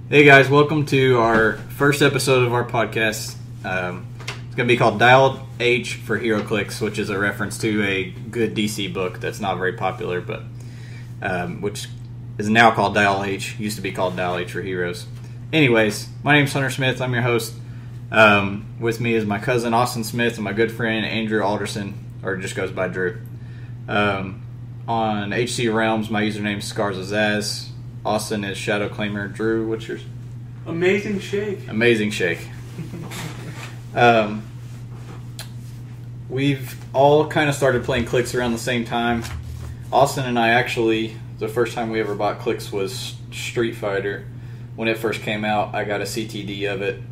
Hey guys, welcome to our first episode of our podcast. It's going to be called Dial H for Heroclix, which is a reference to a good DC book that's not very popular, but which is now called Dial H. Used to be called Dial H for Heroes. Anyways, my name's Hunter Smith. I'm your host. With me is my cousin Austin Smith and my good friend Andrew Alderson, or just goes by Drew. On HC Realms, my username is Scars of Zaz. Austin is Shadow Claimer. Drew, what's yours? Amazing Shake. Amazing Shake. We've all kind of started playing Clix around the same time. Austin and I actually, the first time we ever bought Clix was Street Fighter. When it first came out, I got a CTD of it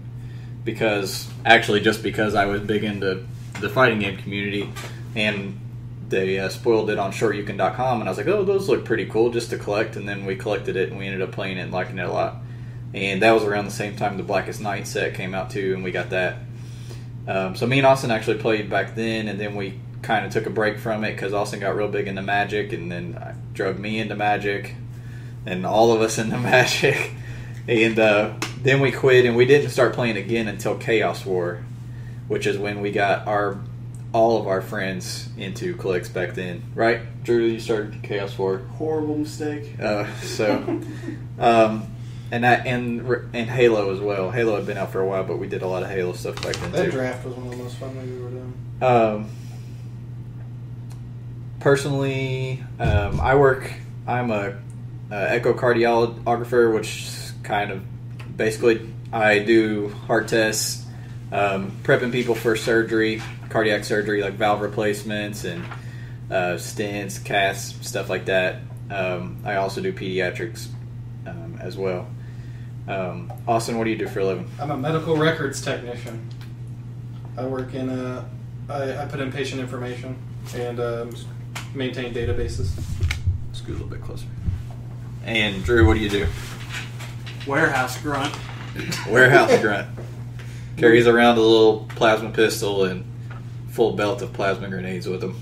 because I was big into the fighting game community, and they spoiled it on shortyoucan.com, and I was like, oh, those look pretty cool just to collect, and then we collected it, and we ended up playing it and liking it a lot. And that was around the same time the Blackest Night set came out too, and we got that. So me and Austin actually played back then, and then we kind of took a break from it because Austin got real big into Magic, and then I drug me into Magic, and all of us into Magic. And then we quit, and we didn't start playing again until Chaos War, which is when we got all of our friends into Clix back then, right? Drew, you started Chaos War. Horrible mistake. And Halo as well. Halo had been out for a while, but we did a lot of Halo stuff back then that too. draft was one of the most fun we were doing. Personally, I'm a echocardiographer, which kind of basically I do heart tests, prepping people for surgery, cardiac surgery, like valve replacements and stents, casts, stuff like that. I also do pediatrics as well. Austin, what do you do for a living? I'm a medical records technician. I work in I put in patient information and maintain databases. Scoot a little bit closer. And Drew, what do you do? Warehouse grunt. Warehouse grunt. Carries around a little plasma pistol and full belt of plasma grenades with him.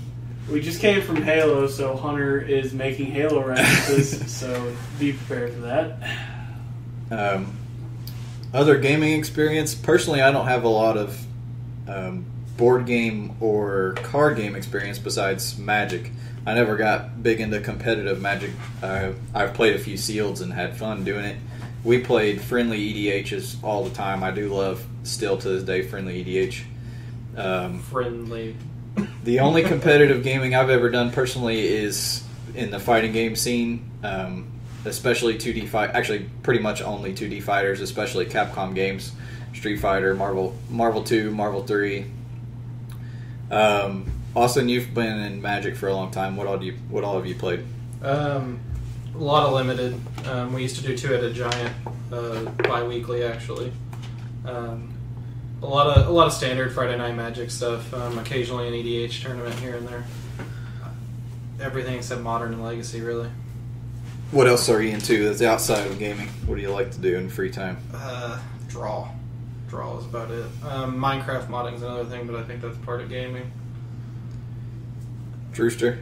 We just came from Halo, so Hunter is making Halo references, so be prepared for that. Other gaming experience. Personally, I don't have a lot of board game or card game experience besides Magic. I never got big into competitive Magic. I've played a few Sealeds and had fun doing it. We played friendly EDHs all the time. I do love, still to this day, friendly EDH. Friendly. The only competitive gaming I've ever done personally is in the fighting game scene, especially 2D fight. Actually, pretty much only 2D fighters, especially Capcom games, Street Fighter, Marvel 2, Marvel 3. Austin, you've been in Magic for a long time. What all have you played? A lot of limited. We used to do 2 at a giant bi-weekly actually. A lot of standard Friday Night Magic stuff. Occasionally an EDH tournament here and there. Everything except Modern and Legacy, really. What else are you into that's outside of gaming? What do you like to do in free time? Draw is about it. Minecraft modding is another thing, but I think that's part of gaming. Drewster,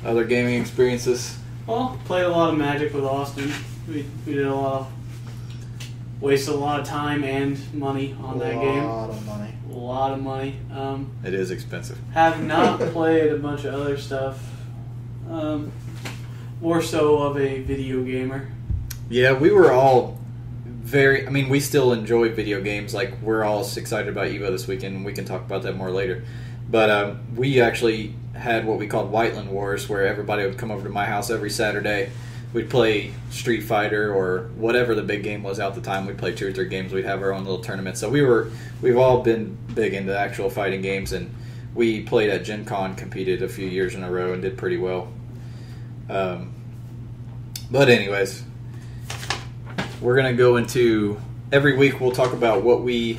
other gaming experiences? Well, played a lot of Magic with Austin. We did wasted a lot of time and money on that game. A lot of money. It is expensive. Have not played a bunch of other stuff. More so of a video gamer. Yeah, we were all we still enjoy video games. Like, we're all excited about EVO this weekend, and we can talk about that more later. But we actually had what we called Whiteland Wars, where everybody would come over to my house every Saturday. We'd play Street Fighter or whatever the big game was at the time. We'd play 2 or 3 games. We'd have our own little tournament. So we've all been big into actual fighting games, and we played at Gen Con, competed a few years in a row, and did pretty well. But anyways, we're going to go into... Every week we'll talk about what we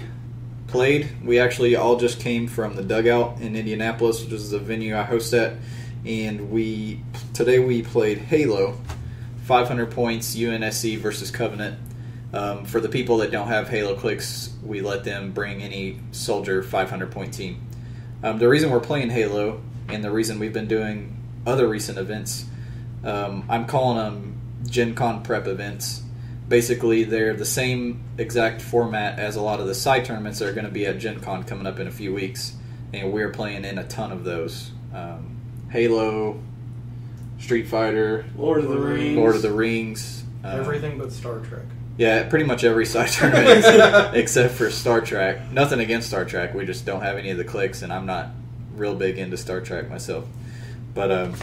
played. We actually all just came from the Dugout in Indianapolis, which is the venue I host at, and today we played Halo, 500 points, UNSC versus Covenant. For the people that don't have Heroclix, we let them bring any soldier 500 point team. The reason we're playing Halo, and the reason we've been doing other recent events, I'm calling them Gen Con prep events. basically they're the same exact format as a lot of the side tournaments that are going to be at Gen Con coming up in a few weeks, and we're playing in a ton of those. Halo, Street Fighter, Lord of the Rings. Everything but Star Trek. Yeah, pretty much every side tournament except for Star Trek. Nothing against Star Trek. We just don't have any of the clicks, and I'm not real big into Star Trek myself. But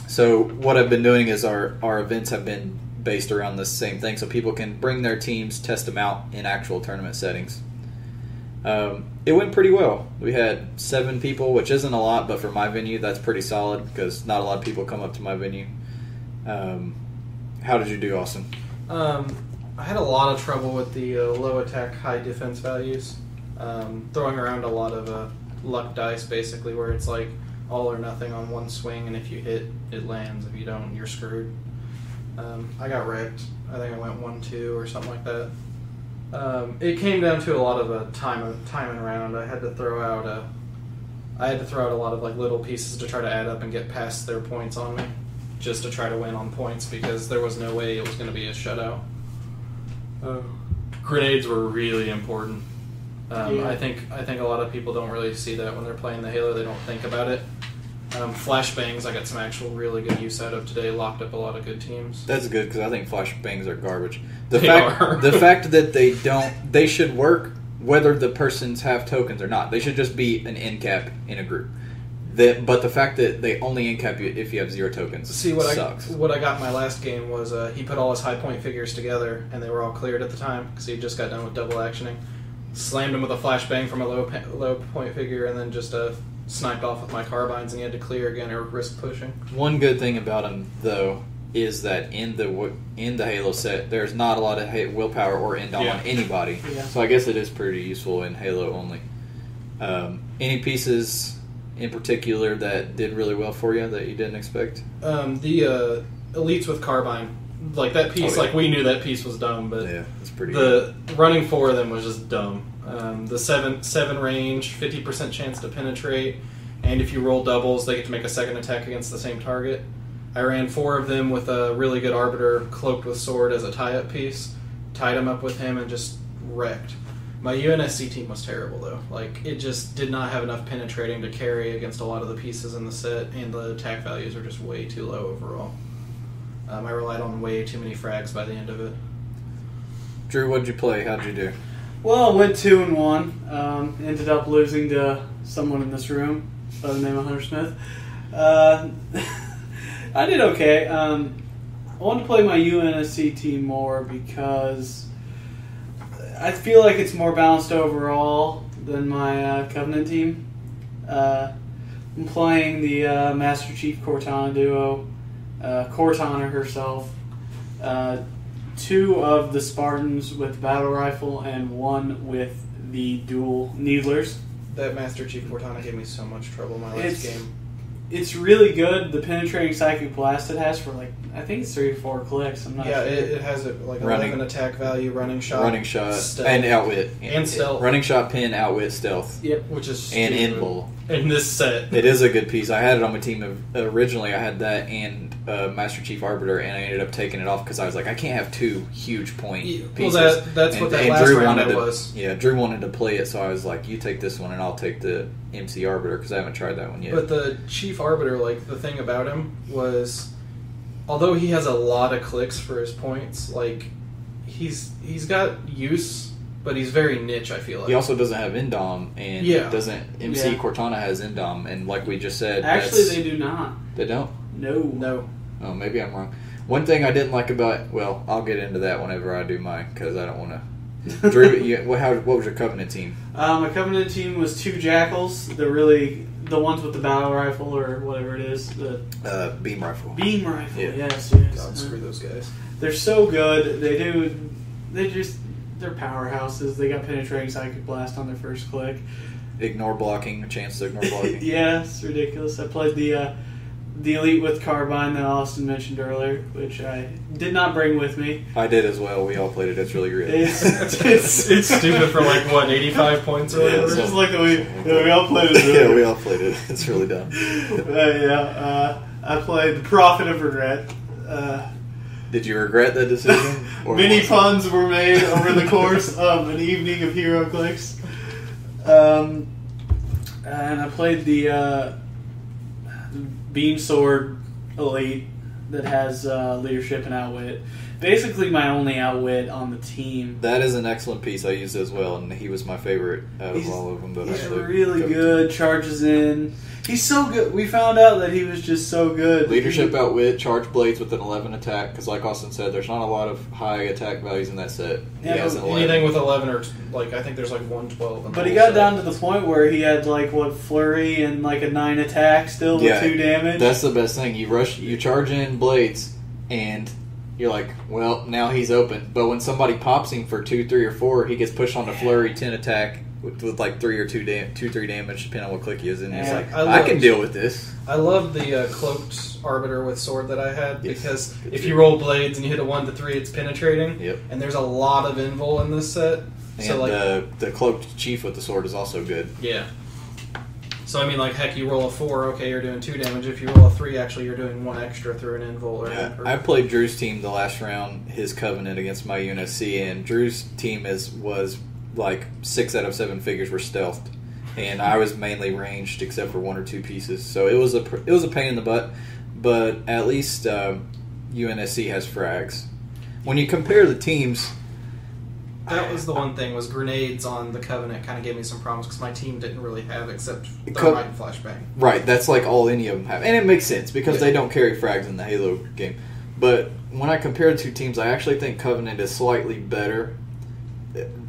so what I've been doing is our events have been based around the same thing, so people can bring their teams, test them out in actual tournament settings. It went pretty well. We had 7 people, which isn't a lot, but for my venue, that's pretty solid because not a lot of people come up to my venue. How did you do, Austin? I had a lot of trouble with the low attack, high defense values. Throwing around a lot of luck dice, basically, where it's like all or nothing on one swing, and if you hit, it lands. If you don't, you're screwed. I got wrecked. I think I went 1-2 or something like that. It came down to a lot of timing around. I had to throw out a lot of like little pieces to try to add up and get past their points on me, just to try to win on points because there was no way it was going to be a shutout. Grenades were really important. Yeah. I think a lot of people don't really see that when they're playing the Halo. They don't think about it. Flashbangs, I got some actual really good use out of today. Locked up a lot of good teams. That's good because I think flashbangs are garbage. They are. The fact that they should work whether the persons have tokens or not. They should just be an end cap in a group. But the fact that they only end cap you if you have 0 tokens sucks. What I got in my last game was he put all his high point figures together, and they were all cleared at the time because he just got done with double actioning. Slammed him with a flashbang from a low point figure, and then just sniped off with my carbines, and he had to clear again or risk pushing. One good thing about him, though, is that in the Halo set, there's not a lot of willpower or end on anybody. Yeah. So I guess it is pretty useful in Halo only. Any pieces in particular that did really well for you that you didn't expect? The elites with carbine, like that piece, like we knew that piece was dumb, but yeah, it's pretty. Running 4 of them was just dumb. The 7 range, 50% chance to penetrate, and if you roll doubles, they get to make a second attack against the same target. I ran 4 of them with a really good Arbiter cloaked with sword as a tie-up piece, tied him up with him, and just wrecked. My UNSC team was terrible, though. Like, it just did not have enough penetrating to carry against a lot of the pieces in the set, and the attack values are just way too low overall. I relied on way too many frags by the end of it. Drew, what'd you play? How'd you do? Well, I went 2-1. Ended up losing to someone in this room by the name of Hunter Smith. I did okay. I wanted to play my UNSC team more because I feel like it's more balanced overall than my Covenant team. I'm playing the Master Chief Cortana duo, Cortana herself, 2 of the Spartans with battle rifle, and 1 with the dual Needlers. That Master Chief Cortana gave me so much trouble my last game. It's really good. The penetrating psychic blast it has for I think it's 3 or 4 clicks. I'm not sure. It has like 11 attack value, running shot, stealth, and outwit, and stealth. Running shot, pin, outwit, stealth. Yep, which is and invul. In this set, it is a good piece. I had it on my team originally. I had that and Master Chief Arbiter, and I ended up taking it off because I was like, I can't have 2 huge point pieces. Well, that's what that last round was. Yeah, Drew wanted to play it, so I was like, you take this one, and I'll take the MC Arbiter because I haven't tried that one yet. But the Chief Arbiter, the thing about him was, although he has a lot of clicks for his points, he's got use, but he's very niche, I feel like. He also doesn't have Indom, and doesn't MC Cortana has Indom, and like we just said... Actually, they do not. They don't? No. Oh, maybe I'm wrong. One thing I didn't like about... Well, I'll get into that whenever I do mine, because I don't want to... Drew, what was your Covenant team? My Covenant team was 2 Jackals. They're the ones with the battle rifle, or whatever it is. The beam rifle. Beam rifle, yes. God, screw those guys. They're so good. They're powerhouses. They got penetrating psychic blast on their first click. Ignore blocking, a chance to ignore blocking. Yeah, it's ridiculous. I played the elite with carbine that Austin mentioned earlier, which I did not bring with me. I did as well. We all played it. It's really great. It's stupid for 85 points or whatever. It's just like we all played it. Yeah, we all played it. It's really dumb. I played the Prophet of Regret. Did you regret that decision? Many puns were made over the course of an evening of Heroclix. And I played the Beam Sword Elite that has leadership and outwit. Basically my only outwit on the team. That is an excellent piece. I used as well, and he was my favorite out of all of them. That He's I played. really good, charges in. He's so good. We found out that he was just so good. Leadership, outwit, charge blades with an 11 attack, because like Austin said, there's not a lot of high attack values in that set. He Yeah, has an 11. Anything with 11 or, like, I think there's like 112. But he got down to the point where he had, like, flurry and, like, a 9 attack still with 2 damage. That's the best thing. You charge in blades, and you're like, well, now he's open. But when somebody pops him for 2, 3, or 4, he gets pushed on the flurry 10 attack with like 3 or 2, 3 damage, depending on what click he is in. He's like, I can deal with this. I love the cloaked arbiter with sword that I had, because if you roll blades and you hit a 1 to 3, it's penetrating. Yep. And there's a lot of invul in this set. And so like the cloaked chief with the sword is also good. Yeah. So I mean, like, heck, you roll a 4, okay, you're doing 2 damage. If you roll a 3, actually, you're doing 1 extra through an invul. I played Drew's team the last round, his Covenant against my UNSC, and Drew's team was like 6 out of 7 figures were stealthed, and I was mainly ranged except for 1 or 2 pieces. So it was a pain in the butt, but at least UNSC has frags. When you compare the teams, that was the one thing, was grenades on the Covenant kind of gave me some problems, because my team didn't really have except Thermite and Flashbang. Right, that's like all any of them have, and it makes sense because they don't carry frags in the Halo game. But when I compare the two teams, I actually think Covenant is slightly better.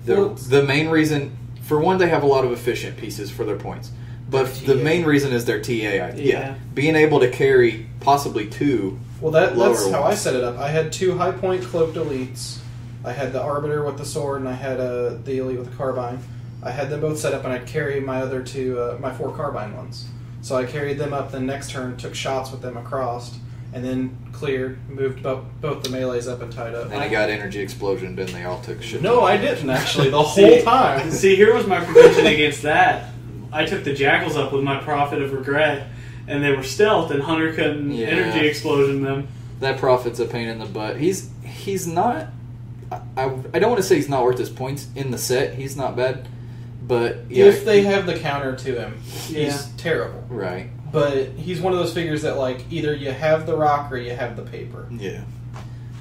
The main reason, for one, they have a lot of efficient pieces for their points. But the main reason is their TA. Yeah. Being able to carry possibly 2 that's how I set it up. I had 2 high point cloaked elites. I had the Arbiter with the sword, and I had the elite with the carbine. I had them both set up, and I'd carry my other 2, my 4 carbine ones. So I carried them up, the next turn took shots with them across, and then cleared, moved both the melees up and tied up. And I got energy explosion, then they all took shit. No, I didn't actually, the whole time. See, here was my prevention against that. I took the Jackals up with my Prophet of Regret, and they were stealth, and Hunter couldn't energy explosion them. That Prophet's a pain in the butt. He's not... I don't want to say he's not worth his points in the set. He's not bad. But if they have the counter to him, he's terrible. Right. But he's one of those figures that, like, either you have the rock or you have the paper. Yeah.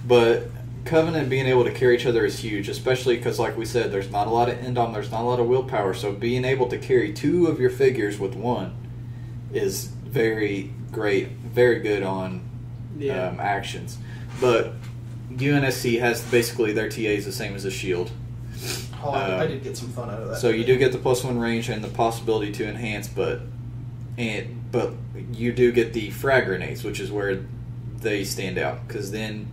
But Covenant being able to carry each other is huge, especially because, like we said, there's not a lot of Endom, there's not a lot of willpower, so being able to carry 2 of your figures with 1 is very great, very good on actions. But UNSC has basically their TAs the same as a shield. I did get some fun out of that. So you do get the +1 range and the possibility to enhance, but you do get the frag grenades, which is where they stand out. Because then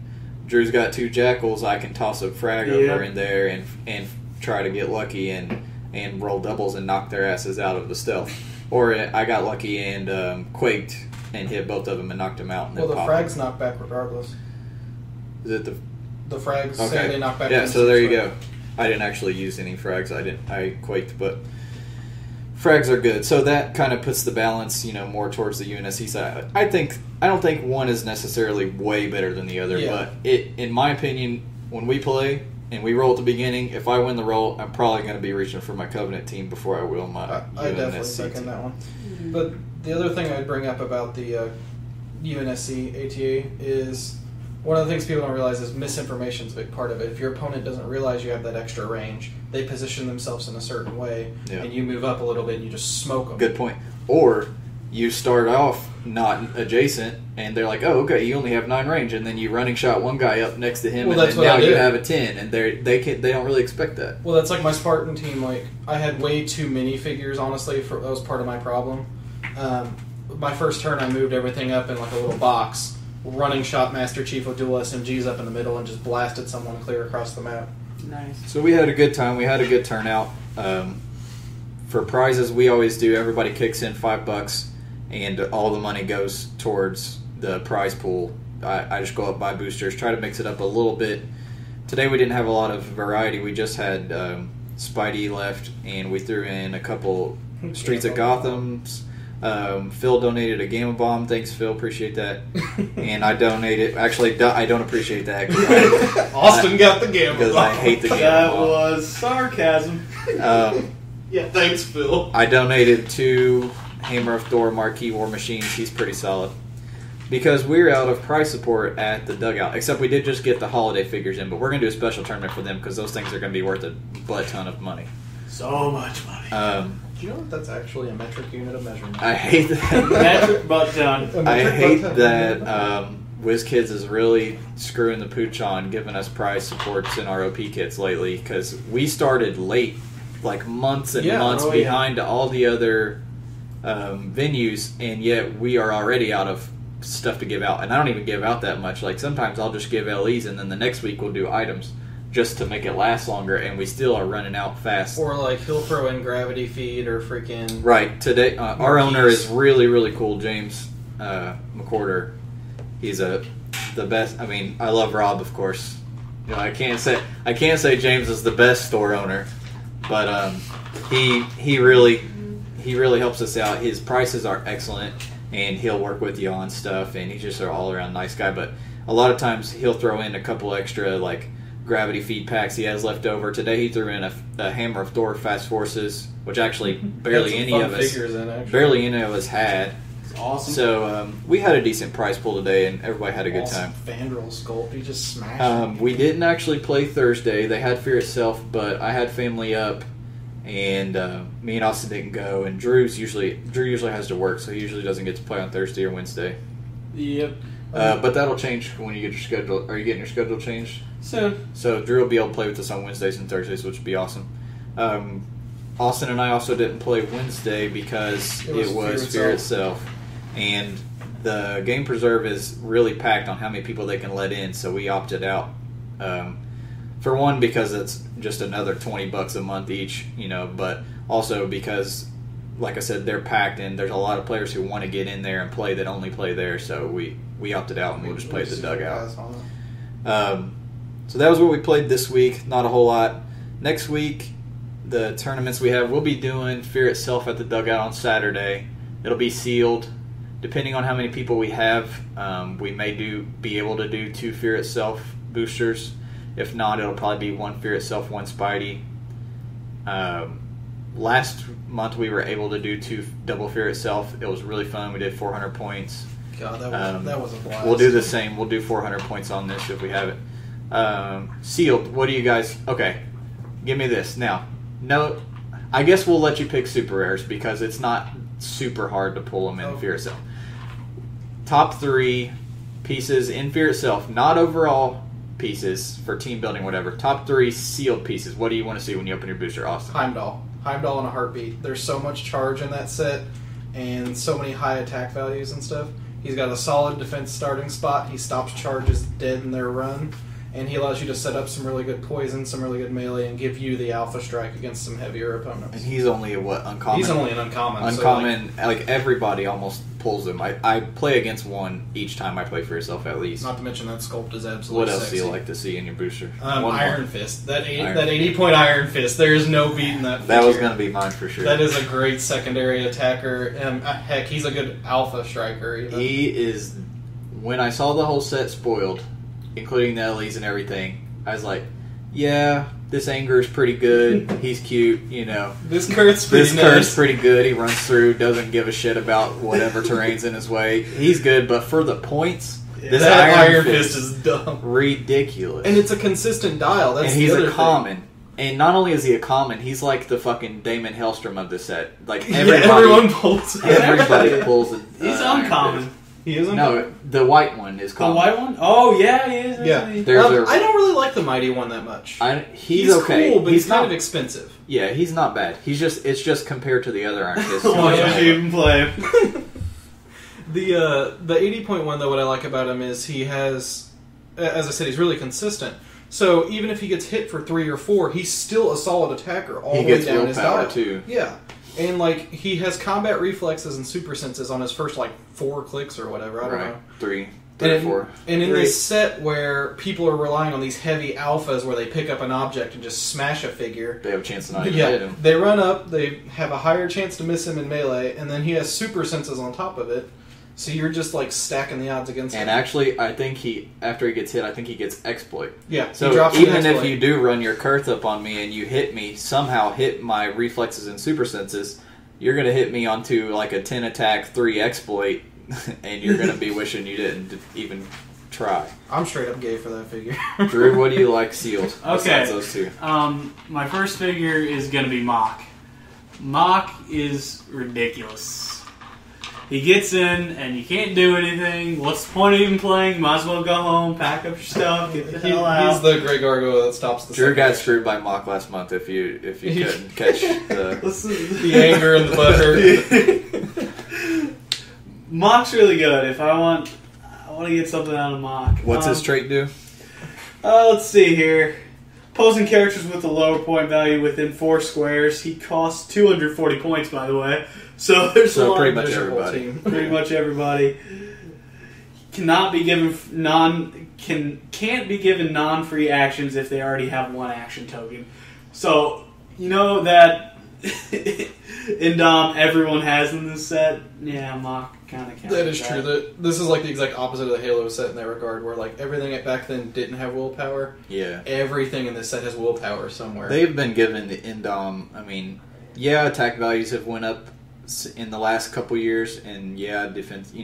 Drew's got 2 Jackals, I can toss a frag over in there and try to get lucky and roll doubles and knock their asses out of the stealth. Or I got lucky and quaked and hit both of them and knocked them out. And the frags knock back regardless. Is it the frags say they knock back? Yeah, so there you go. I didn't actually use any frags. I quaked, but frags are good. So that kind of puts the balance, more towards the UNSC side. I don't think one is necessarily way better than the other, but in my opinion, when we play and we roll at the beginning, if I win the roll, I'm probably going to be reaching for my Covenant team before I will my UNSC I definitely second that one. But the other thing I'd bring up about the UNSC ATA is, one of the things people don't realize is misinformation is a big part of it. If your opponent doesn't realize you have that extra range, they position themselves in a certain way, and you move up a little bit and you just smoke them. Good point. Or you start off not adjacent, and they're like, "Oh, okay, you only have 9 range," and then you running shot one guy up next to him, and then now you have a 10, and they don't really expect that. Well, that's like my Spartan team. Like, I had way too many figures. Honestly, that was part of my problem. My first turn, I moved everything up in like a little box. Running shot Master Chief with dual SMGs up in the middle and just blasted someone clear across the map. Nice. So we had a good time. We had a good turnout. For prizes, we always do. Everybody kicks in $5, and all the money goes towards the prize pool. I just go up, buy boosters, try to mix it up a little bit. Today we didn't have a lot of variety. We just had Spidey left, and we threw in a couple Streets of Gotham's. Phil donated a Gamma Bomb. Thanks, Phil. Appreciate that. And I donated. Actually, I don't appreciate that. Austin got the Gamma Bomb. Because I hate the Gamma That Bomb. was sarcasm. Yeah, thanks, Phil. I donated 2 Hammer of Thor Marquee War Machines. He's pretty solid. Because we're out of prize support at the dugout. Except we did just get the holiday figures in. But we're going to do a special tournament for them because those things are going to be worth a butt ton of money. So much money. Do you know that's actually a metric unit of measurement? I hate that. Metric butt ton. I hate that WizKids is really screwing the pooch on giving us prize supports in our OP kits lately because we started late, like months and months behind all the other venues, and yet we are already out of stuff to give out. And I don't even give out that much. Like sometimes I'll just give LEs, and then the next week we'll do items just to make it last longer, and we still are running out fast. Or like he'll throw in gravity feed or freaking... Right. Today, our owner is really, really cool, James McCorder. He's the best. I mean, I love Rob, of course. You know, I can't say James is the best store owner, but he really helps us out. His prices are excellent, and he'll work with you on stuff, and he's just an all-around nice guy. But a lot of times he'll throw in a couple extra like gravity feed packs he has left over. Today he threw in a Hammer of Thor Fast Forces, which actually barely any of us had. It's awesome. So we had a decent prize pool today, and everybody had a good awesome time. Fandral sculpt, he just smashed. We didn't actually play Thursday. They had Fear Itself, but I had family up, and me and Austin didn't go. And Drew usually has to work, so he usually doesn't get to play on Thursday or Wednesday. Yep. But that'll change when you get your schedule. Are you getting your schedule changed? Soon. So Drew will be able to play with us on Wednesdays and Thursdays, which would be awesome. Austin and I also didn't play Wednesday because it was Fear Itself. And the game preserve is really packed on how many people they can let in, so we opted out. For one, because it's just another $20 a month each, you know, but also because, like I said, they're packed and there's a lot of players who want to get in there and play that only play there, so we opted out and we'll just play at the dugout. So that was what we played this week. Not a whole lot. Next week, the tournaments we have, we'll be doing Fear Itself at the dugout on Saturday. It'll be sealed. Depending on how many people we have, we may be able to do 2 Fear Itself boosters. If not, it'll probably be 1 Fear Itself, 1 Spidey. Last month we were able to do 2 double Fear Itself. It was really fun. We did 400 points. God, that was a blast. We'll do the same. We'll do 400 points on this if we have it. Sealed. What do you guys... Okay, give me this. Now, no, I guess we'll let you pick super rares because it's not super hard to pull them in Fear Itself. Top 3 pieces in Fear Itself, not overall pieces for team building, whatever. Top 3 sealed pieces. What do you want to see when you open your booster, Austin? Heimdall in a heartbeat. There's so much charge in that set and so many high attack values and stuff. He's got a solid defense starting spot. He stops charges dead in their run. And he allows you to set up some really good poison, some really good melee, and give you the alpha strike against some heavier opponents. And he's only uncommon? He's only an uncommon. Uncommon, so like everybody almost pulls him. I play against one each time I play for yourself at least. Not to mention that sculpt is absolutely What else sexy. do you like to see in your booster? Iron Fist. That 80-point Iron Fist. There is no beating that. That was going to be mine for sure. That is a great secondary attacker. Heck, he's a good alpha striker. Even. He is. When I saw the whole set spoiled, including the LEs and everything, I was like, yeah, this Anger is pretty good. He's cute, you know. This Kurt's pretty pretty good. He runs through, doesn't give a shit about whatever terrain's in his way. He's good, but for the points, this Iron Fist is dumb. Ridiculous. And it's a consistent dial. That's and he's the other a common. thing. And not only is he a common, he's like the fucking Damon Hellstrom of the set. Like everyone pulls it. Everybody pulls it. He's uncommon. He is uncommon. No, the white one is common. The white one? Oh, yeah, he is. Yeah. I don't really like the mighty one that much. He's okay. Cool, but he's kind of expensive. Yeah, he's not bad. It's just compared to the other Iron Fist. Why don't you even play him? The 80-point one, though, what I like about him is he has, as I said, he's really consistent. So even if he gets hit for 3 or 4, he's still a solid attacker all the way down his dial. Too. Yeah. And, like, he has combat reflexes and super senses on his first, 4 clicks or whatever. I don't know. Three And in this set where people are relying on these heavy alphas where they pick up an object and just smash a figure, they have a chance to not even hit him. They run up, they have a higher chance to miss him in melee, and then he has super senses on top of it. So you're just like stacking the odds against him. And actually, I think after he gets hit, I think he gets exploit. Yeah. So even if you do run your Kurth up on me and you hit me, somehow hit my reflexes and super senses, you're going to hit me onto like a 10 attack, 3 exploit, and you're going to be wishing you didn't even try. I'm straight up gay for that figure. Drew, what do you like sealed? Okay. Besides those two. My first figure is going to be Mach. Mach is ridiculous. He gets in, and you can't do anything. What's the point of even playing? Might as well go home, pack up your stuff, get the hell out. He's the Grey Gargoyle that stops the Drew got screwed by Mach last month if you couldn't catch the anger and the butthurt. Mach's really good. If I want to get something out of Mach. What's his trait do? Let's see here. Opposing characters with a lower point value within 4 squares. He costs 240 points, by the way. So there's a lot. Pretty much everybody. Pretty much everybody. Cannot be given can't be given non-free actions if they already have 1 action token. So you know that Indom everyone has in this set. Yeah, Mach kind of counts. That is true. This is like the exact opposite of the Halo set in that regard, where like everything back then didn't have willpower. Yeah. Everything in this set has willpower somewhere. They've been given the Indom. I mean, yeah, attack values have went up in the last couple years, and yeah, defense.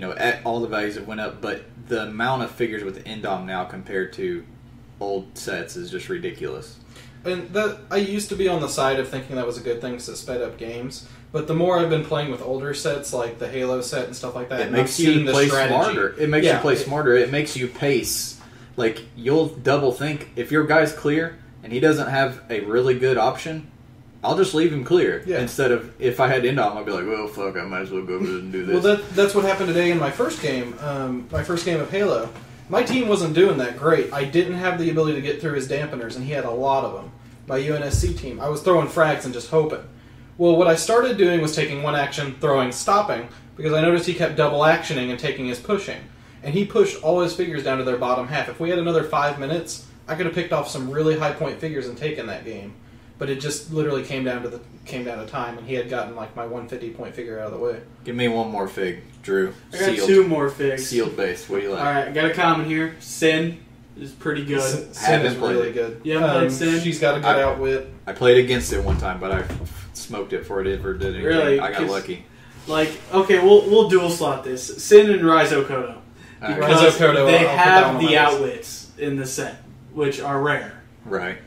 All the values have went up, but the amount of figures with Indom now compared to old sets is just ridiculous. And I used to be on the side of thinking that was a good thing because it sped up games. But the more I've been playing with older sets, like the Halo set and stuff like that, it makes you play smarter. It makes you play smarter. It makes you pace. Like, you'll double think. If your guy's clear and he doesn't have a really good option, I'll just leave him clear. Yeah. Instead of, if I had Indom, I'd be like, well, fuck, I might as well go ahead and do this. Well, that's what happened today in my first game. My first game of Halo. My team wasn't doing that great. I didn't have the ability to get through his dampeners, and he had a lot of them. My UNSC team. I was throwing frags and just hoping. Well, what I started doing was taking 1 action, throwing, stopping, because I noticed he kept double actioning and taking his pushing. And he pushed all his figures down to their bottom half. If we had another 5 minutes, I could have picked off some really high point figures and taken that game. But it just literally came down to time, and he had gotten like my 150 point figure out of the way. Give me one more fig, Drew. I got 2 more figs. Sealed base. What do you like? Alright, I got a comment here. Sin is pretty good. Sin is really good. Yeah, Sin. She's got a good outwit. I played against it one time, but I smoked it before it ever did anything. Really? I got lucky. Like, okay, we'll dual slot this. Sin and Raizo Kodo. Because they have the outwits in the set, which are rare. Right.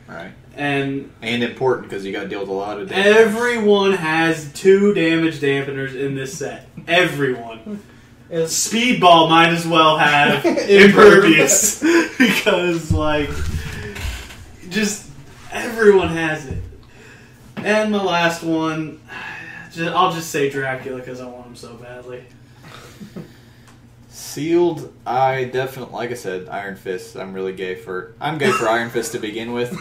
And important because you got to deal with a lot of damage. Everyone has 2 damage dampeners in this set. Everyone. Speedball might as well have Impervious. Because, like, just everyone has it. And my last one, I'll just say Dracula because I want him so badly. Sealed, I definitely, like I said, Iron Fist. I'm gay for Iron Fist to begin with.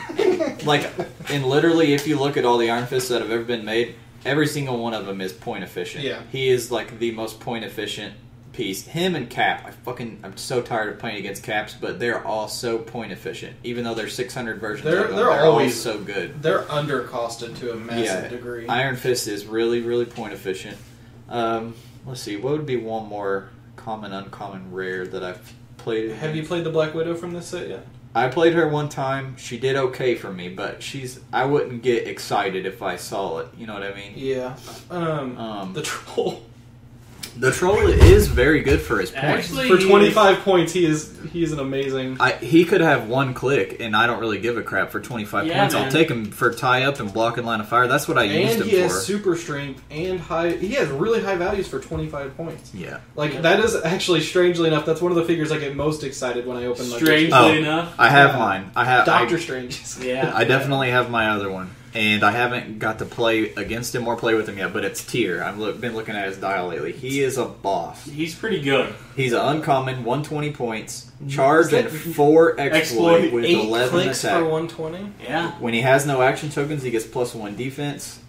Like, and literally, if you look at all the Iron Fists that have ever been made, every single one of them is point efficient. Yeah. He is like the most point efficient piece. Him and Cap. I'm so tired of playing against Caps, but they're all so point efficient. Even though there's 600 versions of them, they're always so good. They're undercosted to a massive degree. Iron Fist is really, really point efficient. Let's see, what would be one more common, uncommon, rare that I've played? Have you played the Black Widow from this set yet? I played her one time. She did okay for me, but I wouldn't get excited if I saw it. You know what I mean? Yeah. The Troll. The Troll is very good for his points. Actually, for 25 points, he is an amazing... He could have 1 click, and I don't really give a crap for 25 points. Man. I'll take him for tie-up and block in line of fire. That's what I used him for. And he has super strength and high... He has really high values for 25 points. Yeah. That is actually, strangely enough, that's one of the figures I get most excited when I open my... Strangely enough? I have mine. Doctor Strange. Yeah. I definitely have my other one. And I haven't got to play against him or play with him yet, but it's Tyr. I've been looking at his dial lately. He is a boss. He's pretty good. He's an uncommon, 120 points, charge and 4 exploit with 11 clicks attack. For 120? Yeah. When he has no action tokens, he gets +1 defense.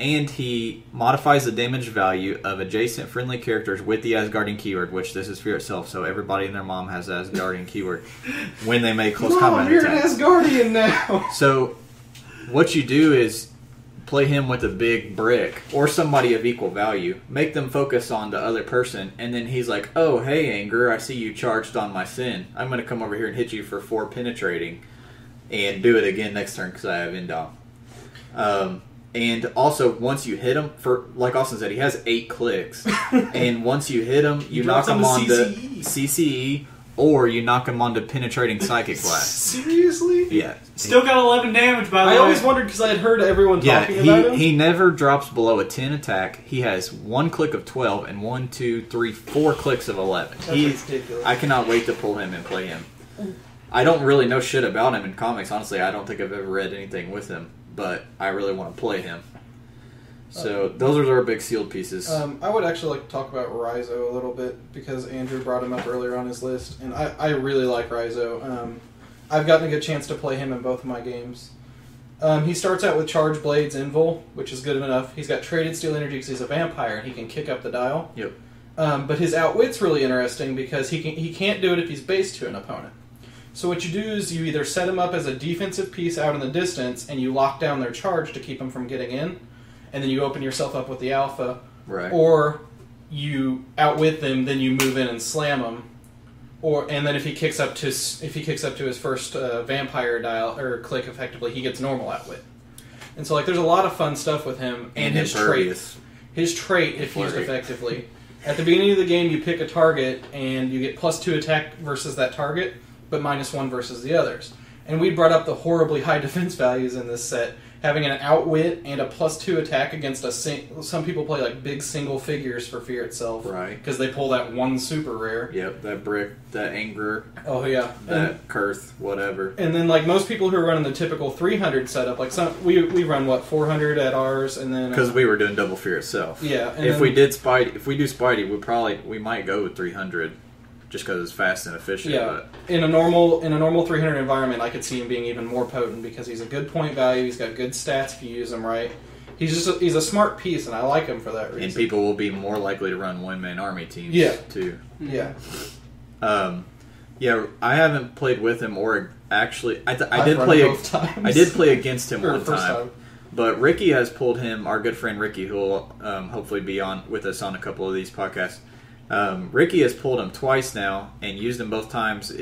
And he modifies the damage value of adjacent friendly characters with the Asgardian keyword, which this is Fear itself, so everybody and their mom has the Asgardian keyword when they make close combat you're attacks. an Asgardian now! So, what you do is play him with a big brick, or somebody of equal value, make them focus on the other person, and then he's like, oh, hey, Anger, I see you charged on my sin. I'm going to come over here and hit you for 4 penetrating, and do it again next turn because I have Indom. And also, once you hit him, for like Austin said, he has 8 clicks. And once you hit him, you knock him on the CCE, or you knock him onto penetrating psychic blast. Seriously? Yeah. Still got 11 damage, by the way. I always wondered because I had heard everyone talking about him. He never drops below a 10 attack. He has 1 click of 12 and 1, 2, 3, 4 clicks of 11. That's ridiculous. I cannot wait to pull him and play him. I don't really know shit about him in comics. Honestly, I don't think I've ever read anything with him. But I really want to play him. So those are our big sealed pieces. I would actually like to talk about Raizo a little bit because Andrew brought him up earlier on his list, and I really like Raizo. I've gotten a good chance to play him in both of my games. He starts out with Charge Blades Invul, which is good enough. He's got Traded Steel Energy because he's a vampire and he can kick up the dial. Yep. But his Outwit's really interesting because he can't do it if he's based to an opponent. So what you do is you either set him up as a defensive piece out in the distance and you lock down their charge to keep them from getting in, and then you open yourself up with the alpha, right? Or you outwit them, then you move in and slam them, and then if he kicks up to his first vampire dial or click, effectively he gets normal outwit. And so like there's a lot of fun stuff with him and his trait, if used effectively. At the beginning of the game, you pick a target and you get +2 attack versus that target, but -1 versus the others. And we brought up the horribly high defense values in this set. Having an outwit and a +2 attack against some people play like big single figures for Fear itself, right? Because they pull that one super rare. Yep, that brick, that Anger. Oh yeah, that Kurth, whatever. And then like most people who are running the typical 300 setup, like we run what 400 at ours, and then because we were doing double Fear itself. Yeah. And if we do Spidey, we might go with 300. Just because it's fast and efficient. Yeah, but. In a normal 300 environment, I could see him being even more potent because he's a good point value. He's got good stats if you use him right. He's a smart piece, and I like him for that reason. And people will be more likely to run one-man army teams. Too. Yeah. Yeah. I haven't played with him, or actually, I did play against him one time. But Ricky has pulled him. Our good friend Ricky, who will hopefully be on with us on a couple of these podcasts. Ricky has pulled him twice now and used him both times,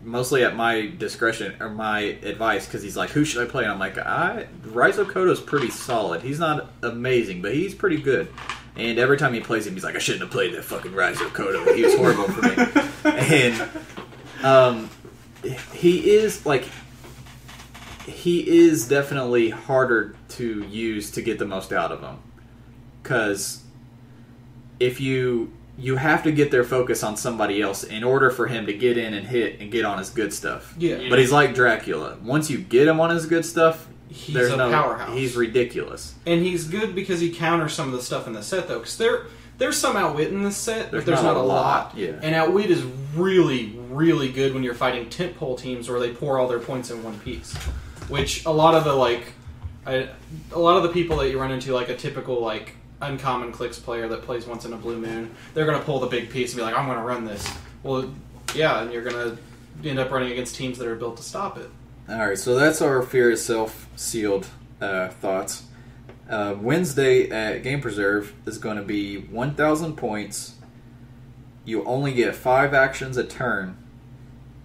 mostly at my discretion or my advice, because he's like, who should I play? And I'm like, Raizo Koto's pretty solid. He's not amazing, but he's pretty good. And every time he plays him, he's like, I shouldn't have played that fucking Raizo Koto. He was horrible for me. And he is definitely harder to use to get the most out of him. Because if you have to get their focus on somebody else in order for him to get in and hit and get on his good stuff. Yeah. But he's like Dracula. Once you get him on his good stuff, he's a powerhouse. He's ridiculous. And he's good because he counters some of the stuff in the set, though. Because there's some outwit in this set, but there's not a lot. Yeah. And outwit is really, really good when you're fighting tentpole teams where they pour all their points in one piece. Which a lot of the people that you run into, like a typical like uncommon clicks player that plays once in a blue moon, they're going to pull the big piece and be like, I'm going to run this. Well, yeah, and you're going to end up running against teams that are built to stop it. Alright, so that's our Fear itself sealed thoughts. Wednesday at Game Preserve is going to be 1,000 points. You only get 5 actions a turn,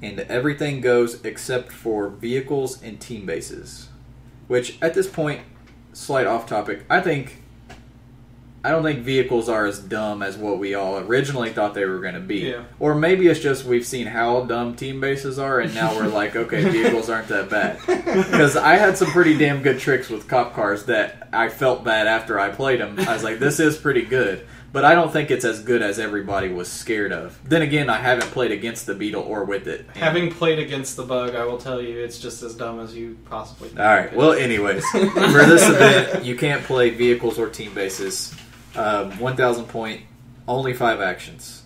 and everything goes except for vehicles and team bases. Which, at this point, slight off topic, I don't think vehicles are as dumb as what we all originally thought they were going to be. Yeah. Or maybe it's just we've seen how dumb team bases are, and now we're like, okay, vehicles aren't that bad. Because I had some pretty damn good tricks with cop cars that I felt bad after I played them. I was like, this is pretty good. But I don't think it's as good as everybody was scared of. Then again, I haven't played against the Beetle or with it. Having played against the Bug, I will tell you, it's just as dumb as you possibly think. Alright, well, anyways. For this event, you can't play vehicles or team bases. 1,000 point, only 5 actions.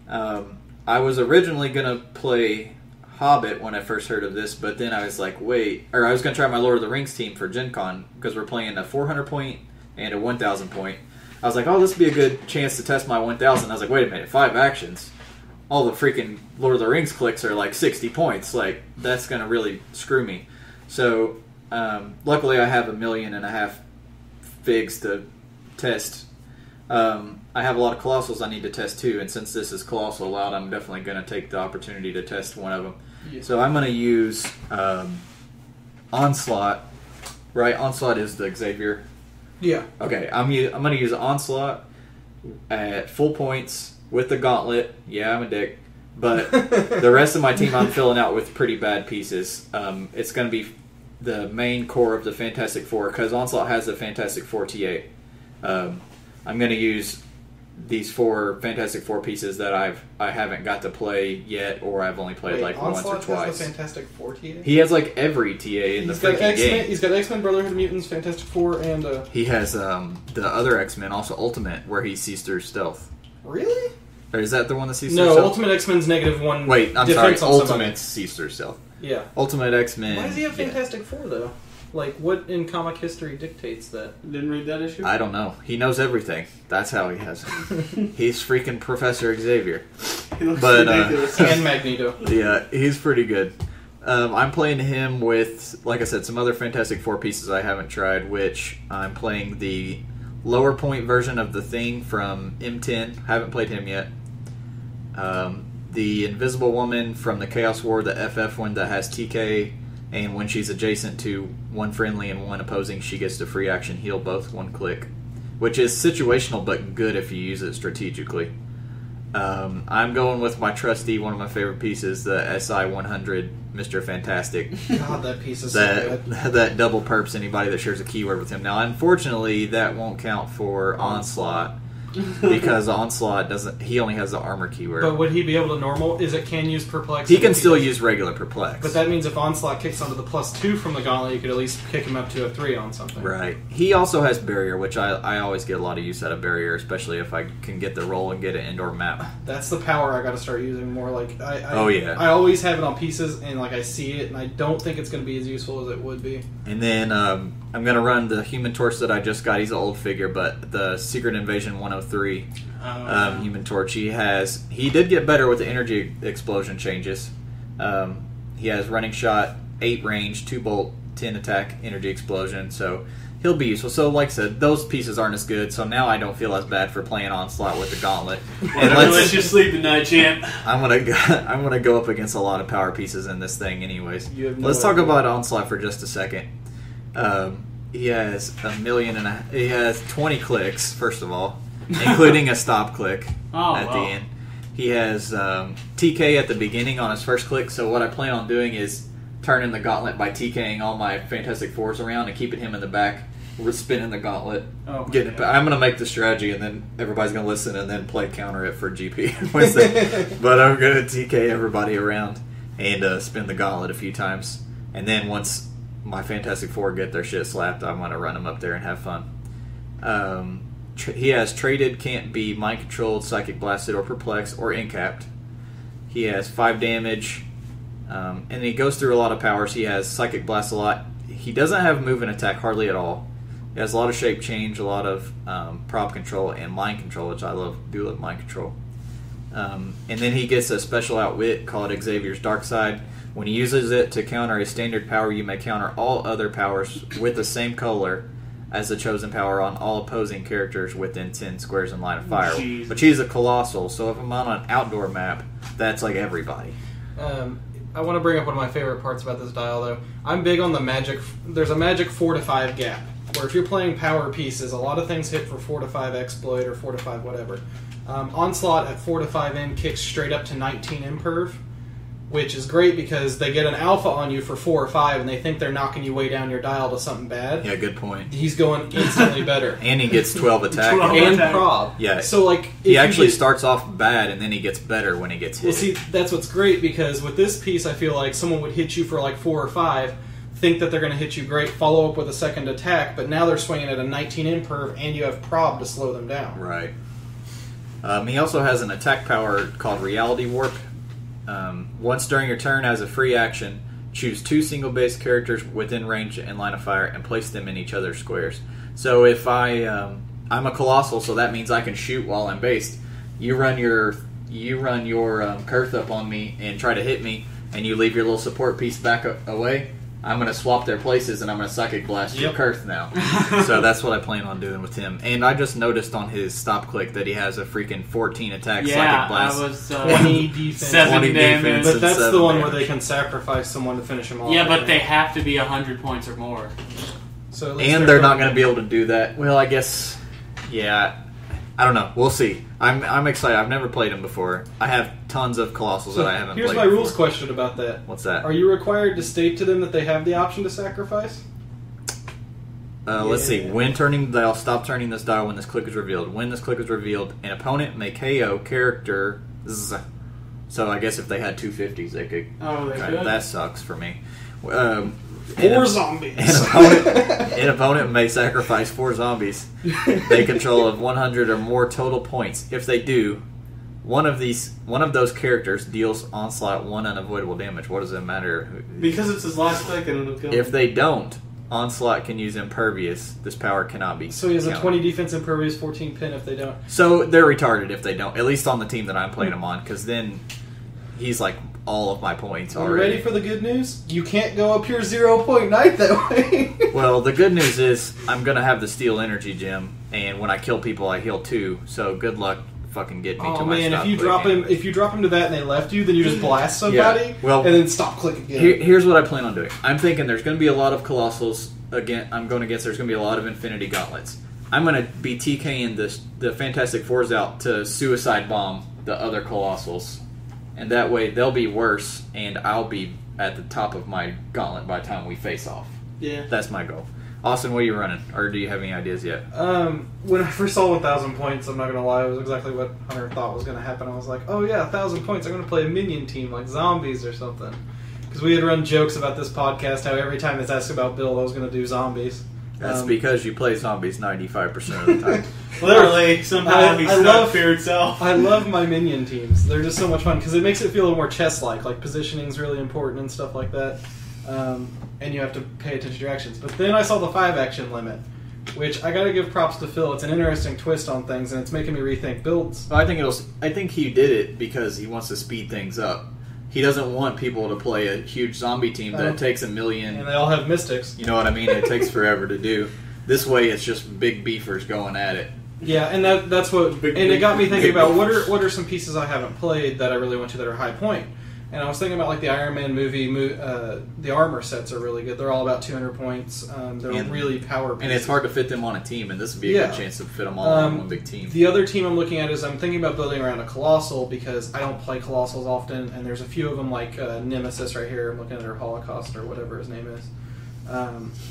I was originally going to play Hobbit when I first heard of this, but then I was like, I was going to try my Lord of the Rings team for Gen Con, because we're playing a 400 point and a 1,000 point. I was like, oh, this would be a good chance to test my 1,000. I was like, wait a minute, 5 actions. All the freaking Lord of the Rings clicks are like 60 points. Like, that's going to really screw me. So, luckily I have 1.5 million figs to test. I have a lot of Colossals I need to test too, and since this is Colossal allowed, I'm definitely going to take the opportunity to test one of them. Yeah. So I'm going to use Onslaught, right? Onslaught is the Xavier. Yeah. Okay, I'm going to use Onslaught at full points with the Gauntlet. Yeah, I'm a dick. But the rest of my team I'm filling out with pretty bad pieces. It's going to be the main core of the Fantastic Four, because Onslaught has the Fantastic Four TA. I'm going to use these 4 Fantastic Four pieces that I haven't got to play yet, or I've only played like once or twice. Onslaught has the Fantastic Four TA? He has like every TA in the freaking game. He's got X-Men, Brotherhood of Mutants, Fantastic Four, and... He has the other X-Men, also Ultimate, where he sees through stealth. Really? Or is that the one that sees through stealth? stealth? No, Ultimate X-Men's -1. Wait, I'm sorry, Ultimate sees through stealth. Yeah. Ultimate X-Men... Why does he have Fantastic Four, though? Like, what in comic history dictates that? Didn't read that issue? I don't know. He knows everything. That's how he has it. He's freaking Professor Xavier. He looks ridiculous. And Magneto. Yeah, he's pretty good. I'm playing him with, like I said, some other Fantastic Four pieces I haven't tried, which I'm playing the lower point version of the Thing from M10. Haven't played him yet. The Invisible Woman from the Chaos War, the FF one that has TK, and when she's adjacent to one friendly and one opposing, she gets to free action heal both 1 click, which is situational but good if you use it strategically. I'm going with my trusty, one of my favorite pieces, the SI-100 Mr. Fantastic. God, that piece is so good. That double perps anybody that shares a keyword with him. Now, unfortunately, that won't count for Onslaught. Because Onslaught doesn't, he only has the armor keyword. But would he be able to normal? Is it can use perplex? He can still use regular perplex. But that means if Onslaught kicks onto the +2 from the Gauntlet, you could at least kick him up to a 3 on something. Right. He also has barrier, which I always get a lot of use out of barrier, especially if I can get the roll and get an indoor map. That's the power I got to start using more. Like I always have it on pieces, and like I see it, and I don't think it's going to be as useful as it would be. And then I'm going to run the Human Torch that I just got. He's an old figure, but the Secret Invasion 103. Human Torch. He did get better with the energy explosion changes. He has running shot, 8 range, 2 bolt, 10 attack, energy explosion. So he'll be useful. So like I said, those pieces aren't as good. So now I don't feel as bad for playing Onslaught with the Gauntlet. And let's just sleep tonight, champ. I'm gonna go up against a lot of power pieces in this thing, anyways. Let's talk about Onslaught for just a second. He has 1 million he has 20 clicks, first of all, including a stop click the end. He has TK at the beginning on his first click, so what I plan on doing is turning the Gauntlet by TKing all my Fantastic Fours around and keeping him in the back, spinning the Gauntlet. I'm going to make the strategy, and then everybody's going to listen and then play counter it for GP. But I'm going to TK everybody around and spin the Gauntlet a few times. And then once my Fantastic Four get their shit slapped, I'm going to run them up there and have fun. He has traded, can't be mind controlled, psychic blasted, or perplexed, or incapped. He has 5 damage, and he goes through a lot of powers. He has psychic blast a lot. He doesn't have move and attack hardly at all. He has a lot of shape change, a lot of prop control, and mind control, which I love. Do love mind control. And then he gets a special outwit called Xavier's Dark Side. When he uses it to counter a standard power, you may counter all other powers with the same color as the chosen power on all opposing characters within 10 squares in line of fire. Jesus. But she's a colossal, so if I'm on an outdoor map, that's like everybody. I want to bring up one of my favorite parts about this dial, though. I'm big on the magic. There's a magic 4 to 5 gap, where if you're playing power pieces, a lot of things hit for 4 to 5 exploit or 4 to 5 whatever. Onslaught at 4 to 5 in kicks straight up to 19 imperv, which is great because they get an alpha on you for 4 or 5 and they think they're knocking you way down your dial to something bad. Yeah, good point. He's going instantly better. And he gets 12 attack. And prob. Yeah. So like he actually starts off bad and then he gets better when he gets hit. Well, see, that's what's great because with this piece I feel like someone would hit you for like 4 or 5, think that they're going to hit you great, follow up with a second attack, but now they're swinging at a 19 imperv and you have prob to slow them down. Right. He also has an attack power called Reality Warp. Once during your turn as a free action, Choose 2 single-base characters within range and line of fire and place them in each other's squares. So if I'm a Colossal, so that means I can shoot while I'm based. You run your Kurth up on me and try to hit me, and you leave your little support piece back away. I'm going to swap their places, and I'm going to Psychic Blast your Kurth now. So that's what I plan on doing with him. And I just noticed on his stop click that he has a freaking 14 attack Psychic Blast. Yeah, that was 20 defense. 7 damage. But that's the one damage. where they can sacrifice someone to finish him off. Yeah, but they have to be 100 points or more. So at least And they're not going to be able to do that. Well, I guess, yeah, I don't know. We'll see. I'm excited. I've never played him before. I have tons of Colossals that I haven't played. Here's my rules question about that. What's that? Are you required to state to them that they have the option to sacrifice? Let's see. When turning the dial, stop turning this dial when this click is revealed. When this click is revealed, an opponent may KO characters. So I guess if they had 250s, they could. Oh, they could? That sucks for me. Or zombies. An opponent may sacrifice 4 zombies they control of 100 or more total points. If they do, one of those characters deals Onslaught 1 unavoidable damage. What does it matter? Because it's his last click and it'll kill him. If they don't, Onslaught can use Impervious. This power cannot be So he has a countered. 20 defense, Impervious, 14 pin if they don't. So they're retarded if they don't. At least on the team that I'm playing him on, because then he's like all of my points Are you already. ready for the good news? You can't go up here 0.9 that way. Well, the good news is I'm going to have the Steel Energy Gem, and when I kill people, I heal 2. So good luck fucking getting me to Oh my man, stop if you drop clicking. him, if you drop him to that and they left you, then you just blast somebody, Yeah, well, and then stop click again. Here's what I plan on doing. I'm thinking there's going to be a lot of Colossals. Again, I'm going against there's going to be a lot of Infinity Gauntlets. I'm going to be TKing the Fantastic Fours out to Suicide Bomb the other Colossals. And that way they'll be worse, and I'll be at the top of my gauntlet by the time we face off. Yeah. That's my goal. Austin, what are you running? Or do you have any ideas yet? When I first saw 1,000 points, I'm not going to lie, it was exactly what Hunter thought was going to happen. I was like, oh yeah, 1,000 points, I'm going to play a minion team, like zombies or something. Because we had run jokes about this podcast, how every time it's asked about build, I was going to do zombies. That's because you play zombies 95% of the time. Literally, somehow he stuck fear itself. I love my minion teams. They're just so much fun because it makes it feel a little more chess-like. Like positioning is really important and stuff like that. And you have to pay attention to your actions. But then I saw the 5-action limit, which I got to give props to Phil. It's an interesting twist on things, and it's making me rethink builds. I think he did it because he wants to speed things up. He doesn't want people to play a huge zombie team that takes a million. And they all have mystics. You know what I mean? It takes forever to do. This way, it's just big beefers going at it. Yeah, and that's what. It got me thinking about what are some pieces I haven't played that I really want to that are high point. And I was thinking about like the Iron Man movie. The armor sets are really good. They're all about 200 points. They're really power pieces. And it's hard to fit them on a team, and this would be a good chance to fit them all on one big team. The other team I'm looking at is I'm thinking about building around a Colossal because I don't play Colossals often, and there's a few of them like Nemesis right here. I'm looking at her Holocaust or whatever his name is.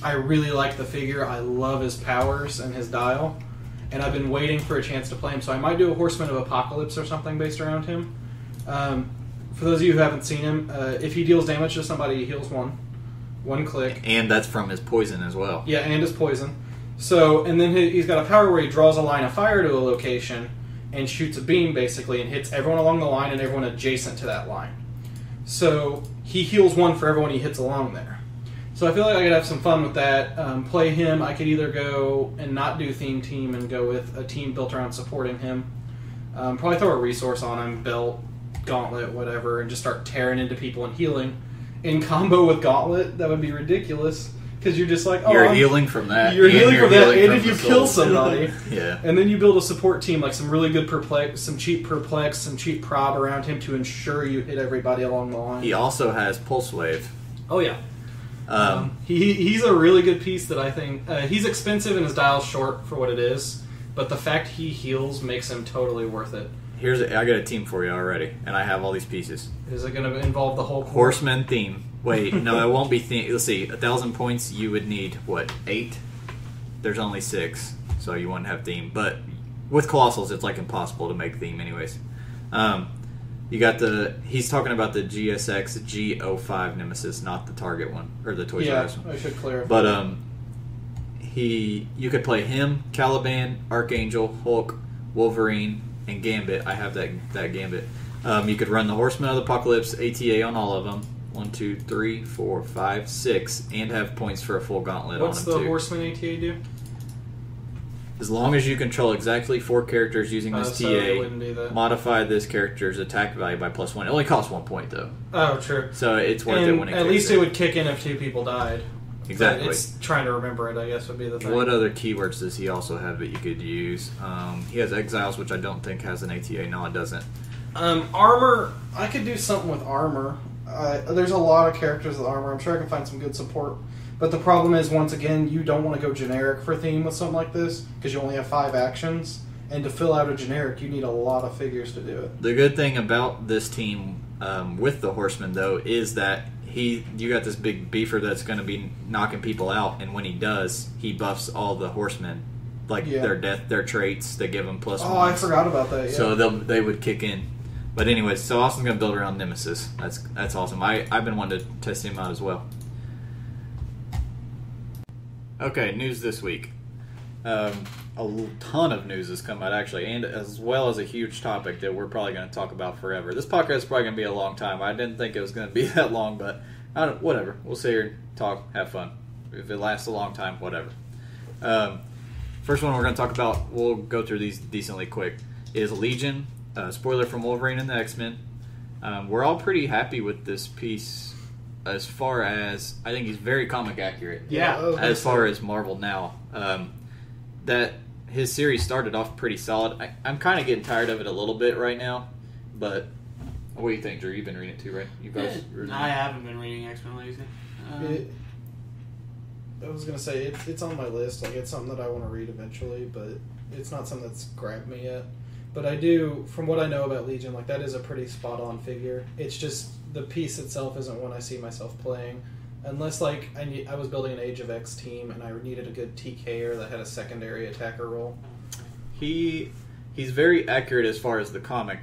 I really like the figure. I love his powers and his dial, and I've been waiting for a chance to play him. So I might do a Horseman of Apocalypse or something based around him. For those of you who haven't seen him, if he deals damage to somebody, he heals one click. And that's from his poison as well. Yeah, and his poison. So, and then he's got a power where he draws a line of fire to a location and shoots a beam, basically, and hits everyone along the line and everyone adjacent to that line. So, he heals 1 for everyone he hits along there. So I feel like I could have some fun with that. Play him. I could either go and not do theme team and go with a team built around supporting him. Probably throw a resource on him, belt, gauntlet, whatever, and just start tearing into people and healing. In combo with gauntlet, that would be ridiculous. Because you're just like, oh, you're healing from that. You're healing from that, and if you kill somebody. Yeah. And then you build a support team, like some really good perplex, some cheap prob around him to ensure you hit everybody along the line. He also has Pulse Wave. Oh, yeah. He's a really good piece that I think... he's expensive and his dial's short for what it is, but the fact he heals makes him totally worth it. I got a team for you already, and I have all these pieces. Is it going to involve the whole... Horseman theme. Wait, no, it won't be theme. Let's see, 1,000 points, you would need, 8? There's only 6, so you wouldn't have theme. But with Colossals, it's like impossible to make theme anyways. You got he's talking about the GSX G05 Nemesis, not the Target one, or the Toys R Us one. I should clarify. But you could play him, Caliban, Archangel, Hulk, Wolverine, and Gambit. I have that Gambit. You could run the Horseman of the Apocalypse ATA on all of them. 1, 2, 3, 4, 5, 6, and have points for a full gauntlet What's on the them, too. Horseman ATA do? As long as you control exactly 4 characters using this So it TA, wouldn't do that. modify this character's attack value by +1. It only costs 1 point, though. Oh, true. So it's worth it And when it at kicks least in. it would kick in if 2 people died. Exactly. But it's trying to remember it, I guess, would be the thing. What other keywords does he also have that you could use? He has Exiles, which I don't think has an ATA. No, it doesn't. Armor, I could do something with armor. There's a lot of characters with armor. I'm sure I can find some good support. But the problem is, once again, you don't want to go generic for theme with something like this, because you only have 5 actions. And to fill out a generic, you need a lot of figures to do it. The good thing about this team with the Horseman, though, is that you got this big beefer that's going to be knocking people out, and when he does, he buffs all the Horsemen. Their traits, they give them +1. Oh, I forgot about that, yeah. So they would kick in. But anyways, so Austin's going to build around Nemesis. That's awesome. I've been wanting to test him out as well. Okay, news this week. A ton of news has come out, actually, and as well as a huge topic that we're probably going to talk about forever. This podcast is probably going to be a long time. I didn't think it was going to be that long, but whatever. We'll sit here and talk, have fun. If it lasts a long time, whatever. First one we're going to talk about, we'll go through these decently quick, is Legion. Spoiler from Wolverine and the X-Men. We're all pretty happy with this piece as far as, I think he's very comic accurate. Yeah. As far as Marvel now. That his series started off pretty solid. I'm kind of getting tired of it a little bit right now, but what do you think, Drew? You've been reading it too, right? You guys I haven't been reading X-Men lately. I was going to say, it's on my list. Like, it's something that I want to read eventually, but it's not something that's grabbed me yet. But I do, from what I know about Legion, like, that is a pretty spot-on figure. It's just, the piece itself isn't one I see myself playing. Unless, like, I was building an Age of X team, and I needed a good TKer that had a secondary attacker role. He's very accurate as far as the comic.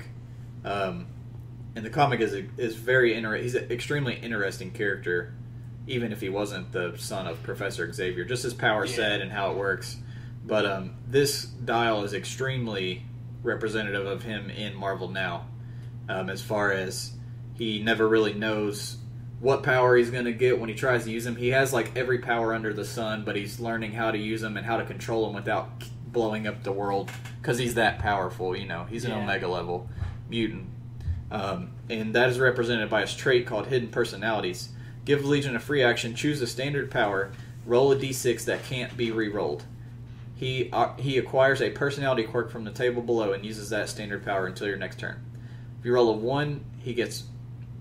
And the comic is very interesting. He's an extremely interesting character, even if he wasn't the son of Professor Xavier. Just his power set and how it works. But this dial is extremely representative of him in Marvel now, as far as he never really knows what power he's going to get when he tries to use them. He has like every power under the sun, but he's learning how to use them and how to control them without blowing up the world, because he's that powerful. You know, he's an Omega level mutant, and that is represented by his trait called Hidden Personalities. Give Legion a free action, choose a standard power, roll a d6 that can't be re-rolled. He acquires a personality quirk from the table below and uses that standard power until your next turn. If you roll a 1, he gets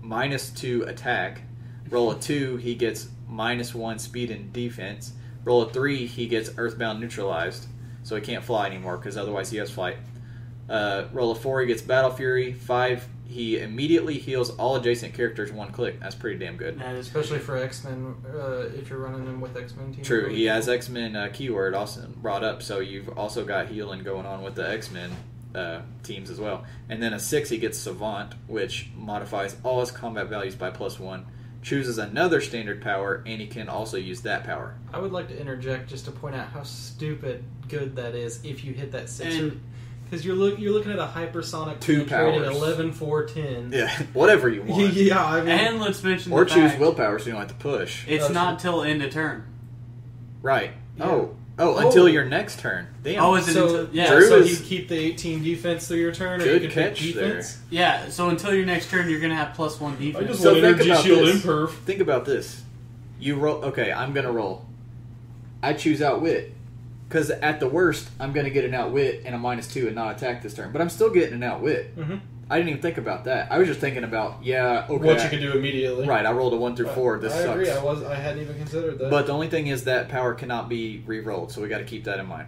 -2 attack. Roll a 2, he gets -1 speed and defense. Roll a 3, he gets earthbound neutralized, so he can't fly anymore because otherwise he has flight. Roll a 4, he gets battle fury. 5, he immediately heals all adjacent characters 1 click. That's pretty damn good. That is Especially for X-Men, if you're running them with X-Men teams. True, he has X-Men keyword also brought up, so you've also got healing going on with the X-Men teams as well. And then a 6, he gets Savant, which modifies all his combat values by +1. Chooses another standard power, and he can also use that power. I would like to interject just to point out how stupid good that is if you hit that 6. Because you're looking at a hypersonic 2 trading powers. 11, 4, 10. Yeah, whatever you want. Yeah, I mean, and let's mention Or the choose fact willpower so you don't have to push. it's not till end of turn. Right. Yeah. Oh, until your next turn. Damn. Oh, is it so until, yeah. Drew so is- you keep the 18 defense through your turn, or Good you can catch pick defense. Yeah, so until your next turn, you're going to have +1 defense. I just So want think energy about shield this. imperv. Think about this. You roll. Okay, I'm gonna roll. I choose outwit because at the worst, I'm gonna get an outwit and a -2 and not attack this turn. But I'm still getting an outwit. Mm-hmm. I didn't even think about that. I was just thinking about okay. What you can do immediately. Right. I rolled a 1 through 4. This I sucks. agree. I hadn't even considered that. But the only thing is that power cannot be re-rolled, so we got to keep that in mind.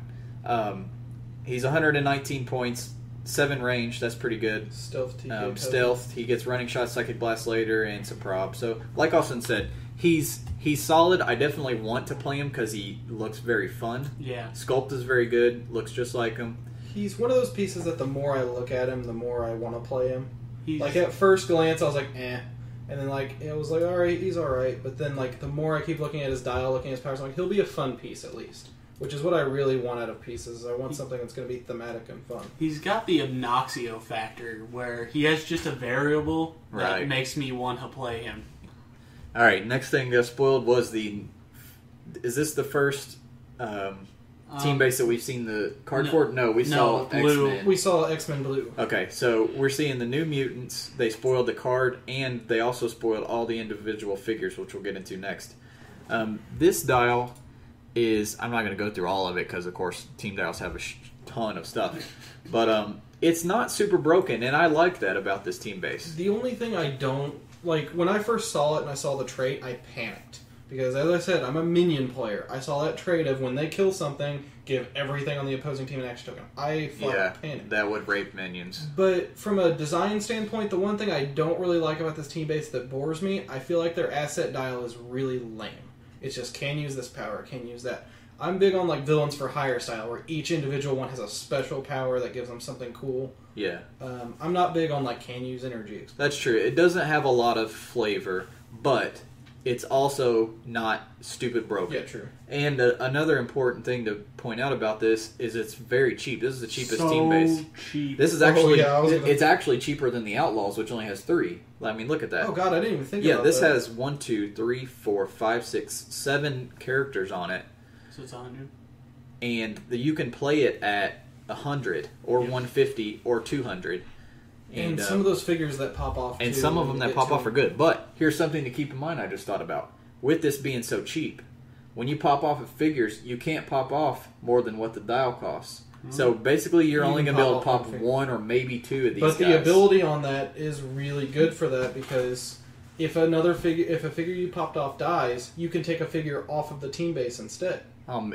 He's 119 points, 7 range. That's pretty good. Stealth TK. Stealth. He gets running shot, psychic blast later, and some prob. So, like Austin said, he's solid. I definitely want to play him because he looks very fun. Yeah. Sculpt is very good. Looks just like him. He's one of those pieces that the more I look at him, the more I want to play him. He's, Like at first glance, I was like, eh. And then like it was like, all right, he's all right. But then like the more I keep looking at his dial, looking at his powers, I'm like, he'll be a fun piece at least. Which is what I really want out of pieces. I want something that's going to be thematic and fun. he's got the Obnoxio factor, where he has just a variable Right. that makes me want to play him. All right, next thing that spoiled was the. Is this the first team base that we've seen the card for? No, we saw Blue. X-Men. We saw X-Men Blue. Okay, so we're seeing the New Mutants. They spoiled the card, and they also spoiled all the individual figures, which we'll get into next. This dial is... I'm not going to go through all of it, because, of course, team dials have a ton of stuff. But it's not super broken, and I like that about this team base. The only thing I don't... Like, when I first saw it and I saw the trait, I panicked. Because, as I said, I'm a minion player. I saw that trait of when they kill something, give everything on the opposing team an action token. I panicked. That would rape minions. But from a design standpoint, the one thing I don't really like about this team base that bores me, I feel like their asset dial is really lame. It's just, can use this power, can use that. I'm big on like villains for hire style, where each individual one has a special power that gives them something cool. Yeah. I'm not big on like can use energy. That's true. It doesn't have a lot of flavor, but it's also not stupid broken. Yeah, true. And another important thing to point out about this is it's very cheap. This is the cheapest team base. Cheap. This is actually it's actually cheaper than the Outlaws, which only has 3. I mean, look at that. Oh god, I didn't even think about about this that. has 1, 2, 3, 4, 5, 6, 7 characters on it. So it's 100. And you can play it at 100 or 150 or 200. And some of those figures that pop off, and some of them that pop off are good. But here's something to keep in mind I just thought about. With this being so cheap, when you pop off of figures, you can't pop off more than what the dial costs. So basically, you're only going to be able to pop 1 or maybe 2 of these guys. But the ability on that is really good for that, because if a figure you popped off dies, you can take a figure off of the team base instead.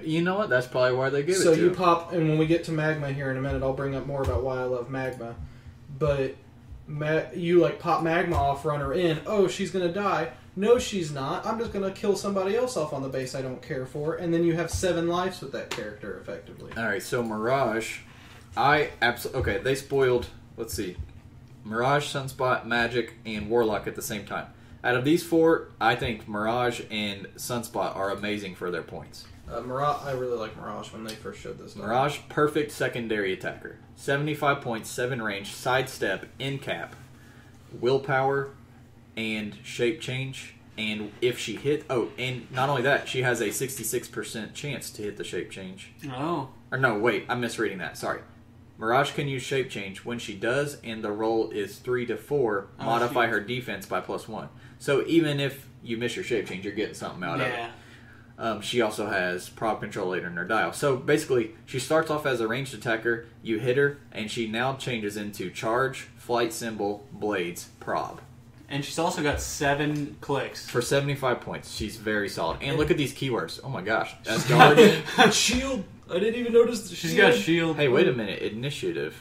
You know what? That's probably why they give it to So you him. pop, and when we get to Magma here in a minute, I'll bring up more about why I love Magma. But you like pop Magma off, run her in. Oh, she's gonna die. No, she's not. I'm just gonna kill somebody else off on the base I don't care for, and then you have 7 lives with that character effectively. All right, so Mirage, okay. They spoiled. Let's see, Mirage, Sunspot, Magic, and Warlock at the same time. Out of these 4, I think Mirage and Sunspot are amazing for their points. Mirage, I really like Mirage when they first showed this. Mirage, perfect secondary attacker. 75 points, 7 range, sidestep, in cap, willpower, and shape change. And if she hit... Oh, and not only that, she has a 66% chance to hit the shape change. Oh. Or no, wait, I'm misreading that. Sorry. Mirage can use shape change. When she does, and the roll is 3 to 4, modify her defense by +1. So even if you miss your shape change, you're getting something out of it. She also has prob controlator in her dial. So basically, she starts off as a ranged attacker, you hit her, and she now changes into charge, flight symbol, blades, prob. And she's also got 7 clicks. For 75 points. She's very solid. And look at these keywords. Oh my gosh. That's Guardian. Shield! I didn't even notice the She's got shield. Hey, wait a minute. Initiative.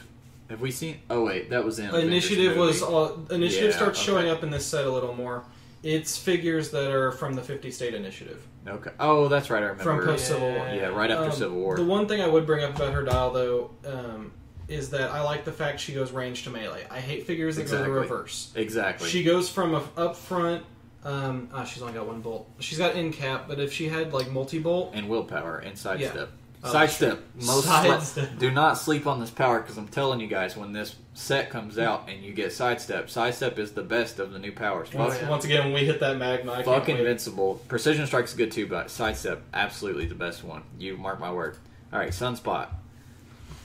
Have we seen... Oh wait, that was in... Initiative was... Initiative starts okay. showing up in this set a little more. It's figures that are from the 50 State Initiative. Okay. Oh, that's right. I remember. From post-Civil War. Yeah, right after Civil War. The one thing I would bring up about her dial, though, is that I like the fact she goes range to melee. I hate figures that go to reverse. Exactly. She goes from up front... she's only got 1 bolt. She's got in cap, but if she had like multi-bolt... And willpower and sidestep. Yeah. Sidestep. Sidestep. Do not sleep on this power, because I'm telling you guys, when this set comes out and you get sidestep is the best of the new powers. Once again, when we hit that Magma, I Fuck can't invincible. Precision strike's good too, but sidestep, absolutely the best one. You mark my word. Alright, Sunspot.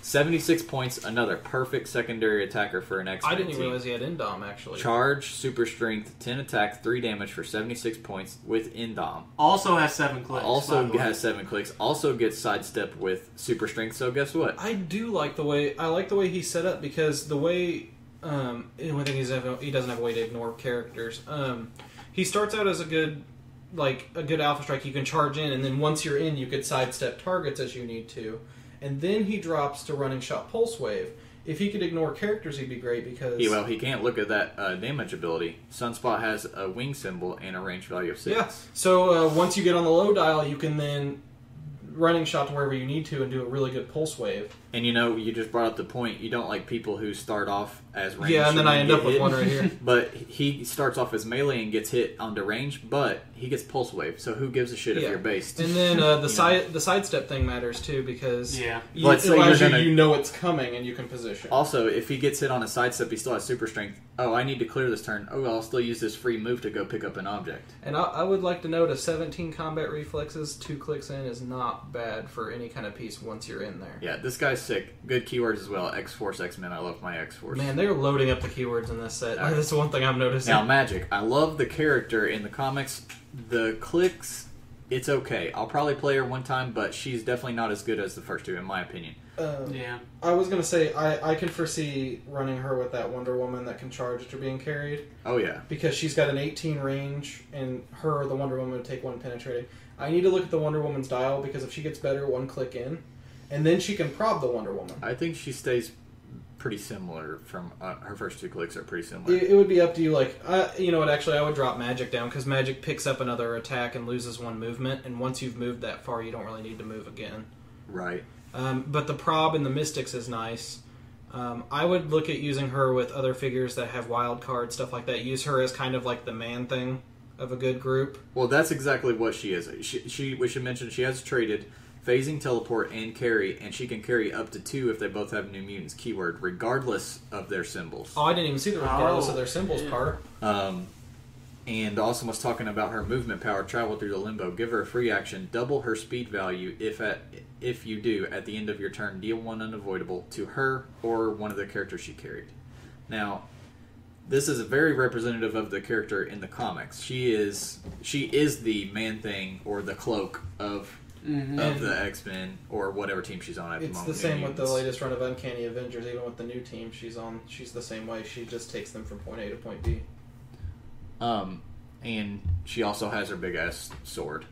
76 points, another perfect secondary attacker for an X-Men I didn't even team. realize he had Indom, actually. Charge, super strength, 10 attack, 3 damage for 76 points with Indom. Also has 7 clicks. Also has 7 clicks. Also gets sidestep with super strength, so guess what? I do like the way... I like the way he's set up, because the way... I think he doesn't have a way to ignore characters. He starts out as a good alpha strike. You can charge in, and then once you're in, you could sidestep targets as you need to. And then he drops to running shot pulse wave. If he could ignore characters, he'd be great, because... Yeah, well, he can't. Look at that damage ability. Sunspot has a wing symbol and a range value of 6. Yeah, so once you get on the low dial, you can then running shot to wherever you need to and do a really good pulse wave. And you just brought up the point. You don't like people who start off as ranged. Yeah, and then I end up with hit. one right here. But he starts off as melee and gets hit onto range, but he gets pulse wave. So who gives a shit if you're based? And then the sidestep thing matters too because it Let's say allows you're gonna, you know it's coming and you can position. Also, if he gets hit on a sidestep, he still has super strength. Oh, I need to clear this turn. Oh, I'll still use this free move to go pick up an object. And I would like to note a 17 combat reflexes, 2 clicks in is not bad for any kind of piece once you're in there. Yeah, this guy's sick. Good keywords as well. X-Force, X-Men. I love my X-Force. Man, they're loading up the keywords in this set. Right. That's one thing I'm noticing. Now, Magic. I love the character in the comics. The clicks, it's okay. I'll probably play her one time, but she's definitely not as good as the first two, in my opinion. I was going to say, I can foresee running her with that Wonder Woman that can charge after being carried. Oh, yeah. Because she's got an 18 range, and the Wonder Woman, would take 1 penetrating. I need to look at the Wonder Woman's dial, because if she gets better, 1 click in, and then she can prob the Wonder Woman. I think she stays pretty similar from... her first 2 clicks are pretty similar. It would be up to you, you know what, actually, I would drop Magic down, because Magic picks up another attack and loses 1 movement, and once you've moved that far, you don't really need to move again. Right. But the prob and the Mystics is nice. I would look at using her with other figures that have wild cards, stuff like that. Use her as kind of like the man thing of a good group. Well, that's exactly what she is. We should mention she has traded phasing, teleport, and carry, and she can carry up to 2 if they both have New Mutants keyword, regardless of their symbols. Oh, I didn't even see the regardless of their symbols part. And Austin was talking about her movement power, travel through the limbo. Give her a free action, double her speed value. If you do, at the end of your turn, deal 1 unavoidable to her or one of the characters she carried. Now, this is very representative of the character in the comics. She is the man thing or the cloak of the X-Men or whatever team she's on at the moment. It's the same with the latest run of Uncanny Avengers. Even with the new team she's on, she's the same way. She just takes them from point A to point B. And she also has her big ass sword.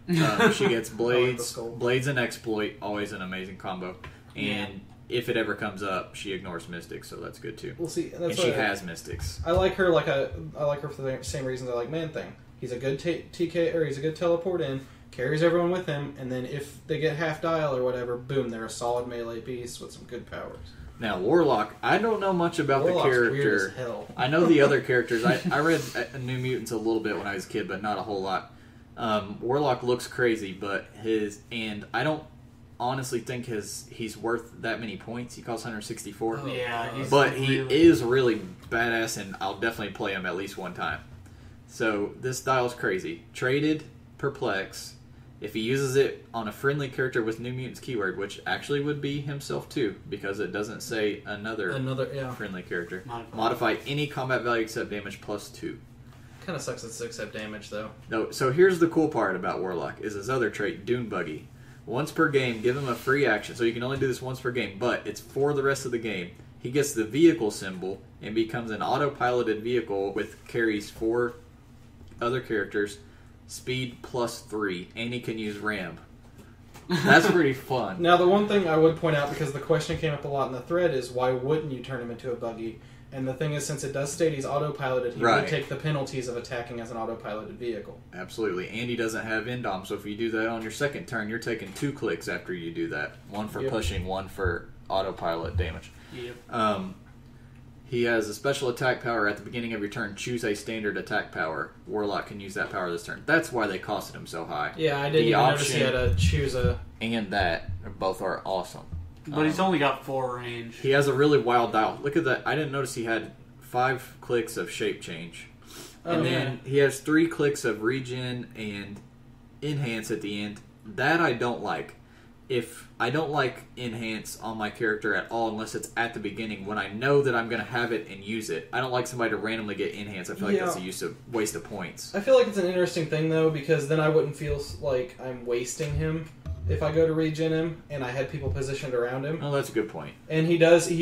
She gets blades, and exploit, always an amazing combo. And if it ever comes up, she ignores mystics, so that's good too. We'll see. And she has mystics. I like her for the same reasons I like Man Thing. He's a good TK, or he's a good teleport in, carries everyone with him, and then if they get half dial or whatever, boom, they're a solid melee piece with some good powers. Now, Warlock, I don't know much about Warlock's the character. Weird as hell. I know the other characters. I read New Mutants a little bit when I was a kid, but not a whole lot. Warlock looks crazy, but and I don't honestly think he's worth that many points. He costs 164. Oh, yeah, but he is really badass, and I'll definitely play him at least one time. So this dial's crazy. Traded, perplex. If he uses it on a friendly character with New Mutants keyword, which actually would be himself too, because it doesn't say another friendly character. Modify any combat value except damage plus 2. Kind of sucks it's except damage though. No, so here's the cool part about Warlock is his other trait, Dune Buggy. Once per game, give him a free action. So you can only do this once per game, but it's for the rest of the game. He gets the vehicle symbol and becomes an auto-piloted vehicle with carries 4 other characters. Speed plus 3, and he can use ramp. That's pretty fun. Now, the one thing I would point out, because the question came up a lot in the thread, is why wouldn't you turn him into a buggy? And the thing is, since it does state he's autopiloted, he would take the penalties of attacking as an autopiloted vehicle. Absolutely. And he doesn't have Indom, so if you do that on your second turn, you're taking 2 clicks after you do that. 1 for pushing, 1 for autopilot damage. Yep. He has a special attack power at the beginning of your turn. Choose a standard attack power. Warlock can use that power this turn. That's why they costed him so high. Yeah, I didn't even notice he had to choose a... And that, both are awesome. But he's only got 4 range. He has a really wild dial. Look at that. I didn't notice he had 5 clicks of shape change. And then he has 3 clicks of regen and enhance at the end. That I don't like. If I don't like enhance on my character at all unless it's at the beginning when I know that I'm going to have it and use it. I don't like somebody to randomly get enhance. I feel like that's a waste of points. I feel like it's an interesting thing though, because then I wouldn't feel like I'm wasting him if I go to regen him and I had people positioned around him. Oh, that's a good point. And he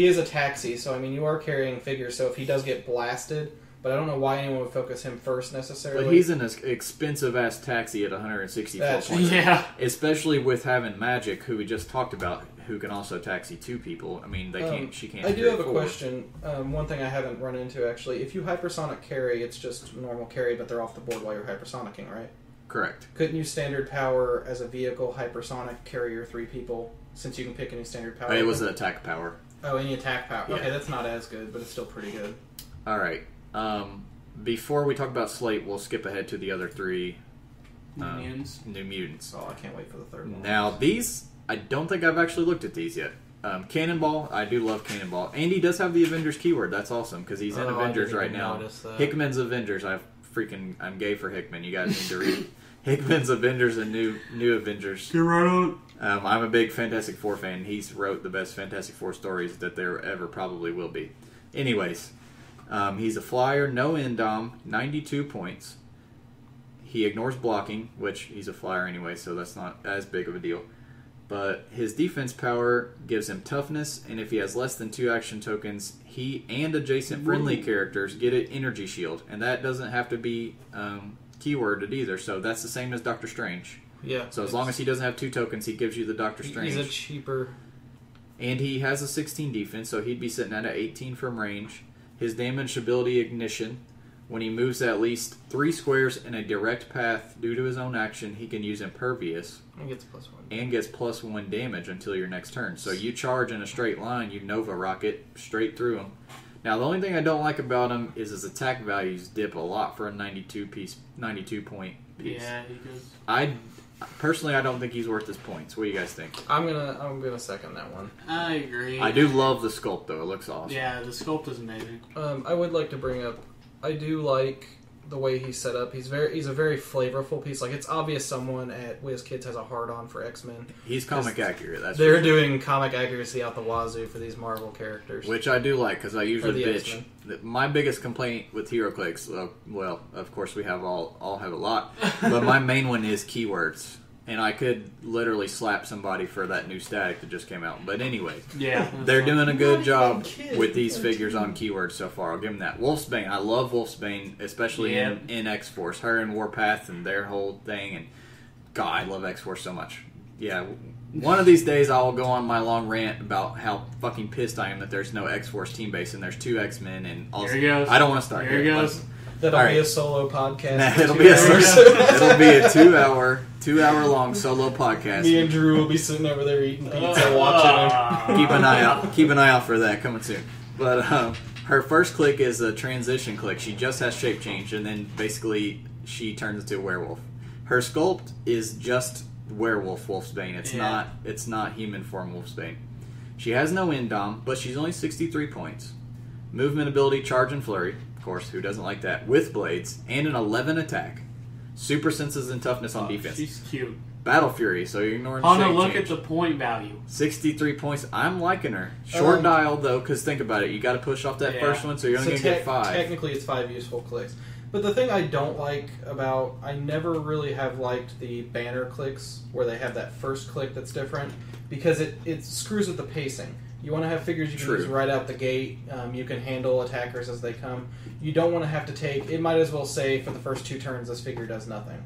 is a taxi, so I mean you are carrying figures, so if he does get blasted, but I don't know why anyone would focus him first necessarily. But he's an expensive-ass taxi at 164 points. Yeah. Especially with having Magic, who we just talked about, who can also taxi 2 people. I mean, she can't. I do have a question. One thing I haven't run into, actually. If you hypersonic carry, it's just normal carry, but they're off the board while you're hypersonicking, right? Correct. Couldn't use standard power as a vehicle, hypersonic, carrier, 3 people, since you can pick any standard power. It was an attack power. Oh, any attack power. Yeah. Okay, that's not as good, but it's still pretty good. Alright. Before we talk about Slate, we'll skip ahead to the other 3 New Mutants. Oh, I can't wait for the third one. Now, these, I don't think I've actually looked at these yet. Cannonball, I do love Cannonball. And he does have the Avengers keyword. That's awesome, because he's in Avengers right now. Hickman's Avengers. I'm gay for Hickman. You guys need to read Hickman's Avengers and New Avengers. Get right on it. I'm a big Fantastic Four fan. He's wrote the best Fantastic Four stories that there ever probably will be. Anyways, he's a flyer, no indom, 92 points. He ignores blocking, which he's a flyer anyway, so that's not as big of a deal. But his defense power gives him toughness, and if he has less than 2 action tokens, he and adjacent friendly characters get an energy shield. And that doesn't have to be keyworded either, so that's the same as Doctor Strange. Yeah. So as long as he doesn't have 2 tokens, he gives you the Doctor Strange. He's a cheaper... And he has a 16 defense, so he'd be sitting at an 18 from range. His damage ability Ignition. When he moves at least 3 squares in a direct path due to his own action, he can use Impervious. And gets +1. And gets +1 damage until your next turn. So you charge in a straight line, you Nova Rocket straight through him. Now the only thing I don't like about him is his attack values dip a lot for a 92 point piece. Yeah, he does. Personally, I don't think he's worth his points. What do you guys think? I'm gonna second that one. I agree. I do love the sculpt though; it looks awesome. Yeah, the sculpt is amazing. I would like to bring up, I do like the way he's set up. He's a very flavorful piece. Like, it's obvious someone at WizKids has a hard-on for X-Men. He's comic accurate. They're doing comic accuracy out the wazoo for these Marvel characters. Which I do like, because I usually bitch. X-Men. My biggest complaint with Heroclix, well, of course we have all have a lot, but my main one is keywords. And I could literally slap somebody for that new static that just came out. But anyway, yeah, they're doing a good job with these figures on keywords so far. I'll give them that. Wolfsbane, I love Wolfsbane, especially in X-Force. Her and Warpath and their whole thing. And God, I love X-Force so much. Yeah, one of these days I'll go on my long rant about how fucking pissed I am that there's no X-Force team base and there's 2 X-Men. And also, here he goes. I don't want to start here. He goes. That'll be a solo podcast. Nah, it'll be a 2-hour long solo podcast. Me and Drew will be sitting over there eating pizza, watching him. Keep an eye out for that coming soon. But her first click is a transition click. She just has shape change, and then basically she turns into a werewolf. Her sculpt is just werewolf Wolfsbane. It's not human form Wolfsbane. She has no indom, but she's only 63 points. Movement ability, charge and flurry. Of course, who doesn't like that? With blades and an 11 attack. Super senses and toughness on defense. She's cute. Battle Fury, so you're ignoring Oh no, shape look change. at the point value. 63 points. I'm liking her. Short dial, though, because think about it. You got to push off that first one, so you're only going to get 5. Technically, it's 5 useful clicks. But the thing I don't like about... I never really have liked the banner clicks, where they have that first click that's different, because it screws with the pacing. You want to have figures you can use right out the gate. You can handle attackers as they come. You don't want to have to take... It might as well say, for the first 2 turns, this figure does nothing.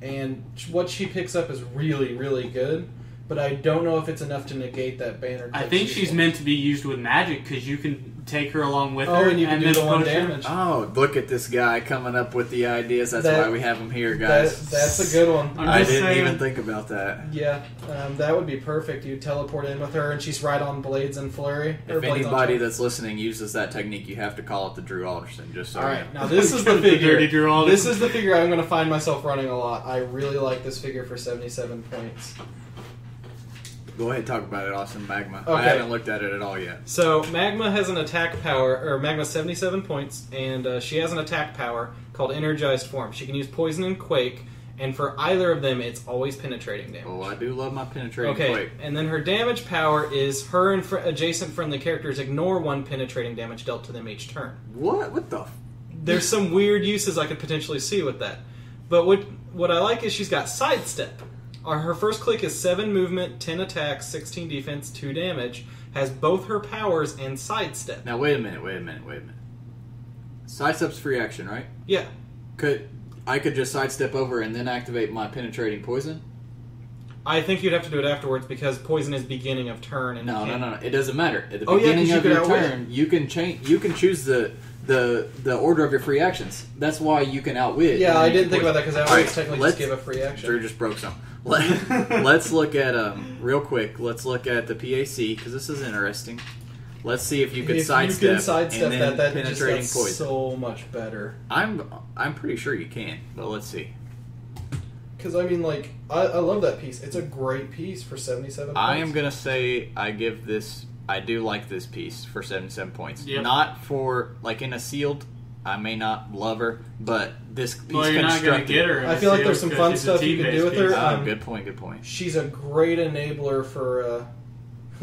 And what she picks up is really, really good, but I don't know if it's enough to negate that banner. I think she's meant to be used with magic, because you can take her along with her. And you can do the 1 damage. Oh, look at this guy coming up with the ideas. That's why we have him here, guys. That's a good one. I didn't even think about that. Yeah, that would be perfect. You teleport in with her, and she's right on Blades and Flurry. If anybody that's listening uses that technique, you have to call it the Drew Alderson. Just so. All right, now this is the figure. This is the figure I'm going to find myself running a lot. I really like this figure for 77 points. Go ahead and talk about it, Austin. Magma. Okay. I haven't looked at it at all yet. So, Magma has an attack power, or Magma's 77 points, and she has an attack power called Energized Form. She can use Poison and Quake, and for either of them, it's always penetrating damage. Oh, I do love my penetrating Quake. And then her damage power is her and adjacent friendly characters ignore 1 penetrating damage dealt to them each turn. What the... There's some weird uses I could potentially see with that. But what I like is she's got Sidestep. Her first click is 7 movement, 10 attack, 16 defense, 2 damage. Has both her powers and Sidestep. Now, wait a minute. Sidestep's free action, right? Yeah. I could just sidestep over and then activate my penetrating poison? I think you'd have to do it afterwards because poison is beginning of turn. And No. It doesn't matter. At the beginning of your turn, you can choose the the order of your free actions. That's why you can outwit. Yeah, I didn't think about that because I always Alright, technically just give a free action. Drew just broke some. Let's look at real quick. Let's look at the PAC because this is interesting. Let's see if you could sidestep. You can sidestep and then that penetrating just got poison. so much better. I'm pretty sure you can, but let's see. Because I mean, like, I love that piece. It's a great piece for 77 points. I am gonna say I give this. I do like this piece for 77 points. Yep. Not for like in a sealed. I may not love her, but this piece Well, you're not going to get her. I feel like there's some fun stuff you can do with her. Good point. Good point. She's a great enabler for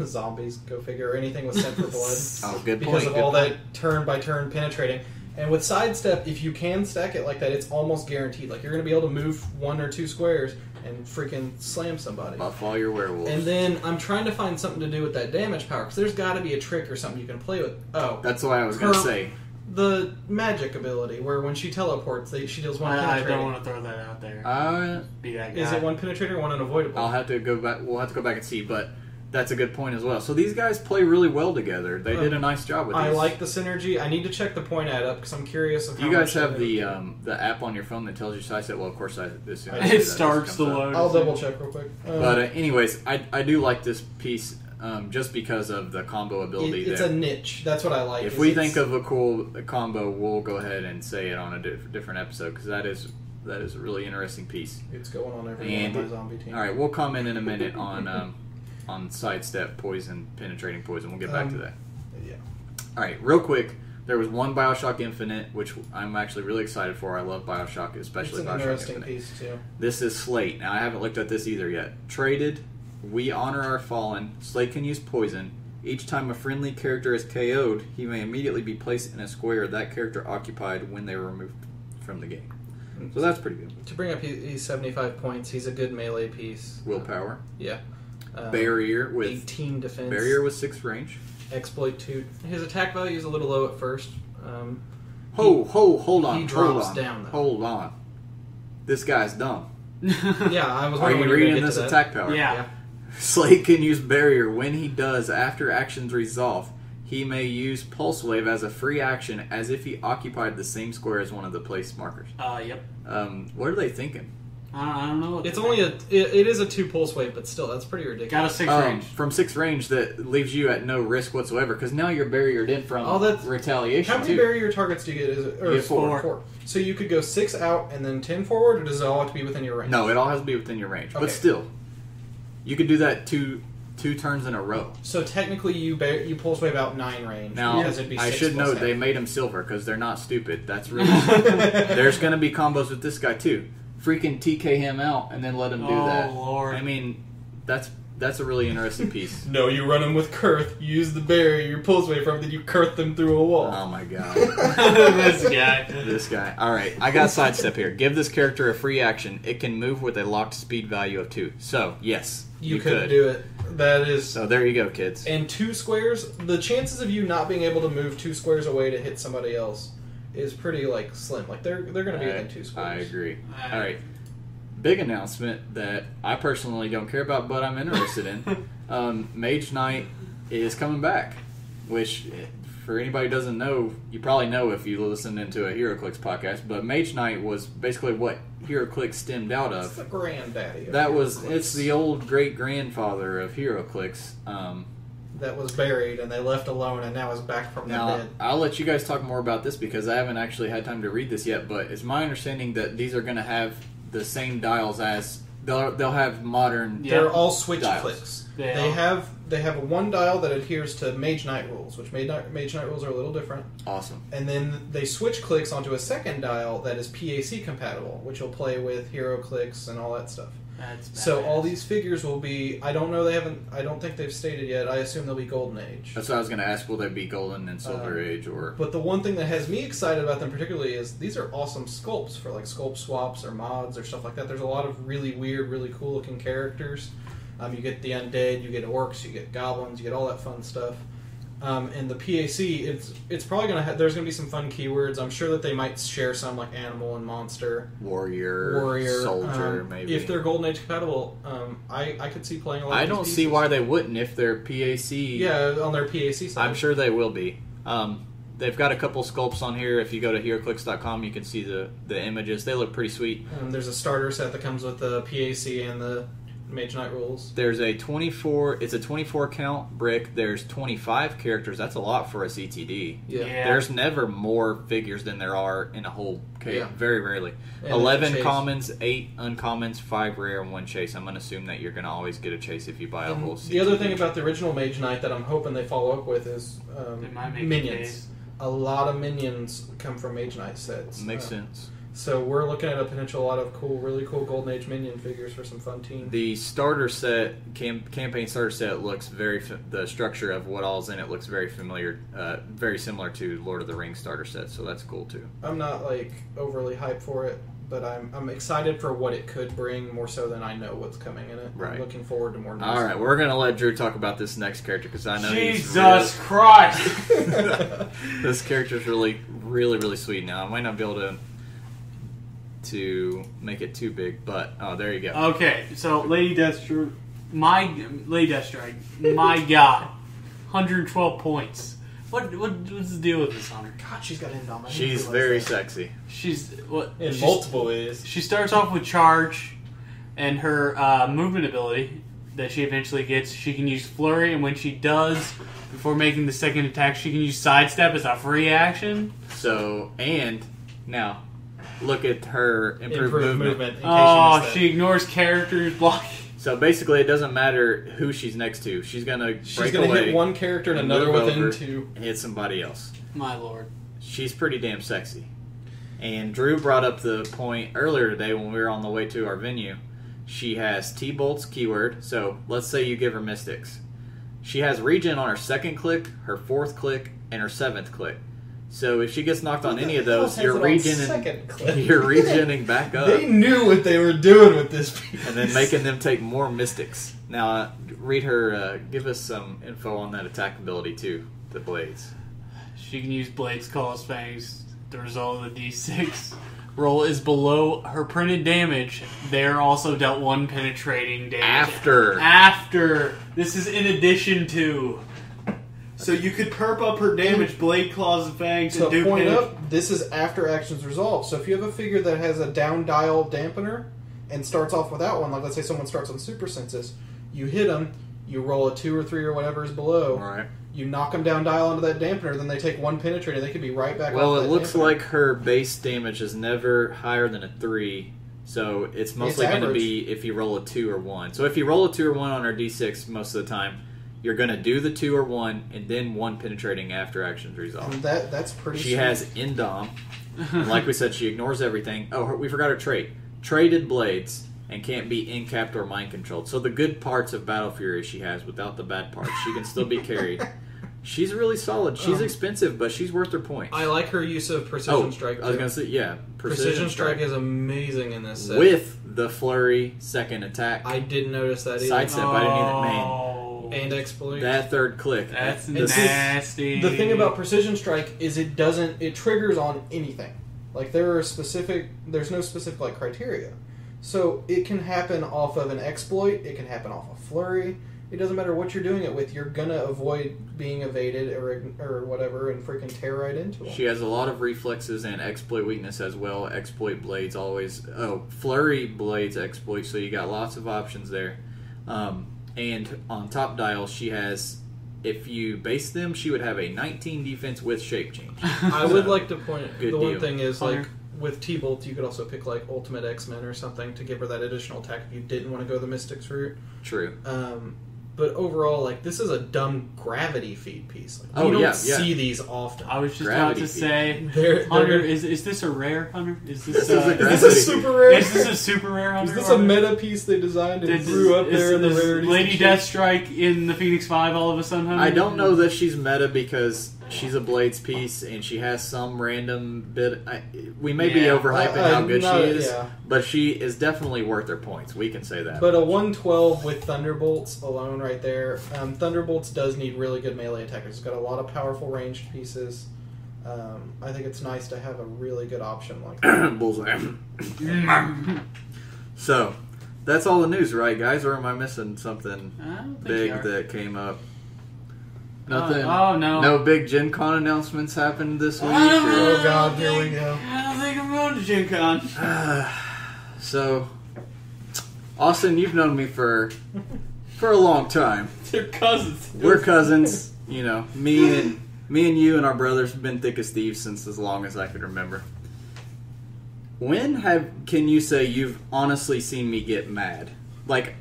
zombies. Go figure. Or anything with scent for blood. Oh, good point. Because of all that turn by turn penetrating. And with sidestep, if you can stack it like that, it's almost guaranteed. Like you're going to be able to move 1 or 2 squares and freaking slam somebody. Buff all your werewolves. And then I'm trying to find something to do with that damage power because there's got to be a trick or something you can play with. Oh, that's what I was going to say. The magic ability, where when she teleports, she deals 1 penetrating. I don't want to throw that out there. Be that guy. Is it 1 penetrator or 1 unavoidable? I'll have to go back. We'll have to go back and see, but that's a good point as well. So these guys play really well together. They did a nice job with this. I like the synergy. I need to check the point add up because I'm curious. Of Do how you guys much have the app on your phone that tells you sidestep? Well, of course, it starts to load. I'll double check real quick. But anyways, I do like this piece just because of the combo ability. It's a niche. That's what I like. If we think of a cool combo, we'll go ahead and say it on a different episode because that is a really interesting piece. It's going on every one of my zombie team. All right, we'll comment in a minute on sidestep, poison, penetrating poison. We'll get back to that. Yeah. All right, real quick. There was one Bioshock Infinite, which I'm actually really excited for. I love Bioshock, especially it's an Bioshock interesting Infinite. Piece too. This is Slate. Now I haven't looked at this either yet. Traded. We honor our fallen. Slate can use poison. Each time a friendly character is KO'd, he may immediately be placed in a square that character occupied when they were removed from the game. So that's pretty good. To bring up, he's 75 points. He's a good melee piece. Willpower. Yeah. Barrier with 18 defense. Barrier with 6 range. Exploit 2. His attack value is a little low at first. Hold on. He drops hold on. down, though. Hold on. This guy's dumb. Yeah, I was. Are you reading this attack power? Yeah. Slate can use Barrier. When he does, after actions resolve, he may use Pulse Wave as a free action as if he occupied the same square as one of the place markers. Yep. What are they thinking? I don't know. It's only it is a 2 pulse wave, but still, that's pretty ridiculous. Got a 6 range. From 6 range, that leaves you at no risk whatsoever because now you're barriered in from retaliation. How many too. barrier targets do you get? Is it or You get 4. 4? So you could go 6 out and then 10 forward, or does it all have to be within your range? No, it all has to be within your range. Okay. But still, you could do that two turns in a row. So technically, you pulse wave out 9 range. Now, because it'd be I 6 should plus note half. they made them silver because they're not stupid. That's really there's going to be combos with this guy too. Freaking TK him out and then let him do that. Oh Lord! I mean, that's a really interesting piece. No, you run them with Kurth. You use the barrier, your pulse wave from, then you Kurth them through a wall. Oh my god. This guy. Alright, I got sidestep here. Give this character a free action. It can move with a locked speed value of 2. So, yes, You could do it. That is. So there you go, kids. And 2 squares, the chances of you not being able to move 2 squares away to hit somebody else is pretty slim. Like they're going to be within 2 squares. I agree. All right. Big announcement that I personally don't care about, but I'm interested in. MageKnight is coming back, which for anybody who doesn't know, you probably know if you listened into a Heroclix podcast. But MageKnight was basically what Heroclix stemmed out of. It's the granddaddy. It's the old great grandfather of Heroclix. That was buried and they left alone and now is back from the dead. I'll let you guys talk more about this because I haven't actually had time to read this yet, but it's my understanding that these are going to have the same dials as they'll have modern. They're all switch dials. clicks. They have a 1 dial that adheres to MageKnight rules, which MageKnight rules are a little different. Awesome. And then they switch clicks onto a second dial that is PAC compatible, which will play with Heroclix and all that stuff. So all these figures will be. I don't think they've stated yet. I assume they'll be Golden Age. That's what I was going to ask. Will they be Golden and Silver Age or? But the one thing that has me excited about them particularly is these are awesome sculpts for sculpt swaps or mods or stuff like that. There's a lot of really weird, really cool looking characters. You get the undead, you get orcs, you get goblins, you get all that fun stuff. And the PAC, it's probably going to there's going to be some fun keywords. I'm sure that they might share some like animal and monster, warrior, soldier, maybe. If they're Golden Age compatible, I could see playing a lot. I of don't these see pieces. why they wouldn't if they're PAC. Yeah, on their PAC side. I'm sure they will be. They've got a couple sculpts on here. If you go to heroclix.com, you can see the images. They look pretty sweet. There's a starter set that comes with the PAC and the MageKnight rules. There's a 24. It's a 24 count brick. There's 25 characters. That's a lot for a CTD. Yeah. There's never more figures than there are in a whole case. Yeah. Very rarely. And 11 commons, 8 uncommons, 5 rare, and 1 chase. I'm going to assume that you're going to always get a chase if you buy a whole CTD. The other thing about the original MageKnight that I'm hoping they follow up with is They might make minions. A lot of minions come from MageKnight sets. Makes sense. So we're looking at a potential lot of really cool Golden Age minion figures for some fun teams. The starter set, campaign starter set, looks the structure of what all's in it looks very familiar, very similar to Lord of the Rings starter set. So that's cool too. I'm not like overly hyped for it, but I'm excited for what it could bring more so than I know what's coming in it. Right. I'm looking forward to more news. All right, we're gonna let Drew talk about this next character because I know Jesus Christ! this character's really sweet. Now I might not be able to make it too big, but there you go. Okay, so Lady Deathstrike, my God, 112 points. What's the deal with this Hunter? God, she's got Indomination. She's very sexy. She's multiple ways. She starts off with charge, and her movement ability that she eventually gets. She can use flurry, and when she does, before making the second attack, she can use sidestep as a free action. So, and now look at her improved movement. In case she ignores characters blocking. So basically, it doesn't matter who she's next to. She's gonna hit one character and another within two. And hit somebody else. My lord. She's pretty damn sexy. And Drew brought up the point earlier today when we were on the way to our venue. She has T-Bolt's keyword. So let's say you give her Mystics. She has regen on her second click, her fourth click, and her seventh click. So if she gets knocked on any of those, you're regening back up. They knew what they were doing with this piece. And then making them take more Mystics. Now, read her, give us some info on that attack ability too, the Blades. She can use Blades, Claws, Fangs. The result of the D6 roll is below her printed damage. They're also dealt 1 penetrating damage. After. This is in addition to. So you could perp up her damage, Blade, Claws, and Fangs, and do point up, this is after actions resolved. So if you have a figure that has a down dial dampener and starts off without one, like let's say someone starts on super senses, you hit them, you roll a 2 or 3 or whatever is below, right. You knock them down dial onto that dampener, then they take 1 penetrating, they could be right back Well, off it that looks dampener. like her base damage is never higher than a 3, so it's mostly going to be if you roll a 2 or 1. So if you roll a 2 or 1 on her D6 most of the time, you're going to do the 2 or 1, and then 1 penetrating after actions resolved. And that's pretty She sweet. has Indom. And like we said, she ignores everything. Oh, we forgot her trait. Traded Blades, and can't be incapped or mind controlled. So the good parts of Battle Fury she has without the bad parts. She can still be carried. She's really solid. She's expensive, but she's worth her points. I like her use of Precision Strike. I was going to say, yeah. Precision Strike is amazing in this set. With the Flurry second attack. I didn't notice that either. Sidestep, I didn't even, man. And exploit. That third click. That's nasty. The thing about Precision Strike is it triggers on anything. Like there's no specific like criteria. So it can happen off of an exploit, it can happen off a flurry. It doesn't matter what you're doing it with, you're gonna avoid being evaded or whatever and freaking tear right into them. She has a lot of reflexes and exploit weakness as well. Exploit blades always flurry blades exploit, so you got lots of options there. And on top dial, she has, if you base them, she would have a 19 defense with shape change. I would like to point Good the deal. one thing is like with T-Bolt, you could also pick like Ultimate X-Men or something to give her that additional attack if you didn't want to go the Mystics route. True. But overall, like this is a dumb gravity feed piece. Like, you don't see these often. I was just Gravity about to say, They're Hunter, is this a rare, Hunter? Is this a super rare? Is this a super rare, Hunter? Is this a meta piece they designed and grew up there in the rarities? Lady Deathstrike in the Phoenix 5 all of a sudden, Hunter? I don't know that she's meta because she's a Blades piece and she has some random bit. We may be overhyping how good she is, but she is definitely worth her points. We can say that. But a 112 with Thunderbolts alone right there. Thunderbolts does need really good melee attackers. It's got a lot of powerful ranged pieces. I think it's nice to have a really good option like that. Bullseye. So, that's all the news, right, guys? Or am I missing something big that came up? Nothing. Oh no. No big Gen Con announcements happened this week. Oh God, here we go. I don't think I'm going to Gen Con. So, Austin, you've known me for a long time. They're cousins. We're cousins. You know, me and you and our brothers have been thick as thieves since as long as I could remember. When can you say you've honestly seen me get mad? Like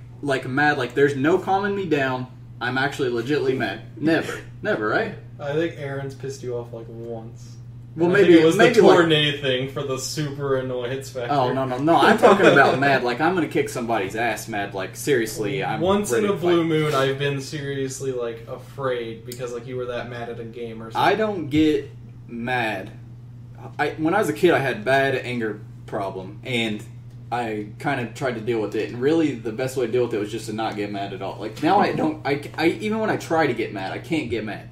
mad, like there's no calming me down. I'm actually legitimately mad. Never, right? I think Aaron's pissed you off like once. Well, I maybe think it was maybe the like, tornado thing for the super annoyance factor. oh no! I'm talking about mad. Like I'm gonna kick somebody's ass. Mad. Like seriously, I'm once in ready a to blue fight. moon, I've been seriously like afraid because like you were that mad at a game or something. I don't get mad. When I was a kid, I had bad anger problem, and I kind of tried to deal with it. And really, the best way to deal with it was just to not get mad at all. Like now, I don't. I even when I try to get mad, I can't get mad.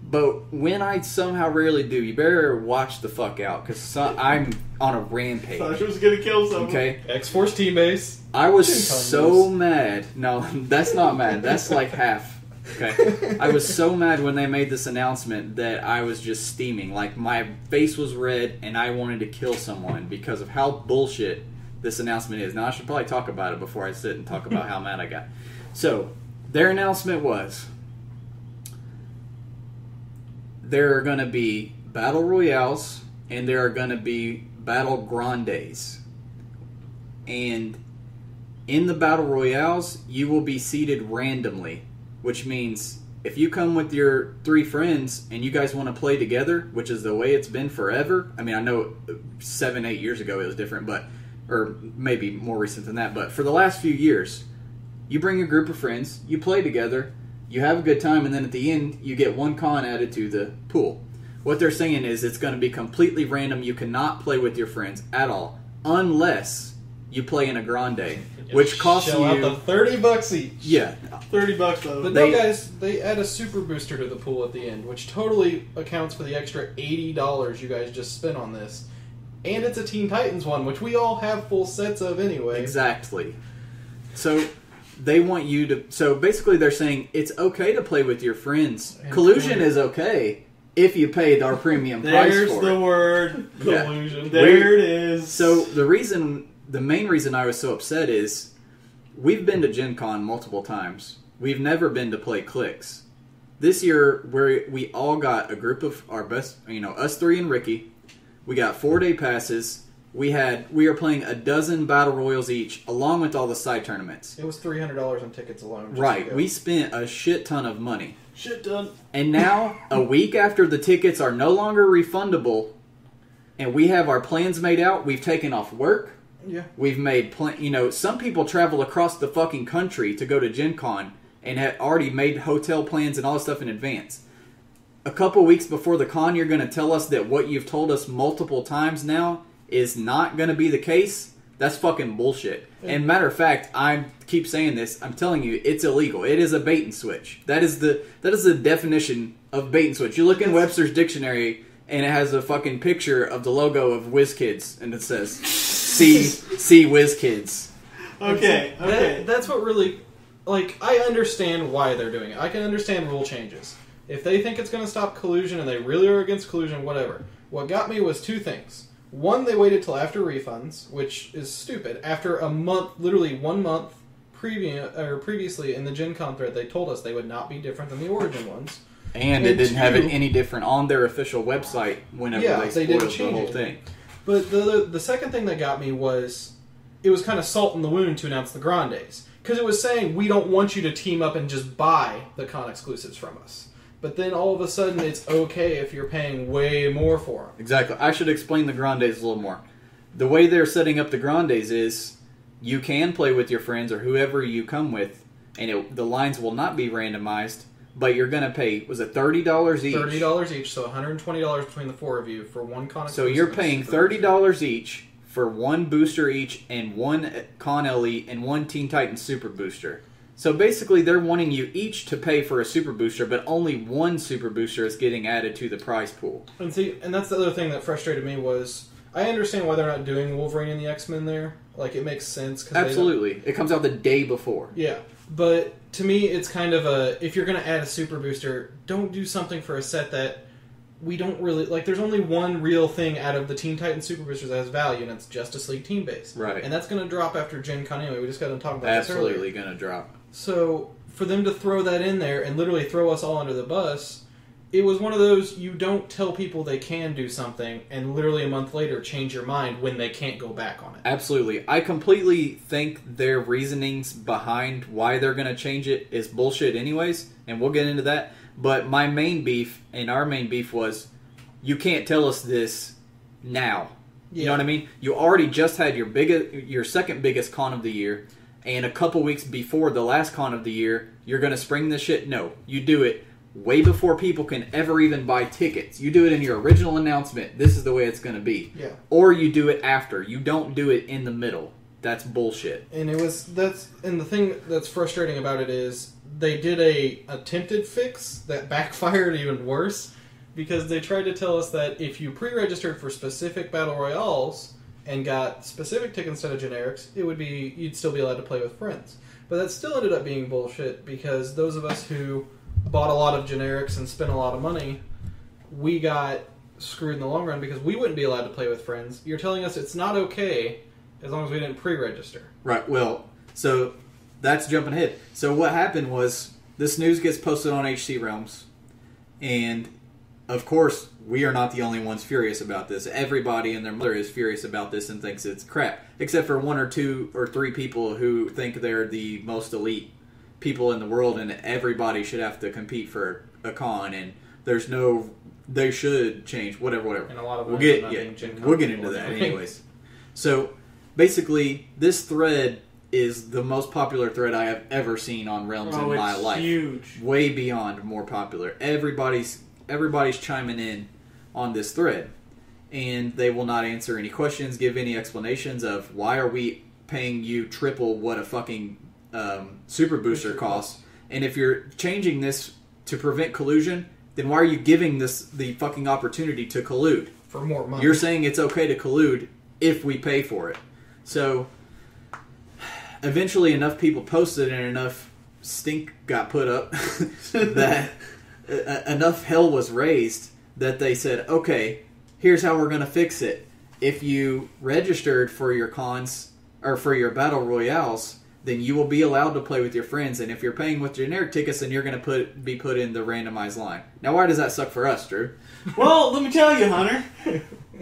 But when I somehow rarely do, you better watch the fuck out because I'm on a rampage. Thought she was gonna kill someone. Okay, X-Force teammates. I was Gen Con so moves. mad. No, that's not mad. That's like half. Okay, I was so mad when they made this announcement that I was just steaming. Like my face was red and I wanted to kill someone because of how bullshit this announcement is. Now I should probably talk about it before I sit and talk about how mad I got. So their announcement was there are going to be Battle Royales and there are going to be Battle Grandes. And in the Battle Royales, you will be seated randomly, which means if you come with your 3 friends and you guys want to play together, which is the way it's been forever. I mean, I know 7-8 years ago it was different, or maybe more recent than that, but for the last few years, you bring a group of friends, you play together, you have a good time, and then at the end, you get 1 con added to the pool. What they're saying is it's going to be completely random. You cannot play with your friends at all, unless you play in a grande, which costs Shell you... out the $30 each. Yeah. $30 though. But no, guys, they add a super booster to the pool at the end, which totally accounts for the extra $80 you guys just spent on this. And it's a Teen Titans one, which we all have full sets of anyway. Exactly. So they want you to... So basically they're saying it's okay to play with your friends. And Collusion is okay if you paid our premium price There's for the it. word. Yeah. Collusion. There it is. So the main reason I was so upset is we've been to Gen Con multiple times. We've never been to play Clicks. This year, we all got a group of our best, us 3 and Ricky. We got 4-day passes. We are playing a dozen Battle Royals each, along with all the side tournaments. It was $300 on tickets alone. just Right. to go. We spent a shit ton of money. Shit done. And now, a week after the tickets are no longer refundable, and we have our plans made out, we've taken off work. Yeah. We've made some people travel across the fucking country to go to Gen Con and have already made hotel plans and all this stuff in advance. A couple weeks before the con, you're going to tell us that what you've told us multiple times now is not going to be the case? That's fucking bullshit. And matter of fact, I keep saying this, I'm telling you, it's illegal. It is a bait and switch. That is the definition of bait and switch. You look in Webster's dictionary and it has a fucking picture of the logo of WizKids and it says see WizKids. Okay. That's what really... Like, I understand why they're doing it. I can understand rule changes. If they think it's going to stop collusion and they really are against collusion, whatever. What got me was 2 things. One, they waited till after refunds, which is stupid. After a month, literally 1 month previously in the Gen Con thread, they told us they would not be different than the Origin ones. And it didn't have it 2, any different on their official website whenever they didn't spoiled the change whole it. thing. But the second thing that got me was it was kind of salt in the wound to announce the Grandes. Because it was saying, we don't want you to team up and just buy the con exclusives from us. But then all of a sudden, it's okay if you're paying way more for them. Exactly. I should explain the Grandes a little more. The way they're setting up the Grandes is you can play with your friends or whoever you come with, and the lines will not be randomized, but you're going to pay, was it $30 each? $30 each, so $120 between the 4 of you for 1 con So exclusive. you're paying $30 each for 1 booster each and 1 Con Elite and 1 Teen Titans Super Booster. So basically they're wanting you each to pay for a Super Booster, but only 1 Super Booster is getting added to the prize pool. And that's the other thing that frustrated me was, I understand why they're not doing Wolverine and the X-Men there. Like, it makes sense. Absolutely. It comes out the day before. Yeah. But to me, it's kind of if you're going to add a super booster, don't do something for a set that we don't really like. There's only one real thing out of the Teen Titans super boosters that has value, and it's Justice League team base. Right. And that's going to drop after Gen Con anyway. We just got to talk about this earlier. Absolutely going to drop. So for them to throw that in there and literally throw us all under the bus, it was one of those, you don't tell people they can do something and literally a month later change your mind when they can't go back on it. Absolutely. I completely think their reasonings behind why they're going to change it is bullshit anyways, and we'll get into that. But my main beef, and our main beef was, you can't tell us this now. You know what I mean? You already just had your second biggest con of the year, and a couple weeks before the last con of the year, you're going to spring this shit? No. You do it way before people can ever even buy tickets. You do it in your original announcement. This is the way it's going to be. Yeah. Or you do it after. You don't do it in the middle. That's bullshit. And the thing that's frustrating about it is they did a attempted fix that backfired even worse, because they tried to tell us that if you pre-registered for specific Battle Royales and got specific tickets instead of generics, you'd still be allowed to play with friends. But that still ended up being bullshit, because those of us who bought a lot of generics and spent a lot of money, we got screwed in the long run because we wouldn't be allowed to play with friends. You're telling us it's not okay as long as we didn't pre-register. Right, well, so that's jumping ahead. So what happened was, this news gets posted on HC Realms, and of course, we are not the only ones furious about this. Everybody and their mother is furious about this and thinks it's crap, except for 1 or 2 or 3 people who think they're the most elite people in the world, and everybody should have to compete for a con, and they should change, whatever. And a lot of we'll get into that anyways. So basically, this thread is the most popular thread I have ever seen on Realms in my life. Huge. Way beyond more popular. Everybody's chiming in on this thread, and they will not answer any questions, give any explanations of why are we paying you triple what a fucking super booster costs, and if you're changing this to prevent collusion, then why are you giving this the fucking opportunity to collude? For more money. You're saying it's okay to collude if we pay for it. So eventually enough people posted and enough stink got put up that enough hell was raised that they said, okay, here's how we're going to fix it. If you registered for your cons or for your battle royales, then you will be allowed to play with your friends, and if you're paying with generic tickets, then you're going to be put in the randomized line. Now, why does that suck for us, Drew? Well, let me tell you, Hunter.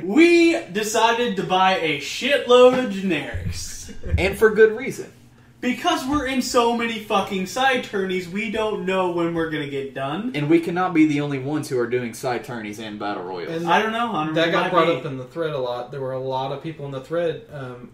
We decided to buy a shitload of generics. And for good reason. Because we're in so many fucking side tourneys, we don't know when we're going to get done. And we cannot be the only ones who are doing side tourneys and battle royals. And I don't know, Hunter. That got brought up in the thread a lot. There were a lot of people in the thread.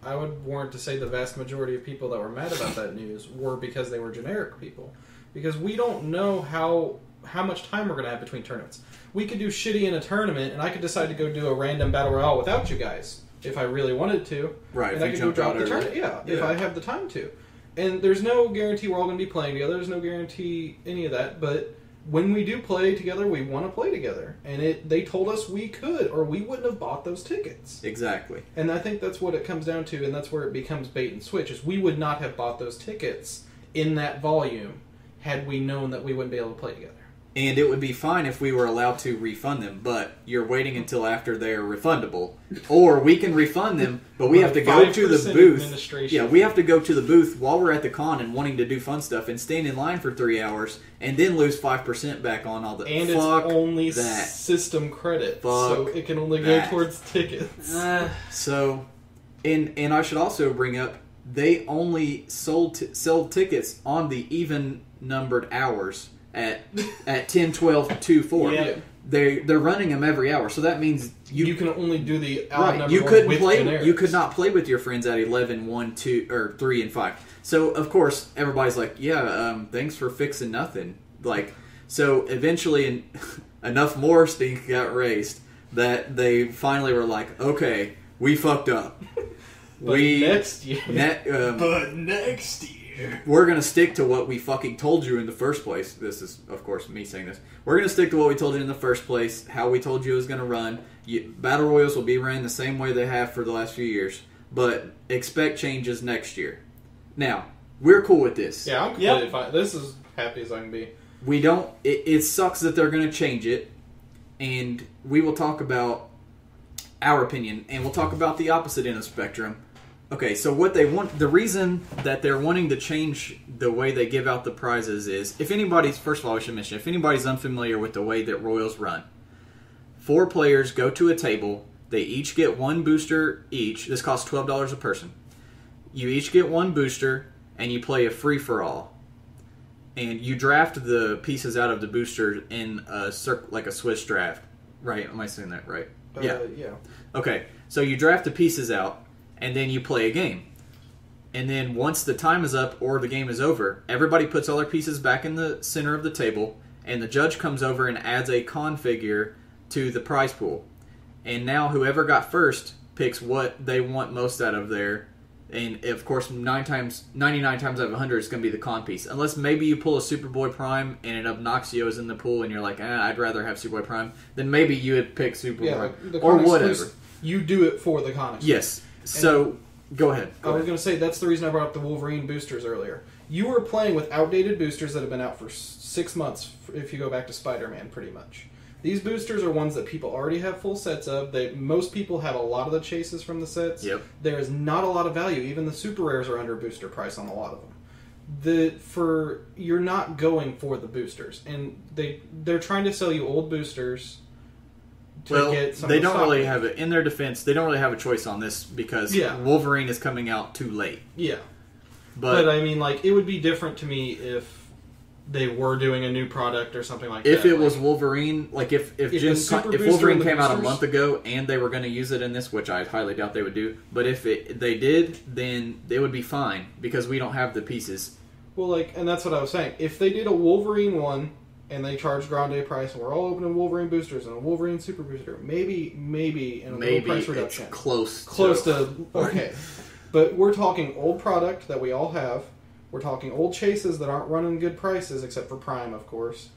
I would warrant to say the vast majority of people that were mad about that news were because they were generic people. Because we don't know how much time we're going to have between tournaments. We could do shitty in a tournament, and I could decide to go do a random battle royale without you guys if I really wanted to. Right. And I could go drop the tournament. Yeah, if I have the time to. And there's no guarantee we're all going to be playing together. There's no guarantee any of that. But when we do play together, we want to play together. And they told us we could, or we wouldn't have bought those tickets. Exactly. And I think that's what it comes down to, and that's where it becomes bait and switch, is we would not have bought those tickets in that volume had we known that we wouldn't be able to play together. And it would be fine if we were allowed to refund them, but you're waiting until after they're refundable. Or we can refund them, but we have to go to the booth. Yeah, we have to go to the booth while we're at the con and wanting to do fun stuff and stand in line for 3 hours and then lose 5% back on all the... And it's only system credit, so it can only go towards tickets. So, and I should also bring up, they only sell tickets on the even-numbered hours at 10, 12, 2, 4. Yeah. They're running them every hour, so that means you can only do the odd number you couldn't with play. generics. You could not play with your friends at 11, 1, 2, or 3, and 5. So of course everybody's like, yeah, thanks for fixing nothing. Like, so eventually enough more stink got raised that they finally were like, okay, we fucked up. But next year. But next year. We're going to stick to what we fucking told you in the first place. This is, of course, me saying this. We're going to stick to what we told you in the first place, how we told you it was going to run. Battle Royals will be ran the same way they have for the last few years, but expect changes next year. Now, We're cool with this. Yeah, I'm completely fine. This is happy as I can be. We don't... It sucks that they're going to change it, and we will talk about our opinion, and we'll talk about the opposite end of the spectrum. Okay, so what they want... The reason that they're wanting to change the way they give out the prizes is... If anybody's... First of all, I should mention, if anybody's unfamiliar with the way that Royals run, 4 players go to a table. They each get 1 booster each. This costs $12 a person. You each get 1 booster, and you play a free-for-all. And you draft the pieces out of the booster in a like a Swiss draft. Right? Am I saying that right? Yeah. Okay, so you draft the pieces out, and then you play a game. And then once the time is up or the game is over, everybody puts all their pieces back in the center of the table, and the judge comes over and adds a con figure to the prize pool. And now whoever got first picks what they want most out of there. And, of course, 99 times out of 100 is going to be the con piece. Unless maybe you pull a Superboy Prime and an Obnoxio is in the pool and you're like, I'd rather have Superboy Prime. Then maybe you would pick Superboy Prime. Or whatever. You do it for the con exclusive. Yes. So, go ahead. I was going to say, that's the reason I brought up the Wolverine boosters earlier. You were playing with outdated boosters that have been out for 6 months, if you go back to Spider-Man, pretty much. These boosters are ones that people already have full sets of. Most people have a lot of the chases from the sets. Yep. There is not a lot of value. Even the super rares are under booster price on a lot of them. You're not going for the boosters, and they're trying to sell you old boosters. They don't really have it in their defense. They don't really have a choice on this because Wolverine is coming out too late. Yeah, but I mean, like, it would be different to me if they were doing a new product or something like that. If it was Wolverine, like if Wolverine came out a month ago and they were going to use it in this, which I highly doubt they would do, but if they did, then it would be fine because we don't have the pieces. Well, and that's what I was saying. If they did a Wolverine one and they charged Grande price and we're all opening Wolverine boosters and a Wolverine super booster, maybe in a little price reduction. It's close to okay. But we're talking old product that we all have. We're talking old chases that aren't running good prices, except for Prime, of course,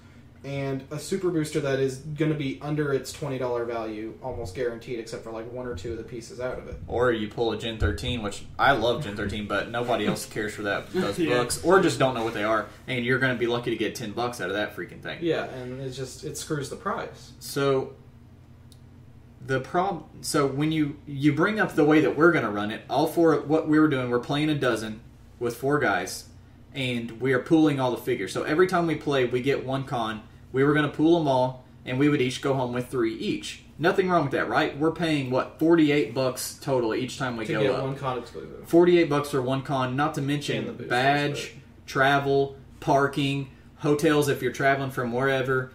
and a super booster that is going to be under its $20 value, almost guaranteed, except for like 1 or 2 of the pieces out of it. Or you pull a Gen 13, which I love Gen 13, but nobody else cares for those books, or just don't know what they are, and you're going to be lucky to get $10 out of that freaking thing. Yeah, and it screws the price. So when you bring up the way that we're going to run it, all 4 what we were doing, we're playing a dozen with 4 guys, and we are pooling all the figures. So every time we play, we get 1 con. We were going to pool them all, and we would each go home with 3 each. Nothing wrong with that, right? We're paying, $48 total each time we go up. To get 1 con exclusive. $48 for 1 con, not to mention badge, travel, parking, hotels if you're traveling from wherever,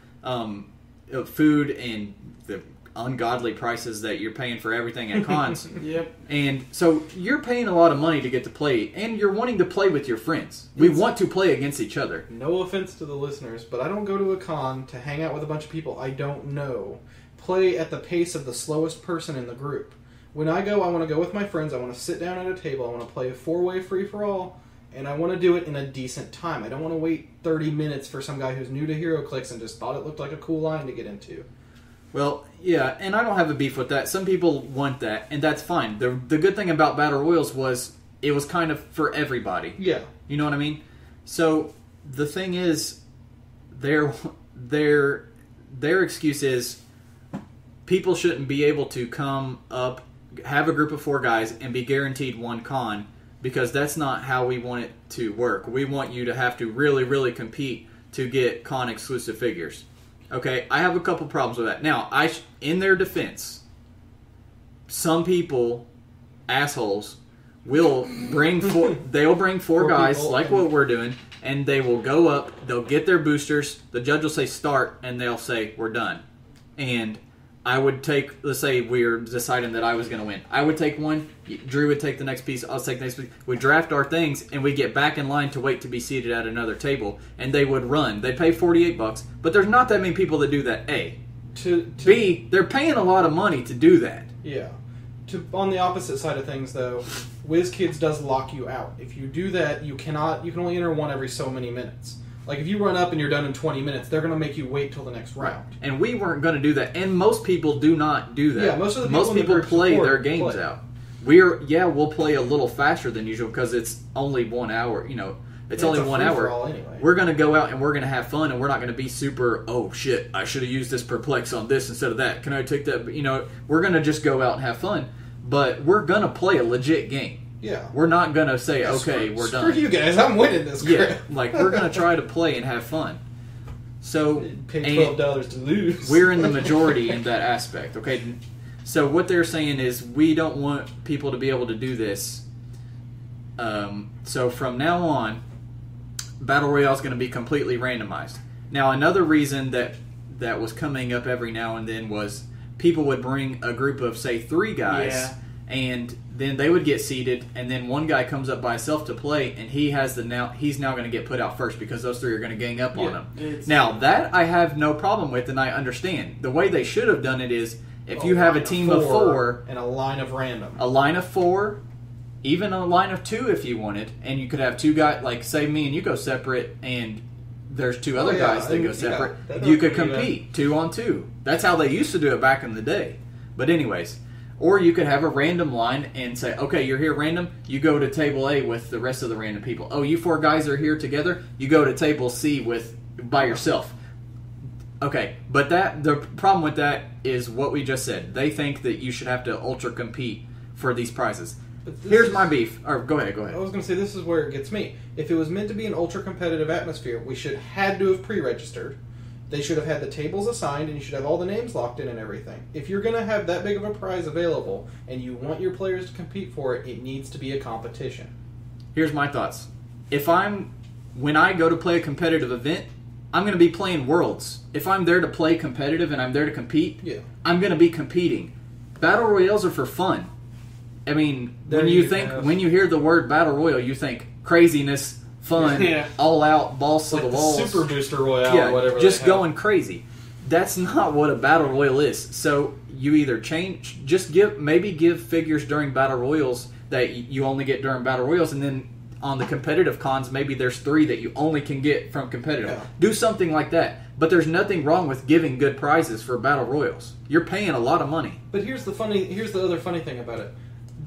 food, and the ungodly prices that you're paying for everything at cons. Yep. And so you're paying a lot of money to get to play, and you're wanting to play with your friends. We want to play against each other. No offense to the listeners, but I don't go to a con to hang out with a bunch of people I don't know. Play at the pace of the slowest person in the group. When I go, I want to go with my friends. I want to sit down at a table. I want to play a 4-way free-for-all, and I want to do it in a decent time. I don't want to wait 30 minutes for some guy who's new to Heroclix and just thought it looked like a cool line to get into. Well, yeah, and I don't have a beef with that. Some people want that, and that's fine. The good thing about Battle Royals was it was kind of for everybody. Yeah. You know what I mean? So the thing is, their excuse is people shouldn't be able to come up, have a group of 4 guys, and be guaranteed 1 con, because that's not how we want it to work. We want you to have to really, really compete to get con exclusive figures. Okay, I have a couple problems with that. Now, in their defense, some people, assholes, will bring 4. They'll bring 4 guys like what we're doing, and they will go up. They'll get their boosters. The judge will say start, and they'll say we're done. And I would take. Let's say we're deciding that I was going to win. I would take 1. Drew would take the next piece. I'll take the next piece. We draft our things, and we get back in line to wait to be seated at another table. And they would run. They'd pay $48, but there's not that many people that do that. A. B. They're paying a lot of money to do that. Yeah. On the opposite side of things, though, WizKids does lock you out. If you do that, you can only enter 1 every so many minutes. Like, if you run up and you're done in 20 minutes, they're going to make you wait till the next round. Right. And we weren't going to do that. And most people do not do that. Yeah, most of the people play their games out. we'll play a little faster than usual because it's only 1 hour. It's only 1 hour. Anyway. We're going to go out and we're going to have fun, and we're not going to be super, oh shit, I should have used this perplex on this instead of that. Can I take that? We're going to just go out and have fun, but we're going to play a legit game. Yeah. We're not going to say, okay, we're done. Screw you guys, I'm winning this crap. Yeah, we're going to try to play and have fun. So, pay $12 to lose. We're in the majority in that aspect, okay? So what they're saying is we don't want people to be able to do this. So from now on, Battle Royale is going to be completely randomized. Now, another reason that was coming up every now and then was people would bring a group of, say, 3 guys, and then they would get seated, and then one guy comes up by himself to play, and he's now going to get put out first because those 3 are going to gang up on him. Now, that I have no problem with, and I understand. The way they should have done it is, if you have a team of 4... And a line of random. A line of 4... Even a line of 2 if you wanted, and you could have 2 guys, like say me and you go separate, and there's 2 other guys that go separate. You could compete 2 on 2. That's how they used to do it back in the day. But anyways, or you could have a random line and say, okay, you're here random, you go to table A with the rest of the random people. Oh, you 4 guys are here together, you go to table C by yourself. Okay, but the problem with that is what we just said. They think that you should have to ultra compete for these prizes. Here's my beef. Or go ahead. I was going to say, this is where it gets me. If it was meant to be an ultra-competitive atmosphere, we had to have pre-registered. They should have had the tables assigned, and you should have all the names locked in and everything. If you're going to have that big of a prize available, and you want your players to compete for it, it needs to be a competition. Here's my thoughts. When I go to play a competitive event, I'm going to be playing Worlds. If I'm there to play competitive and I'm there to compete, I'm going to be competing. Battle Royales are for fun. I mean, when you hear the word Battle Royale, you think craziness, fun, all out, balls to the walls. Super Booster Royale or whatever. Just going crazy. That's not what a Battle Royale is. So you either give figures during Battle Royals that you only get during Battle Royals, and then on the competitive cons, maybe there's 3 that you only can get from competitive. Yeah. Do something like that. But there's nothing wrong with giving good prizes for Battle Royals. You're paying a lot of money. But here's the other funny thing about it.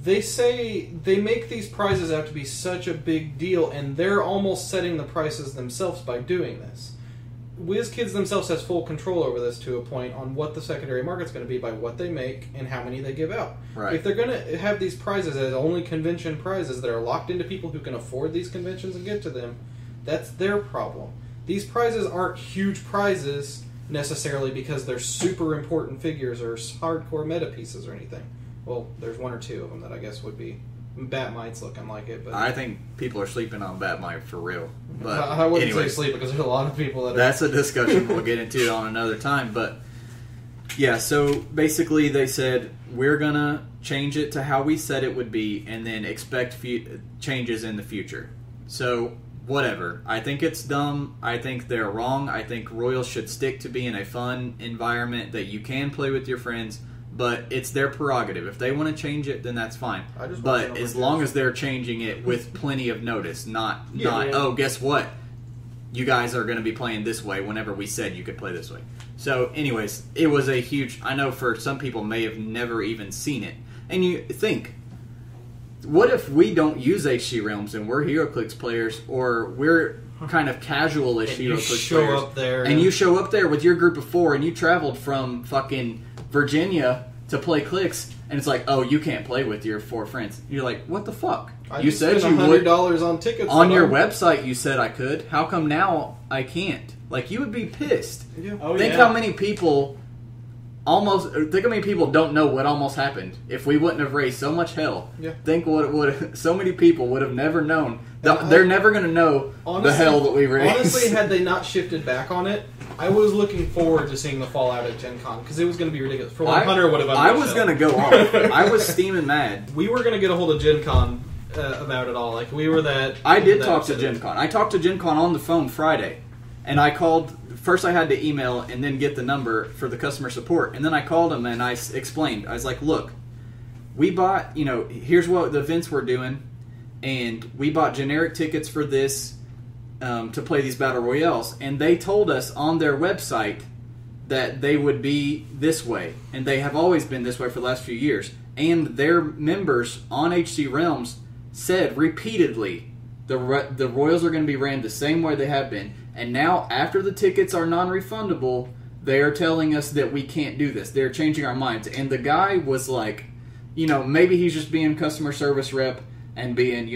They say they make these prizes out to be such a big deal, and they're almost setting the prices themselves by doing this. WizKids themselves has full control over this to a point on what the secondary market's going to be by what they make and how many they give out. Right. If they're going to have these prizes as only convention prizes that are locked into people who can afford these conventions and get to them, that's their problem. These prizes aren't huge prizes necessarily because they're super important figures or hardcore meta pieces or anything. Well, there's 1 or 2 of them that I guess would be. Batmite's looking like it, but I think people are sleeping on Batmite for real. But I wouldn't say sleep because there's a lot of people that. That's a discussion we'll get into on another time. But yeah, so basically they said we're gonna change it to how we said it would be, and then expect changes in the future. So whatever. I think it's dumb. I think they're wrong. I think Royals should stick to being a fun environment that you can play with your friends. But it's their prerogative. If they want to change it, then that's fine. But as long as they're changing it with plenty of notice, not oh, guess what? You guys are going to be playing this way whenever we said you could play this way. So, anyways, it was a huge... I know for some people may have never even seen it. And you think, what if we don't use HC Realms and we're Heroclix players, or we're kind of casual-ish Heroclix players, and you show up there with your group of 4 and you traveled from fucking Virginia to play Clicks, and it's like, oh, you can't play with your 4 friends. You're like, what the fuck? You said you would. $100 on tickets on your website. You said I could. How come now I can't? Like, you would be pissed. Yeah. Think how many people think how many people don't know what almost happened if we wouldn't have raised so much hell. Yeah. Think what it would. So many people would have never known. They're never going to know the hell that we raised. Honestly, had they not shifted back on it, I was looking forward to seeing the fallout at Gen Con because it was going to be ridiculous. For one, Hunter would have. I was going to go off. I was steaming mad. We were going to get a hold of Gen Con about it all. Like we were that. I did talk to Gen Con. I talked to Gen Con on the phone Friday, and I called. First, I had to email and then get the number for the customer support, and then I called them and I explained. I was like, "Look, we bought. Here's what the events we're doing, and we bought generic tickets for this." To play these Battle Royales, and they told us on their website that they would be this way, and they have always been this way for the last few years. And their members on HC Realms said repeatedly the Royals are going to be ran the same way they have been. And now, after the tickets are non-refundable, they are telling us that we can't do this. They're changing our minds. And the guy was like, maybe he's just being customer service rep and being,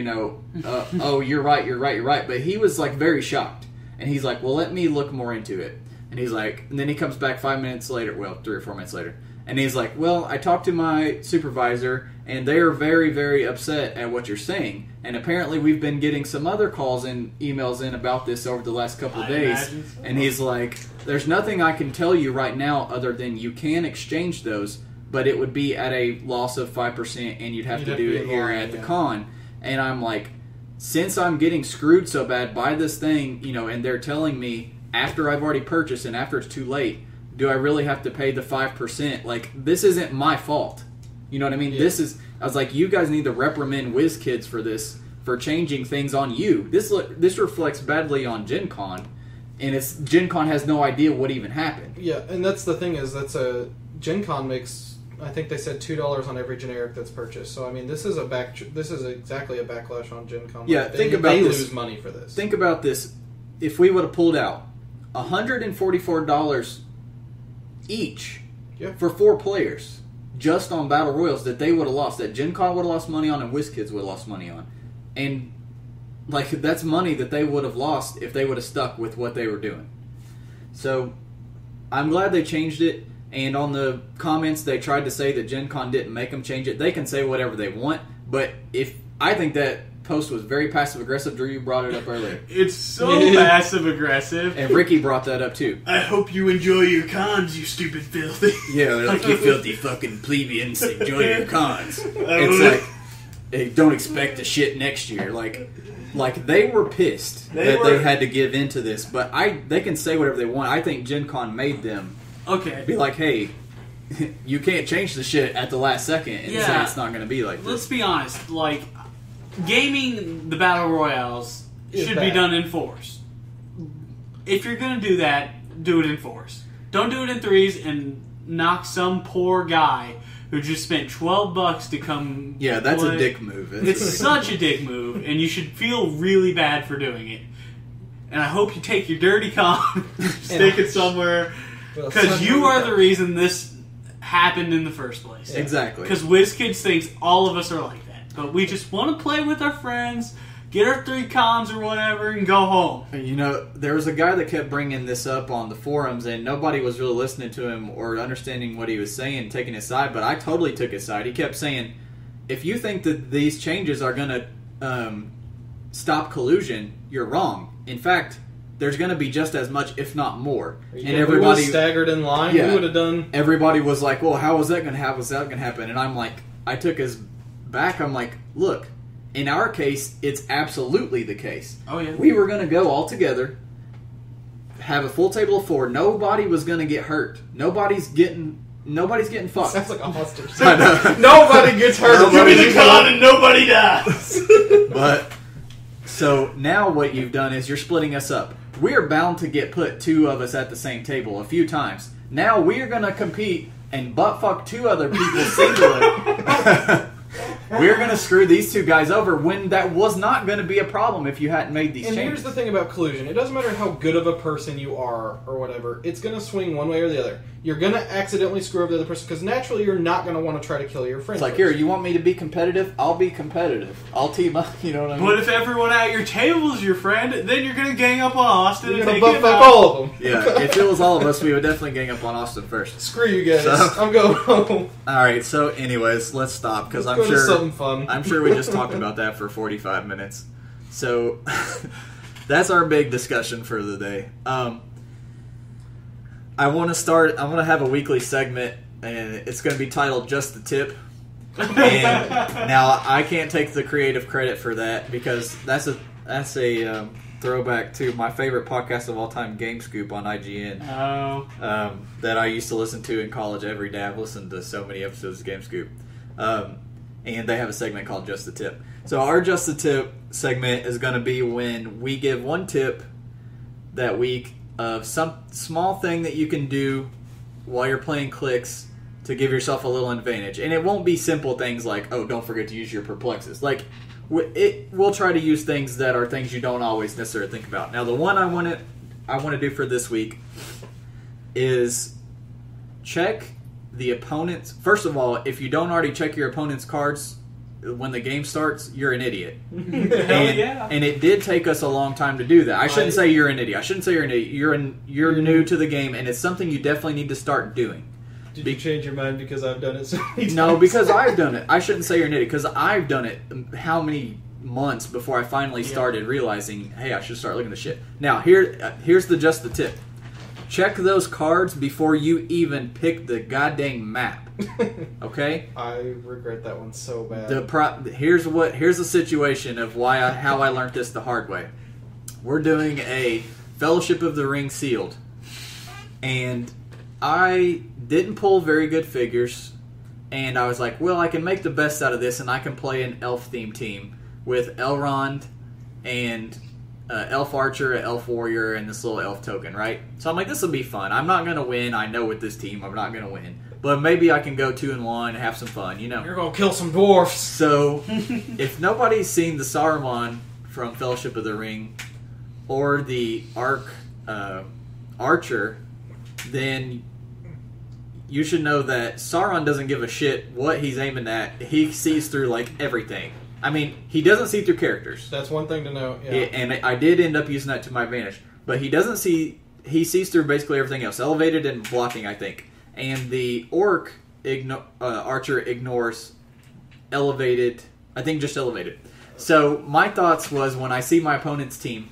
oh, you're right. But he was like very shocked. And he's like, well, let me look more into it. And he's like, and then he comes back 5 minutes later, 3 or 4 minutes later. And he's like, well, I talked to my supervisor, and they are very, very upset at what you're saying. And apparently we've been getting some other calls and emails in about this over the last couple of days. So. And he's like, there's nothing I can tell you right now other than you can exchange those, but it would be at a loss of 5%, and you'd have to do it here at the con. And I'm like, since I'm getting screwed so bad by this thing, and they're telling me after I've already purchased and after it's too late, do I really have to pay the 5%? Like, this isn't my fault. You know what I mean? Yeah. I was like, you guys need to reprimand WizKids for this, for changing things on you. This reflects badly on Gen Con, and Gen Con has no idea what even happened. Yeah, and that's the thing is, Gen Con makes, I think they said $2 on every generic that's purchased. So, I mean, this is exactly a backlash on Gen Con. Yeah, they lose money for this. Think about this. If we would have pulled out $144 each for 4 players just on Battle Royals that they would have lost, that Gen Con would have lost money on and WizKids would have lost money on. And like, that's money that they would have lost if they would have stuck with what they were doing. So I'm glad they changed it. And on the comments they tried to say that Gen Con didn't make them change it. They can say whatever they want, but I think that post was very passive aggressive. Drew, you brought it up earlier. It's so passive aggressive. And Ricky brought that up too. I hope you enjoy your cons, you stupid filthy. Yeah, they're like, you filthy fucking plebeians, enjoy your cons. It's like, hey, don't expect the shit next year. Like they were pissed that they had to give in to this, but they can say whatever they want. I think Gen Con made them be like, hey, you can't change the shit at the last second and say it's not going to be like this. Let's be honest, like, gaming the Battle Royales should be done in 4s. If you're going to do that, do it in 4s. Don't do it in 3s and knock some poor guy who just spent $12 to come. Yeah, that's a dick move. It's such a dick move, and you should feel really bad for doing it. And I hope you take your dirty con, stick it somewhere, because you are the reason this happened in the first place. Yeah. Exactly. Because WizKids thinks all of us are like that. But we just want to play with our friends, get our 3 cons or whatever, and go home. There was a guy that kept bringing this up on the forums, and nobody was really listening to him or understanding what he was saying, taking his side, but I totally took his side. He kept saying, if you think that these changes are going to stop collusion, you're wrong. In fact, there's going to be just as much, if not more. And everybody staggered in line. Yeah, we would have done. Everybody was like, well, how was that going to happen? What's that going to happen? And I'm like, I took his back. I'm like, look, in our case, it's absolutely the case. Oh yeah, we were going to go all together, have a full table of 4. Nobody was going to get hurt. Nobody's getting fucked. Sounds like a hostage. Nobody gets hurt. Give me the con and nobody dies. But so now what you've done is you're splitting us up. We're bound to get put 2 of us at the same table a few times. Now we're going to compete and butt fuck 2 other people singular. We're going to screw these 2 guys over when that was not going to be a problem if you hadn't made these changes. And here's the thing about collusion. It doesn't matter how good of a person you are or whatever. It's going to swing one way or the other. You're going to accidentally screw over the other person because naturally you're not going to want to try to kill your friend. It's like, here, you want me to be competitive? I'll be competitive. I'll team up. You know what I mean? But if everyone at your table is your friend, then you're going to gang up on Austin and take butt fuck all of them. Yeah, if it was all of us, we would definitely gang up on Austin first. Screw you guys. I'm going home. Alright, so anyways, let's stop because I'm sure something fun. I'm sure we just talked about that for 45 minutes. So that's our big discussion for the day. I want to have a weekly segment, and it's going to be titled Just the Tip. And now I can't take the creative credit for that because that's a throwback to my favorite podcast of all time, Game Scoop on IGN. Oh. That I used to listen to in college every day. I've listened to so many episodes of Game Scoop. And they have a segment called Just the Tip. So our Just the Tip segment is going to be when we give 1 tip that week of some small thing that you can do while you're playing Clix to give yourself a little advantage. And it won't be simple things like, oh, don't forget to use your perplexes. Like, we'll try to use things that are things you don't always necessarily think about. Now, the one I want to do for this week is check the opponent's... First of all, if you don't already check your opponent's cards when the game starts, you're an idiot. And it did take us a long time to do that. I shouldn't say you're an idiot. I shouldn't say you're an idiot. You're new to the game, and it's something you definitely need to start doing. Did you change your mind because I've done it so many times? No, because I've done it. I shouldn't say you're an idiot, because I've done it how many months before I finally started realizing, hey, I should start looking at shit. Now, here's just the tip. Check those cards before you even pick the goddamn map. Okay? I regret that one so bad. Here's the situation of how I learned this the hard way. We're doing a Fellowship of the Ring sealed, and I didn't pull very good figures, and I was like, well, I can make the best out of this, and I can play an elf theme team with Elrond and Elf Archer, Elf Warrior, and this little elf token, right? So I'm like, this will be fun. I'm not going to win. I know with this team I'm not going to win. But maybe I can go 2-1 and have some fun, you know? You're going to kill some dwarfs. So, if nobody's seen the Saruman from Fellowship of the Ring or the Archer, then you should know that Sauron doesn't give a shit what he's aiming at. He sees through, like, everything. I mean, he doesn't see through characters. That's one thing to know. Yeah. And I did end up using that to my advantage. But he doesn't see... He sees through basically everything else. Elevated and blocking, I think. And the Archer ignores elevated... I think just elevated. So, my thoughts was when I see my opponent's team,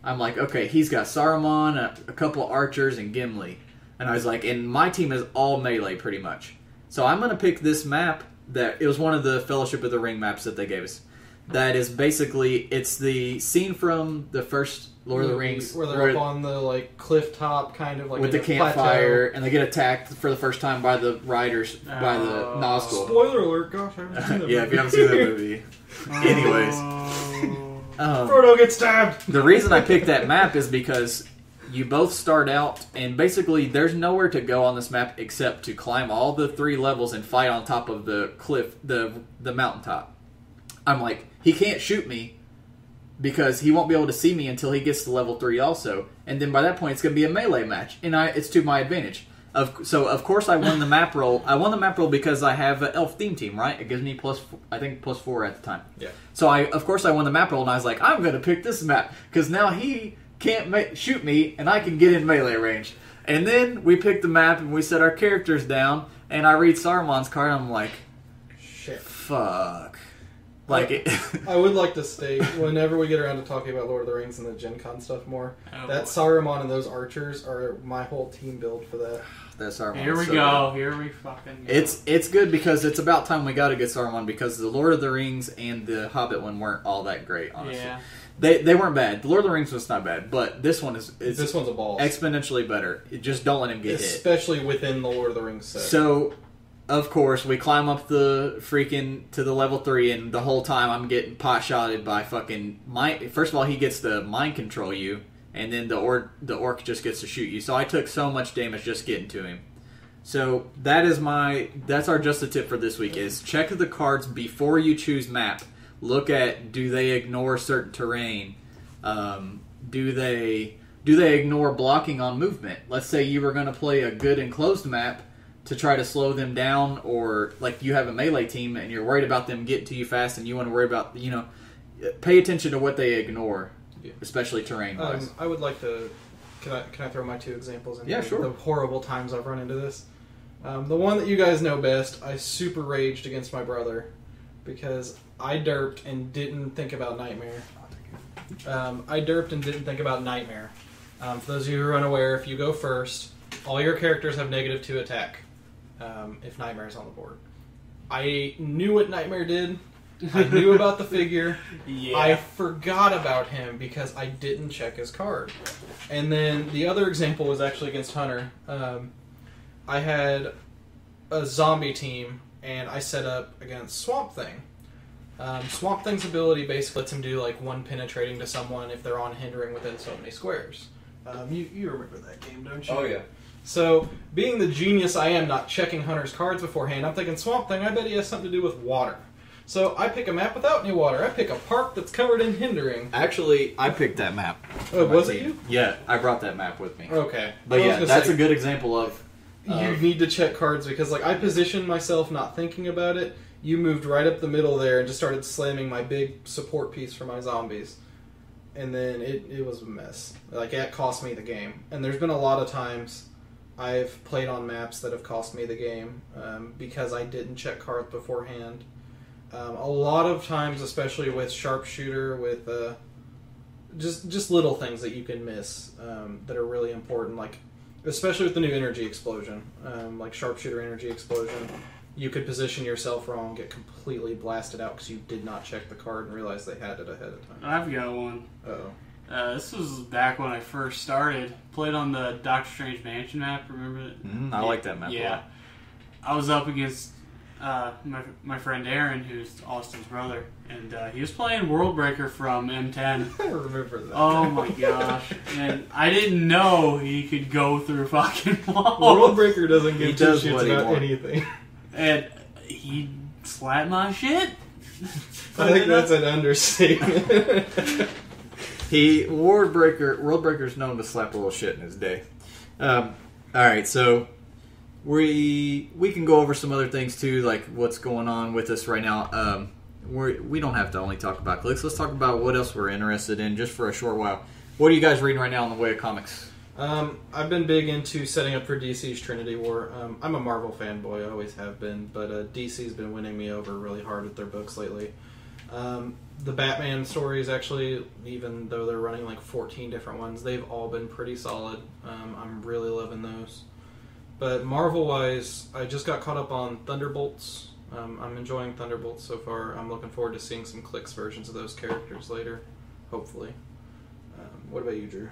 I'm like, okay, he's got Saruman, a couple archers, and Gimli. And I was like, and my team is all melee, pretty much. So I'm going to pick this map that... It was one of the Fellowship of the Ring maps that they gave us. That is basically... It's the scene from the first Lord of the Rings. Where they're up on the, like, cliff top, kind of like... With the campfire, and they get attacked for the first time by the riders, by the Nazgul. Spoiler alert, gosh, I haven't seen that movie. Yeah, if you haven't seen that movie. Anyways. Frodo gets stabbed! The reason I picked that map is because... You both start out, and basically there's nowhere to go on this map except to climb all the 3 levels and fight on top of the cliff, the mountaintop. I'm like, he can't shoot me because he won't be able to see me until he gets to level 3 also. And then by that point, it's going to be a melee match, and it's to my advantage. So, of course, I won the map roll. I won the map roll because I have an elf theme team, right? It gives me +4 at the time. Yeah. So, of course, I won the map roll, and I was like, I'm going to pick this map because now he... can't shoot me, and I can get in melee range. And then we pick the map, and we set our characters down, and I read Saruman's card, and I'm like, shit. Fuck. Like I would like to state, whenever we get around to talking about Lord of the Rings and the Gen Con stuff more, that Saruman and those archers are my whole team build for that. That Saruman. Here we go. Here we fucking go. It's good because it's about time we got to get Saruman because the Lord of the Rings and the Hobbit one weren't all that great, honestly. Yeah. They weren't bad. The Lord of the Rings was not bad, but this one is this one's a ball. Exponentially better. Just don't let him get hit. Especially within the Lord of the Rings set. So, of course, we climb up the freaking to the level 3, and the whole time I'm getting pot-shotted by fucking... First of all, he gets to mind control you, and then the orc just gets to shoot you. So I took so much damage just getting to him. So that's our just a tip for this week is check the cards before you choose map. Look at, do they ignore certain terrain? Do they ignore blocking on movement? Let's say you were going to play a good enclosed map to try to slow them down, or like you have a melee team and you're worried about them getting to you fast and you want to worry about, pay attention to what they ignore, especially terrain-wise. I would like to... Can I throw my 2 examples in? Yeah, sure. The horrible times I've run into this. The one that you guys know best, I super raged against my brother because I derped and didn't think about Nightmare. For those of you who are unaware, if you go first, all your characters have -2 attack if Nightmare is on the board. I knew what Nightmare did. I knew about the figure. Yeah. I forgot about him because I didn't check his card. And then the other example was actually against Hunter. I had a zombie team, and I set up against Swamp Thing. Swamp Thing's ability basically lets him do like 1 penetrating to someone if they're on hindering within so many squares. You remember that game, don't you? Oh, yeah. So, being the genius I am, not checking Hunter's cards beforehand, I'm thinking Swamp Thing, I bet he has something to do with water. So, I pick a map without any water. I pick a park that's covered in hindering. Actually, I picked that map. Oh, was it you? Yeah, I brought that map with me. Okay. But yeah, that's a good example of... You need to check cards because, like, I positioned myself not thinking about it. You moved right up the middle there and just started slamming my big support piece for my zombies. And then it was a mess. Like, it cost me the game. And there's been a lot of times I've played on maps that have cost me the game because I didn't check cards beforehand. A lot of times, especially with sharpshooter, with just little things that you can miss that are really important, like especially with the new energy explosion, like sharpshooter energy explosion, you could position yourself wrong, get completely blasted out because you did not check the card and realize they had it ahead of time. I've got one. Uh-oh. This was back when I first started. Played on the Doctor Strange Mansion map, remember it? I like that map a Yeah. lot. I was up against my friend Aaron, who's Austin's brother, and he was playing Worldbreaker from M10. I remember that. Oh my gosh. And I didn't know he could go through fucking walls. Worldbreaker doesn't He give two does shits what he about wants. anything. And he slapped my shit. I think that's an understatement. Worldbreaker's known to slap a little shit in his day. Alright, so we can go over some other things too, like what's going on with us right now. We don't have to only talk about clicks. Let's talk about what else we're interested in just for a short while. What are you guys reading right now in the way of comics? I've been big into setting up for DC's Trinity War. I'm a Marvel fanboy, I always have been, but DC's been winning me over really hard with their books lately. The Batman stories, actually, even though they're running like 14 different ones, they've all been pretty solid. I'm really loving those. But Marvel-wise, I just got caught up on Thunderbolts. I'm enjoying Thunderbolts so far. I'm looking forward to seeing some Clicks versions of those characters later, hopefully. What about you, Drew?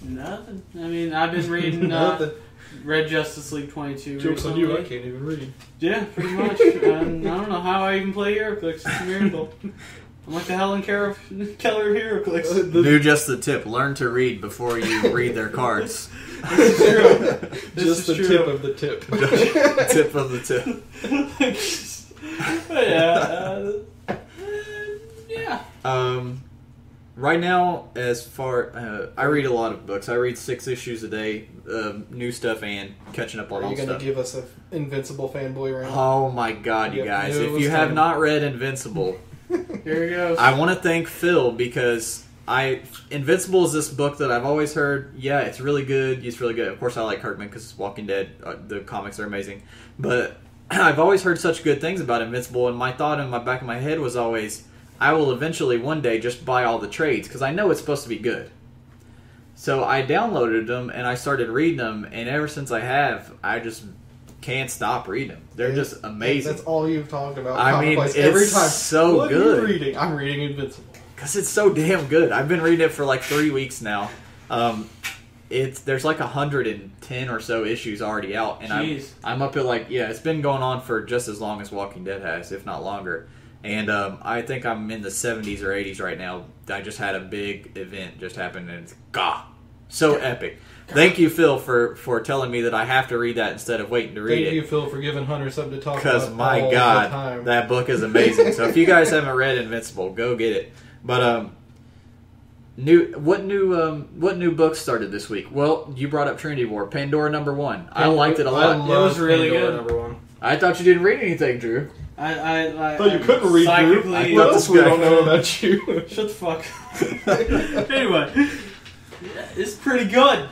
Nothing. I mean, I've been reading Red Justice League 22 Jokes on recently. you, I can't even read. Yeah, pretty much. I don't know how I even play Heroclix. It's a miracle. I'm like the Helen Keller of Heroclix. Do just the tip. Learn to read before you read their cards. This is true. Just the true. tip of the tip. Tip of the tip. But yeah. Right now, as far I read a lot of books. I read 6 issues a day, new stuff and catching up on Are old you going to stuff. give us an Invincible fanboy round? Oh my god, you Yep, guys! knew it If was you have coming. not read Invincible, Here he goes. I want to thank Phil because Invincible is this book that I've always heard. Yeah, it's really good. It's really good. Of course, I like Kirkman because Walking Dead. The comics are amazing, but I've always heard such good things about Invincible, and my thought in my back of my head was always, I will eventually one day just buy all the trades because I know it's supposed to be good. So I downloaded them and I started reading them, and ever since I have, I just can't stop reading them. They're just amazing. That's all you've talked about. I mean, Comic-wise. it's every time. so what good. Are you reading? I'm reading Invincible. Because it's so damn good. I've been reading it for like 3 weeks now. There's like 110 or so issues already out, and Jeez. I'm up at it's been going on for just as long as Walking Dead has, if not longer. And I think I'm in the 70s or 80s right now. I just had a big event just happen, and it's so epic. Thank you, Phil, for telling me that I have to read that instead of waiting to read it. Thank you, Phil, for giving Hunter something to talk about. Because my all the God, time. that book is amazing. So if you guys haven't read Invincible, go get it. But what new books started this week? Well, you brought up Trinity War, Pandora #1. I liked it a lot. It was really Pandora good. #1. I thought you didn't read anything, Drew. I Thought you couldn't read, Drew. psychically- What else we don't know about you? Shut the fuck up. Anyway, it's pretty good.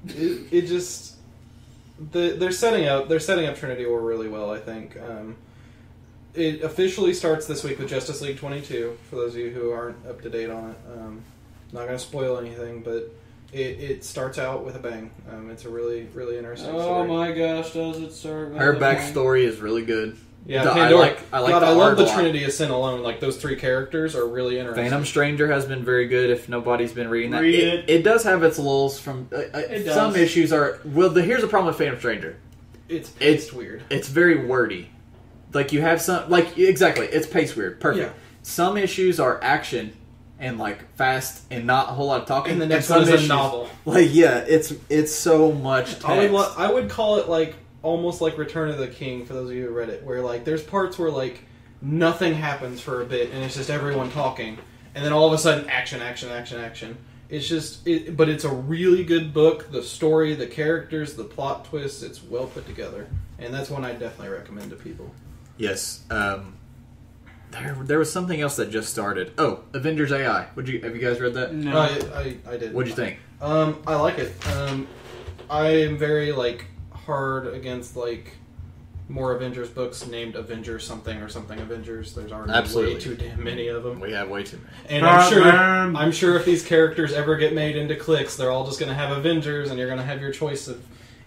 It just they're setting up Trinity War really well. I think it officially starts this week with Justice League 22. For those of you who aren't up to date on it, not going to spoil anything, but it starts out with a bang. It's a really interesting Oh story. my gosh, does it start? with Her a bang? backstory is really good. Yeah, I Pandora. like God, the I art love a the lot. Trinity of Sin alone. Like those 3 characters are really interesting. Phantom Stranger has been very good. If nobody's been reading that, Read it. it does have its lulls from. It does. Some issues are here's the problem with Phantom Stranger. It's paced weird. It's very wordy. Like you have some exactly. It's paced weird. Perfect. Yeah. Some issues are action, and like fast and not a whole lot of talking. And the next some one is a issues- novel. Like it's so much text. I would call it like almost like Return of the King for those of you who read it, where like there's parts where like nothing happens for a bit and it's just everyone talking, and then all of a sudden action. It's just, but it's a really good book. The story, the characters, the plot twists, it's well put together, and that's one I definitely recommend to people. Yes. There was something else that just started. Oh, Avengers AI. Have you guys read that? No. I did. What'd you think? I like it. I am very like hard against like more Avengers books named Avengers something or something Avengers. There's already Absolutely. way too damn many of them. We have way too many. And I'm sure if these characters ever get made into cliques, they're all just going to have Avengers, and you're going to have your choice of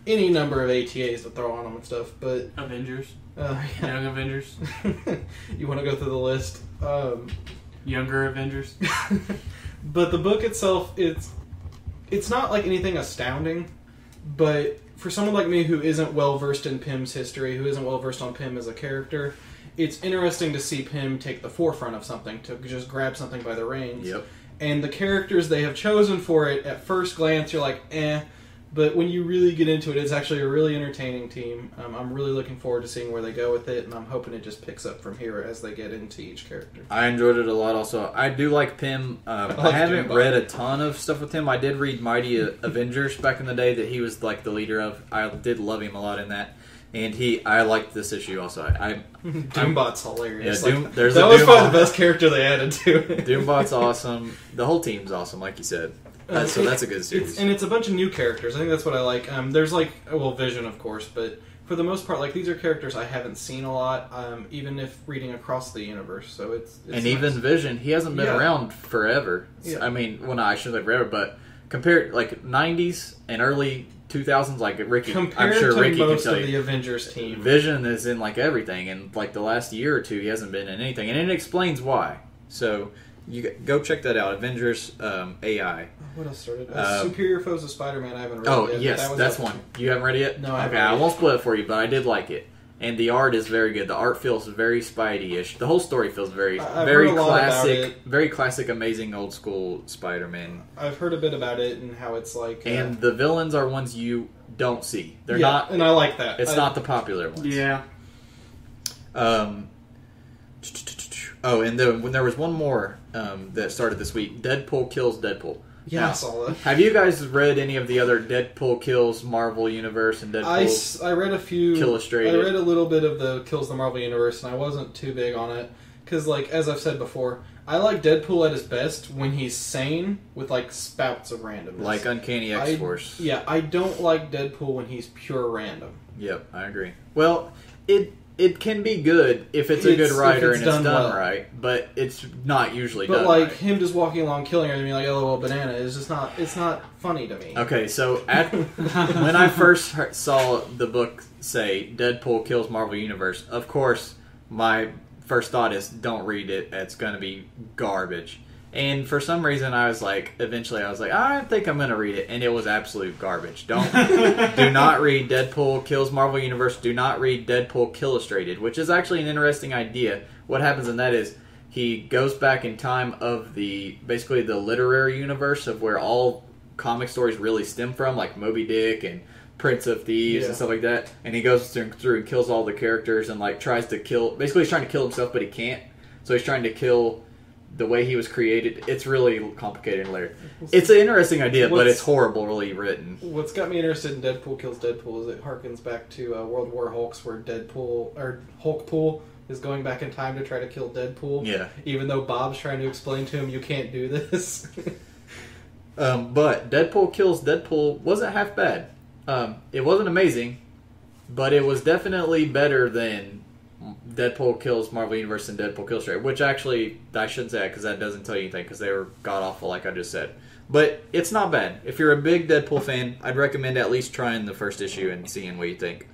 any number of ATAs to throw on them and stuff. But Avengers. yeah. Young Avengers. You want to go through the list? Younger Avengers. But the book itself, it's not like anything astounding, but for someone like me who isn't well versed in Pym's history, who isn't well versed on Pym as a character, it's interesting to see Pym take the forefront of something, to just grab something by the reins. Yep. And the characters they have chosen for it, at first glance, you're like, eh. But when you really get into it, it's actually a really entertaining team. I'm really looking forward to seeing where they go with it, and I'm hoping it just picks up from here as they get into each character. I enjoyed it a lot also. I do like Pym. I haven't read a ton of stuff with him. I did read Mighty Avengers back in the day that he was like the leader of. I did love him a lot in that. And I liked this issue also. Doombot's hilarious. Yeah, that was probably the best character they added to it. Doombot's awesome. The whole team's awesome, like you said. So that's a good series. And it's a bunch of new characters. I think that's what I like. There's like, Vision, of course, but for the most part, like these are characters I haven't seen a lot, even if reading across the universe. So it's and nice. even Vision, he hasn't been around forever. Yeah. I mean, well, no, I shouldn't say forever, but compared like 90s and early 2000s, like Ricky, compared I'm sure to Ricky most can tell of you, the Avengers team, Vision is in like everything, and like the last year or two, he hasn't been in anything, and it explains why. So you go check that out, Avengers AI. What else started? Superior Foes of Spider-Man. I haven't read Oh it yet. yes, that's one. You haven't read it yet? No, I haven't Okay, read I it. won't spoil it for you, but I did like it, and the art is very good. The art feels very Spidey-ish. The whole story feels very I've very heard a lot about classic, it. very classic, amazing old school Spider-Man. I've heard a bit about it and how it's like. And the villains are ones you don't see. They're yeah, not. and I like that. It's not the popular ones. Yeah. Oh, and then when there was one more that started this week, Deadpool Kills Deadpool. Yeah, Now, I saw that. have you guys read any of the other Deadpool Kills Marvel Universe and Deadpool? I read a few. Illustrated. I read a little bit of the Kills the Marvel Universe, and I wasn't too big on it because, like, as I've said before, I like Deadpool at his best when he's sane with like spouts of randomness, Like Uncanny X-Force. Yeah, I don't like Deadpool when he's pure random. Yep, I agree. Well, it can be good if it's a good writer and it's done well. right, but it's not usually But done like right. him just walking along killing her and being like, "Oh, well, banana," is just not. It's not funny to me. Okay, so when I first saw the book say Deadpool Kills Marvel Universe, of course, my first thought is don't read it. It's going to be garbage. And for some reason, eventually I was like, I think I'm going to read it. And it was absolute garbage. Do not read Deadpool Kills Marvel Universe. Do not read Deadpool Illustrated, which is actually an interesting idea. What happens in that is he goes back in time of basically the literary universe of where all comic stories really stem from, like Moby Dick and Prince of Thieves and stuff like that. And he goes through and kills all the characters and like tries to kill. Basically, he's trying to kill himself, but he can't. So he's trying to kill the way he was created. It's really complicated and layered. It's an interesting idea, but it's horribly written. What's got me interested in Deadpool Kills Deadpool is it harkens back to World War Hulks, where Hulkpool is going back in time to try to kill Deadpool. Yeah. Even though Bob's trying to explain to him, you can't do this. But Deadpool Kills Deadpool wasn't half bad. It wasn't amazing, but it was definitely better than Deadpool Kills Marvel Universe and Deadpool Kills Straight, which actually, I shouldn't say that because that doesn't tell you anything because they were god-awful like I just said. But it's not bad. If you're a big Deadpool fan, I'd recommend at least trying the first issue and seeing what you think.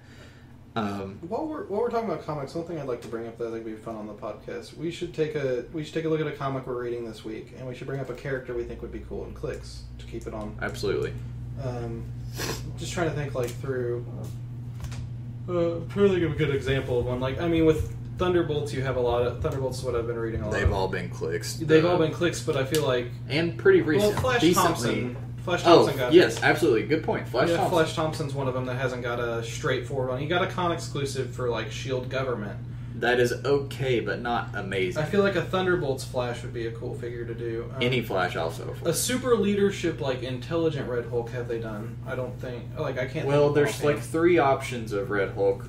While we're talking about comics, one thing I'd like to bring up that I think would be fun on the podcast, we should take a look at a comic we're reading this week, and we should bring up a character we think would be cool in Clicks to keep it on. Absolutely. Just trying to think like through. Trying to think of a good example of one. Like, I mean, with Thunderbolts, you have a lot of... Thunderbolts is what I've been reading a lot. They've all been clicks. They've all been clicks, but I feel like... And pretty recent. Well, Flash decently. Thompson got... yes, absolutely. Good point. Flash Thompson's one of them that hasn't got a straightforward one. He got a con exclusive for, like, S.H.I.E.L.D. Government. That is okay, but not amazing. I feel like a Thunderbolts Flash would be a cool figure to do. Any Flash also. A super leadership, like, intelligent Red Hulk have they done? I don't think... Like, I can't... Well, there's like 3 options of Red Hulk.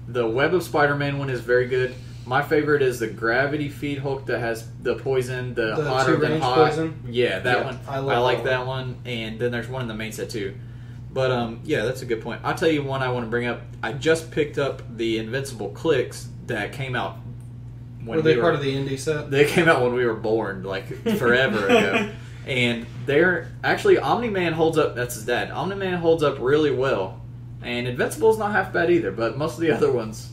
The Web of Spider-Man one is very good. My favorite is the Gravity Feed Hulk that has the poison, the hotter than hot. Poison? Yeah, that one. I like that one. And then there's one in the main set too. But yeah, that's a good point. I'll tell you one I want to bring up. I just picked up the Invincible Clicks that came out when were they part of the indie set? They came out when we were born, like forever ago. And they're actually Omni-Man holds up. That's his dad. Omni-Man holds up really well, and Invincible's not half bad either. But most of the other ones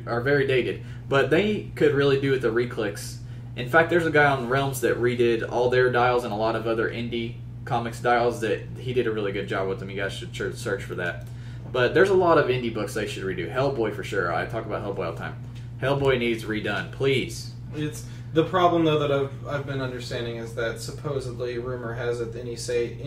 are very dated. But they could really do with the reclicks. In fact, there's a guy on Realms that redid all their dials and a lot of other indie comics dials that he did a really good job with them. You guys should search for that. But there's a lot of indie books they should redo. Hellboy for sure. I talk about Hellboy all the time. Hellboy needs redone, please. It's the problem though that I've been understanding is that supposedly rumor has it the NECA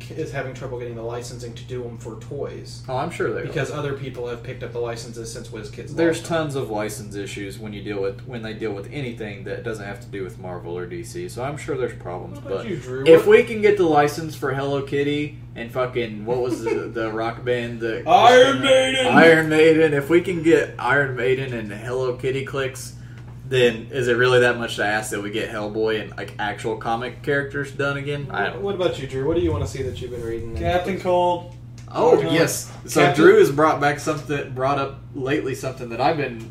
is having trouble getting the licensing to do them for toys. Oh, I'm sure they because other people have picked up the licenses since WizKids. There's tons of license issues when they deal with anything that doesn't have to do with Marvel or DC. So I'm sure there's problems. But if we can get the license for Hello Kitty and fucking what was the rock band, the Iron Maiden. If we can get Iron Maiden and Hello Kitty clicks, then is it really that much to ask that we get Hellboy and like actual comic characters done again? What about you, Drew? What do you want to see that you've been reading? Captain Cold. Oh yes. So Drew has brought up lately something that I've been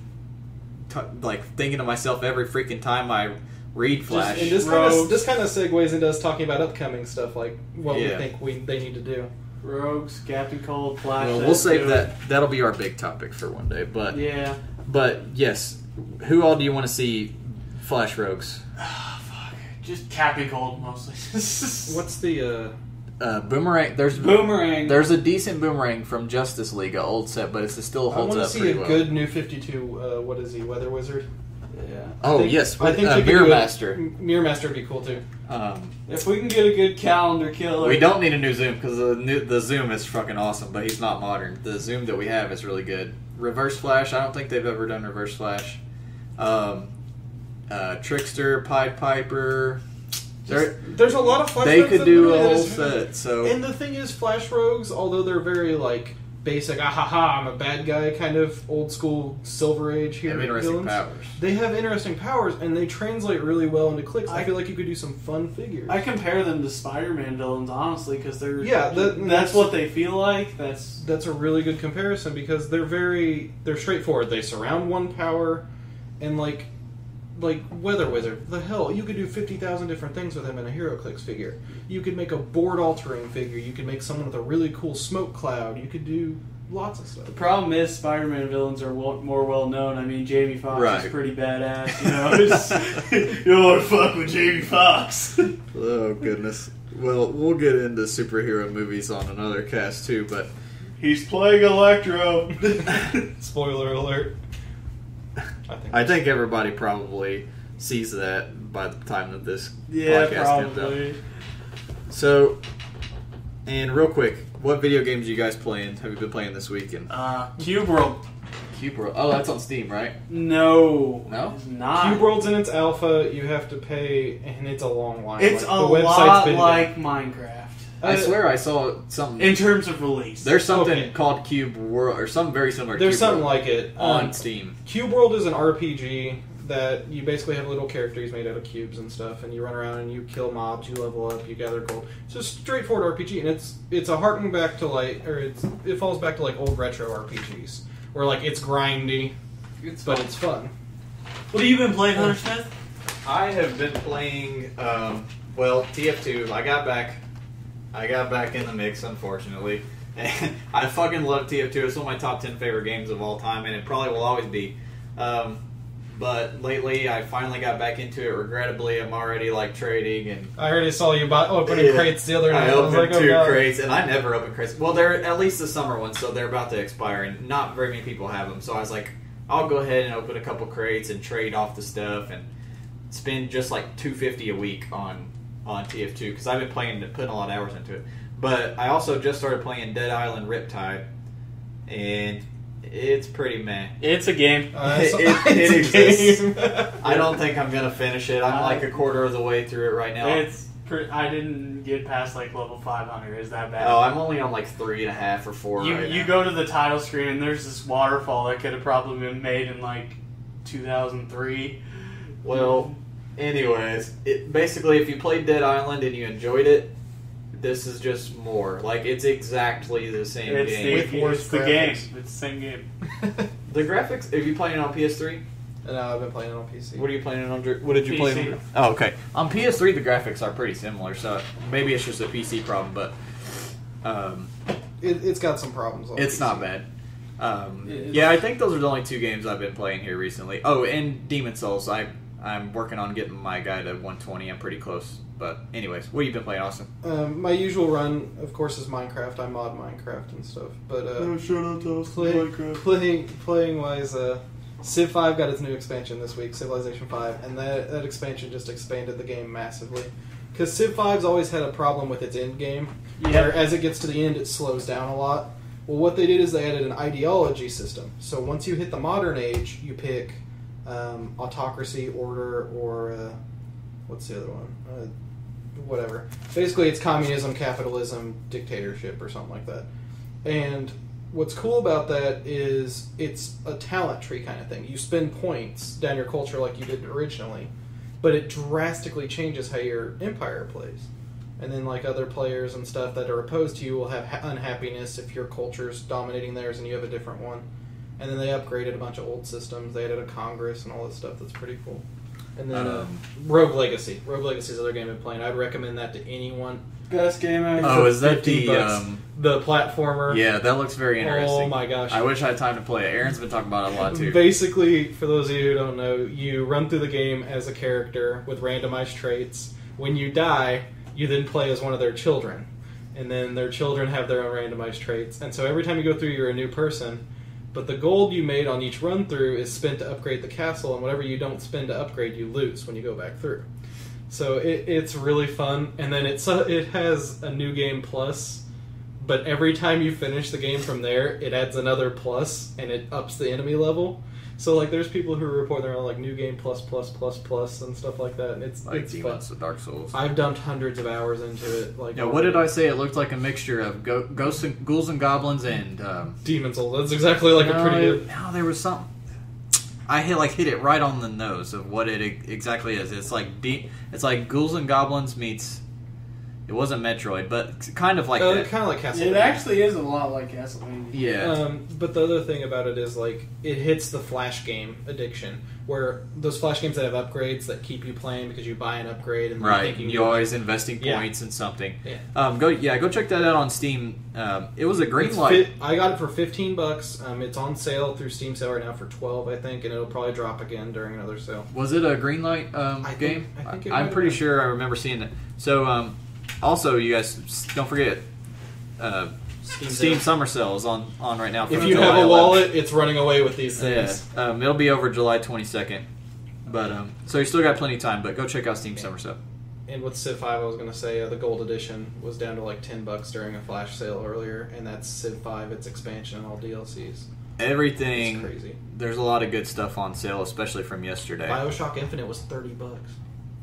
thinking to myself every freaking time I read Flash. And this kind of segues into us talking about upcoming stuff, like what we think they need to do. Rogues, Captain Cold, Flash. Well, we'll save that. That'll be our big topic for one day. But yeah. But yes. Who all do you want to see Flash Rogues? Oh, fuck. Just Captain Cold, mostly. What's the... Boomerang. There's Boomerang. There's a decent Boomerang from Justice League, an old set, but it still holds up pretty well. I want to see a good New 52, what is he, Weather Wizard? Yeah. Oh, yes. I think Mirror Master. Mirror Master would be cool, too. If we can get a good calendar killer... We don't need a new Zoom, because the Zoom is fucking awesome, but he's not modern. The Zoom that we have is really good. Reverse Flash, I don't think they've ever done Reverse Flash. Trickster, Pied Piper. There's a lot of Flash They Rogues could do a whole set. So, and the thing is, Flash Rogues, although they're very like basic, I'm a bad guy, kind of old school Silver Age hero villains. Powers. They have interesting powers, and they translate really well into clicks. I feel like you could do some fun figures. I compare them to Spider-Man villains, honestly, because they're that's what they feel like. That's a really good comparison because they're straightforward. They surround one power, and like Weather Wizard, the hell, you could do 50,000 different things with him in a Heroclix figure. You could make a board-altering figure. You could make someone with a really cool smoke cloud. You could do lots of stuff. The problem is Spider-Man villains are more well-known. I mean, Jamie Foxx is pretty badass, you know? You don't want to fuck with Jamie Foxx. Oh, goodness. Well, we'll get into superhero movies on another cast, too, but... He's playing Electro! Spoiler alert. I think everybody probably sees that by the time that this podcast comes out. So, and real quick, what video games are you guys playing? Have you been playing this weekend? Cube World. Cube World. Oh, that's on Steam, right? No. No? It's not. Cube World's in its alpha. You have to pay, and it's a long line. It's a lot like Minecraft. I swear I saw something. In terms of release. There's something called Cube World, or something very similar to There's Cube something World like it. on Steam. Cube World is an RPG that you basically have little characters made out of cubes and stuff, and you run around and you kill mobs, you level up, you gather gold. It's a straightforward RPG, and it's a harkening back to it falls back to like old retro RPGs, where like it's grindy, but it's fun. What have you been playing, Hunter Smith? I have been playing, TF2. I got back in the mix, unfortunately. And I fucking love TF2. It's one of my top 10 favorite games of all time, and it probably will always be. But lately, I finally got back into it. Regrettably, I'm already like trading, and I already saw you opening crates the other night. I opened was like, two God. crates, and I never open crates. Well, they're at least the summer ones, so they're about to expire, and not very many people have them. So I was like, I'll go ahead and open a couple crates and trade off the stuff, and spend just like $250 a week on TF2 because I've been putting a lot of hours into it. But I also just started playing Dead Island Riptide, and it's pretty meh. It's a game. It exists. I don't think I'm gonna finish it. I'm like a quarter of the way through it right now. I didn't get past like level 500. Is that bad? Oh, I'm only on like 3.5 or 4 right now. You go to the title screen and there's this waterfall that could have probably been made in like 2003. Well, anyways, basically if you played Dead Island and you enjoyed it, this is just more. Like, it's exactly the same game. It's the game. It's the same game. The graphics, are you playing it on PS3? No, I've been playing it on PC. What are you playing it on? What did you play it on? Oh, okay. On PS3, the graphics are pretty similar, so maybe it's just a PC problem, but it's got some problems on it's PC. not bad. Yeah, I think those are the only 2 games I've been playing here recently. Oh, and Demon Souls. I'm working on getting my guy to 120. I'm pretty close. But anyways, what have you been playing, Austin? My usual run, of course, is Minecraft. I mod Minecraft and stuff. But shout out to Minecraft. Playing wise, Civ 5 got its new expansion this week, Civilization 5, and that expansion just expanded the game massively. Because Civ 5's always had a problem with its end game, where as it gets to the end, it slows down a lot. Well, what they did is they added an ideology system. So once you hit the modern age, you pick autocracy, order, or what's the other one? Whatever. Basically, it's communism, capitalism, dictatorship, or something like that. And what's cool about that is it's a talent tree kind of thing. You spend points down your culture like you did originally, but it drastically changes how your empire plays. And then, like, other players and stuff that are opposed to you will have unhappiness if your culture's dominating theirs and you have a different one. And then they upgraded a bunch of old systems. They added a Congress and all this stuff that's pretty cool. And then Rogue Legacy. Rogue Legacy is the other game I've been playing. I'd recommend that to anyone. Best game ever. Oh, is that the platformer? Yeah, that looks very interesting. Oh my gosh. I wish I had time to play it. Aaron's been talking about it a lot too. Basically, for those of you who don't know, you run through the game as a character with randomized traits. When you die, you then play as one of their children. And then their children have their own randomized traits. And so every time you go through, you're a new person. But the gold you made on each run through is spent to upgrade the castle, and whatever you don't spend to upgrade, you lose when you go back through. So it's really fun, and then it has a new game plus, but every time you finish the game from there, it adds another plus, and it ups the enemy level. So like, there's people who report their own like new game plus and stuff like that, and it's Demons fun. of Dark Souls. I've dumped hundreds of hours into it. Like, yeah, what did I say? It looked like a mixture of ghosts and ghouls and goblins and Demon Souls. That's exactly like a pretty good. No, there was something. I hit it right on the nose of what it exactly is. It's like ghouls and goblins meets. It wasn't Metroid, but kind of like that. Kind of like Castlevania. It actually is a lot like Castlevania. Yeah. But the other thing about it is, like, it hits the flash game addiction, where those flash games that have upgrades that keep you playing because you buy an upgrade and right. You're always investing points in something. Yeah. Go check that out on Steam. It was a green light. I got it for $15. It's on sale through Steam sale right now for $12, I think, and it'll probably drop again during another sale. Was it a green light game? I'm pretty sure I remember seeing it. So. Also, you guys, don't forget, Steam Summer Sale is on right now. If you have a wallet, it's running away with these things. Yeah, it'll be over July 22nd. But so you still got plenty of time, but go check out Steam Summer Sale. And with Civ 5, I was going to say, the Gold Edition was down to like $10 during a flash sale earlier, and that's Civ 5, its expansion and all DLCs. Everything. It's crazy. There's a lot of good stuff on sale, especially from yesterday. Bioshock Infinite was $30.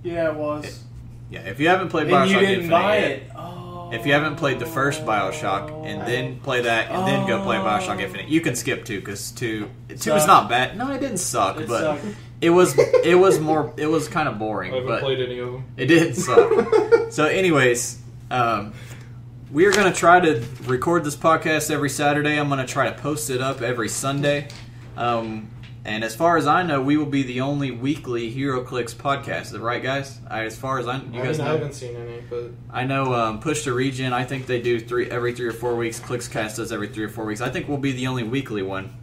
Yeah, it was. Yeah, if you haven't played Bioshock and you didn't Infinite buy yet, it. Oh. If you haven't played the first Bioshock and then play that and then go play Bioshock Infinite, you can skip 2 because 2 is not bad. No, it didn't suck, but sucked. it was kind of boring. I haven't played any of them. It did suck. So, anyways, we are going to try to record this podcast every Saturday. I'm going to try to post it up every Sunday. And as far as I know, we will be the only weekly Heroclix podcast. Is that right, guys? As far as you guys know, I haven't seen any, but I know Push to Region. I think they do every 3 or 4 weeks. Clixcast does every 3 or 4 weeks. I think we'll be the only weekly one.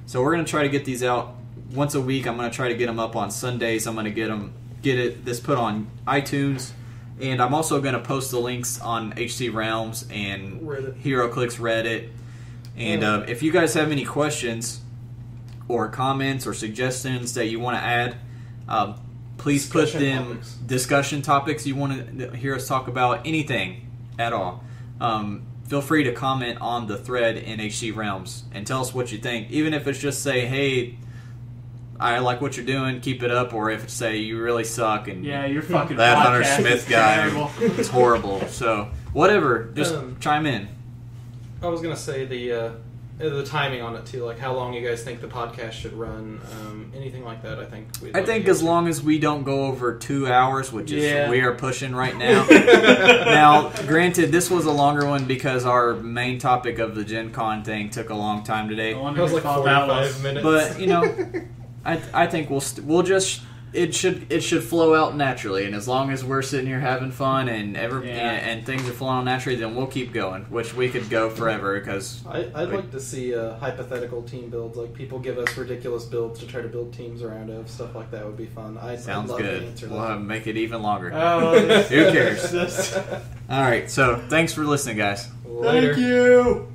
So we're going to try to get these out once a week. I'm going to try to get them up on Sundays. I'm going to get this put on iTunes. And I'm also going to post the links on HC Realms and Heroclix Reddit. And if you guys have any questions or comments or suggestions that you want to add, please put them. Discussion topics you want to hear us talk about, anything at all. Feel free to comment on the thread in HC Realms and tell us what you think. Even if it's just say, hey, I like what you're doing, keep it up, or if it's say you really suck and you're fucking that Hunter podcast Smith guy is horrible. So whatever, just chime in. I was gonna say the timing on it too, like how long you guys think the podcast should run, anything like that. I think as long as we don't go over 2 hours, which is we are pushing right now. Now, granted, this was a longer one because our main topic of the Gen Con thing took a long time today. It was like 45 minutes. But I think we'll just it should flow out naturally, and as long as we're sitting here having fun and and things are flowing naturally, then we'll keep going. Which we could go forever because I'd like to see hypothetical team builds, like people give us ridiculous builds to try to build teams around of. Stuff like that would be fun. Sounds I'd love good. To answer We'll that. make it even longer. Oh, who cares? All right, so thanks for listening, guys. Later. Thank you.